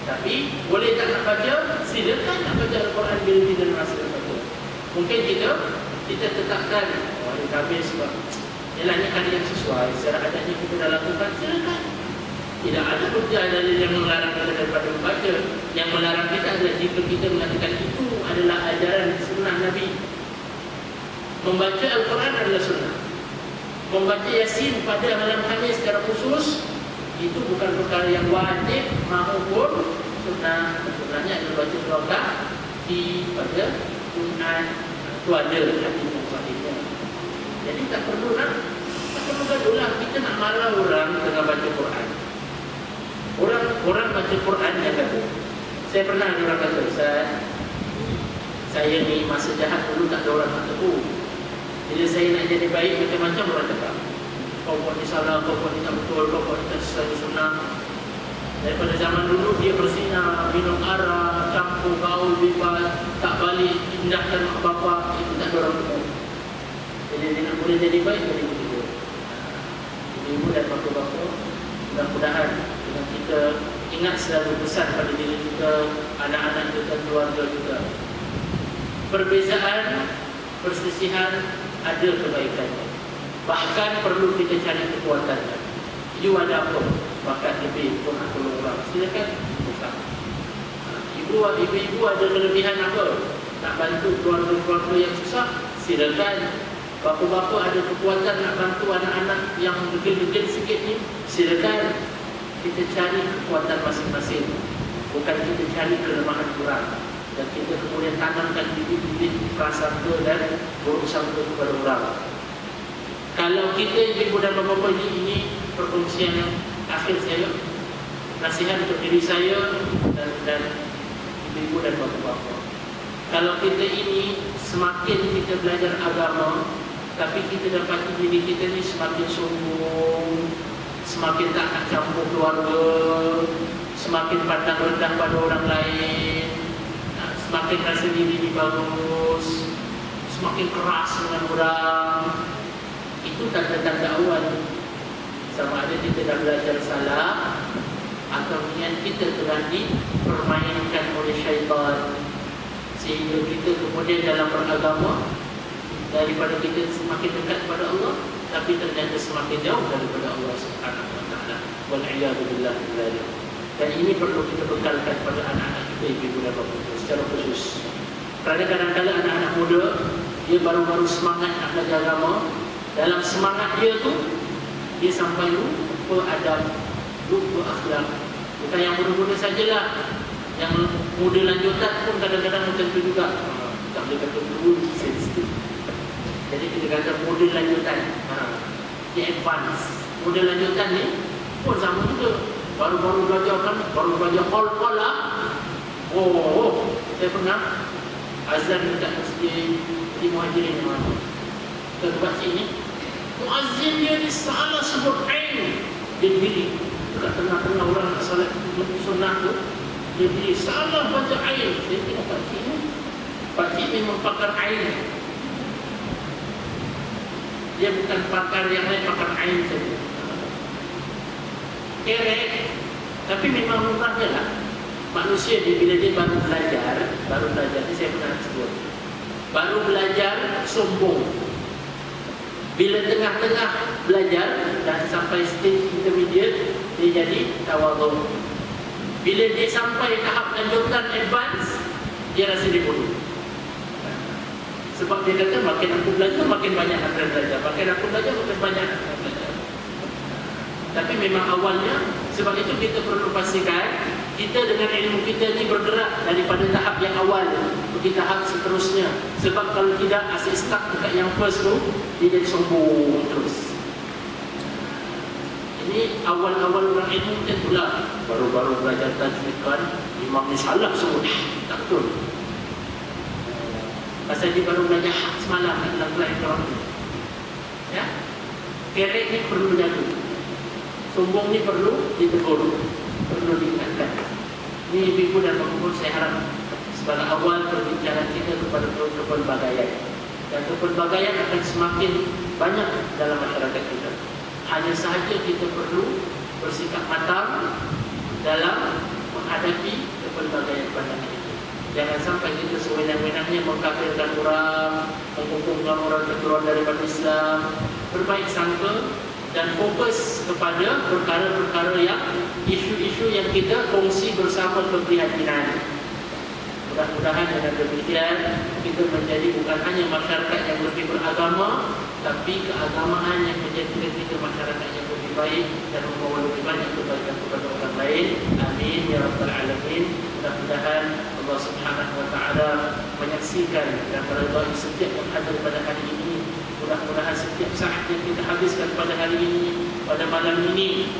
Tapi boleh tak nak baca? Silakan nak baca Al-Quran bila kita rasa baca. Mungkin kita tetapkan hari Khamis sebab ialah ni hari yang sesuai, secara adatnya kita dah lakukan, silakan. Tidak ada hujah dalil yang melarang kita daripada membaca. Yang melarang kita adalah jika kita mengatakan itu adalah ajaran sunnah Nabi. Membaca Al-Quran adalah sunnah. Membaca Yasin pada malam Khamis secara khusus Itu bukan perkara yang wajib maupun sunnah. Sebenarnya ada baca surah di pada Quran itu ada hadis yang sahihnya. Jadi tak perlu gaduh lah. Kita nak marah orang tengah baca Quran. Orang baca Quran yang gaduh. Saya pernah ada orang kata, Ustaz, saya ni masa jahat dulu tak ada orang nak tegur. Bila saya nak jadi baik, macam-macam orang cakap. Kau buat ni salah, kau buat ni tak betul, kau buat ni tak sesuai sunnah. Daripada zaman dulu dia bersinar, minum arak, campur, gaul, bebas, tak balik, pindahkan mak bapak, itu tak ada orang tegur. Jadi dia nak boleh jadi baik, jadi begitu. Ibu dan bapa-bapa, mudah-mudahan dengan kita ingat selalu pesan pada diri kita, anak-anak kita, keluarga kita. Perbezaan, perselisihan ada kebaikannya. Bahkan perlu kita cari kekuatannya. You ada apa? Bakat lebih pun nak tolong orang, silakan buka. Ibu-ibu ada kelebihan apa? Nak bantu keluarga-keluarga yang susah, silakan. Bapa-bapa ada kekuatan nak bantu anak-anak yang degil-degil sikit ni, silakan. Kita cari kekuatan masing-masing, bukan kita cari kelemahan orang. Dan kita kemudian tanamkan bibit-bibit prasangka dan buruk sangka kepada orang. Kalau kita ibu dan bapa ini perkongsian yang akhir saya, nasihat untuk diri saya dan ibu dan bapa-bapa. Kalau kita ini semakin kita belajar agama, tapi kita dapati diri kita ni semakin sombong, semakin tak nak campur keluarga, semakin pandang rendah pada orang lain, semakin rasa diri ni bagus, semakin keras dengan orang. Itu tanda-tanda awal. Sama ada kita dah belajar salah atau niat kita telah dipermainkan oleh syaitan, sehingga kita kemudian dalam beragama daripada kita semakin dekat kepada Allah, tapi ternyata semakin jauh daripada Allah Subhanahu wa taala. Wal iyadu billah. Dan ini perlu kita bekalkan pada anak-anak kita, ibu dan bapa kita secara khusus. Kerana kadang-kadang anak-anak muda dia baru-baru semangat nak belajar agama. Dalam semangat dia tu, dia sampai lupa adab, lupa akhlak. Bukan yang muda-muda sajalah, yang muda lanjutan pun kadang-kadang macam tu juga. Tak boleh kata dulu, sensitif. Jadi kita kata muda lanjutan, dia advance. Muda lanjutan ni pun sama juga. Baru-baru belajar kan, baru belajar hal-hal lah. Oh, saya pernah azan dekat masjid di Muhajirin yang mana. Kita buat sini, muazzin dia ni salah sebut ain. Dia diri dekat tengah-tengah orang salat sunnah tu, dia diri salah baca ain. Dia tengok pakcik ni, pakcik memang pakar ain. Dia bukan pakar yang lain, pakar ain saja. Kerek, tapi memang murah je lah. Manusia dia bila dia baru belajar ni saya pernah sebut, baru belajar sombong. Bila tengah-tengah belajar dan sampai stage intermediate, dia jadi tawadhu. Bila dia sampai tahap lanjutan advance, dia rasa dia bodoh. Sebab dia kata makin aku belajar, makin banyak akan belajar. Makin aku belajar, makin banyak akan belajar. Tapi memang awalnya, sebab itu kita perlu pastikan kita dengan ilmu kita ni bergerak daripada tahap yang awal pergi tahap seterusnya. Sebab kalau tidak, asyik stuck dekat yang first tu, dia jadi sombong terus. Ini awal-awal orang ilmu macam itulah. Baru-baru belajar tajwid kan, imam ni salah sebut, tak betul. Pasal dia baru belajar hak semalam dalam kelas orang ni. Ya? Kerek ni perlu jaga. Sombong ni perlu ditegur, perlu diingatkan. Ini ibu dan bapa saya harap sebagai awal perbincangan kita kepada kepelbagaian. Dan kepelbagaian akan semakin banyak dalam masyarakat kita. Hanya sahaja kita perlu bersikap matang dalam menghadapi kepelbagaian pandangan itu. Jangan sampai kita sewenang-wenangnya mengkafirkan orang, menghukumkan orang keluar daripada Islam. Berbaik sangka dan fokus kepada perkara-perkara yang isu-isu yang kita kongsi bersama keprihatinan. Mudah-mudahan dengan demikian kita menjadi bukan hanya masyarakat yang lebih beragama, tapi keagamaan yang menjadikan kita masyarakat yang lebih baik dan membawa lebih banyak kebaikan kepada orang lain. Amin ya rabbal alamin. Mudah-mudahan Allah Subhanahu wa taala menyaksikan dan meridai setiap yang hadir pada hari ini. Mudah-mudahan setiap saat yang kita habiskan pada hari ini, pada malam ini,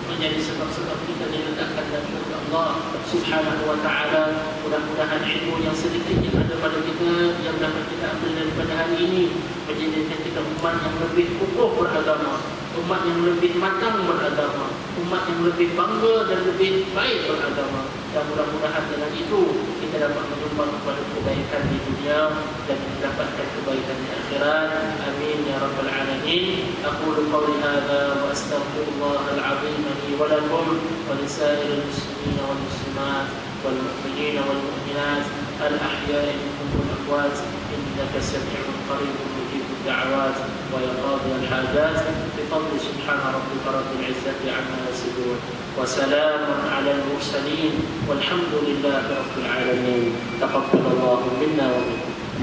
menjadi sebab-sebab kita diletakkan dalam syurga Allah Subhanahu wa taala. Mudah-mudahan ilmu yang sedikit yang ada pada kita yang dapat kita ambil daripada hari ini menjadikan kita umat yang lebih kukuh beragama, umat yang lebih matang beragama, umat yang lebih bangga dan lebih baik beragama. Dan mudah-mudahan dengan itu kita dapat menyumbang kepada kebaikan di dunia dan mendapatkan kebaikan di akhirat. Amin ya rabbal alamin. Aqulu qawli hadza wa astaghfirullahal azim li wa lakum wa lisairil muslimin wal muslimat wal mu'minin wal mu'minat al ahya'i minhum wal amwat innaka sami'un qaribun mujibud da'awat wa yaqdi al hajat bi fadli subhana rabbika rabbil izzati amma yasifun wa salamun 'alal mursalin walhamdulillahi rabbil alamin. Taqabbalallahu minna wa minkum.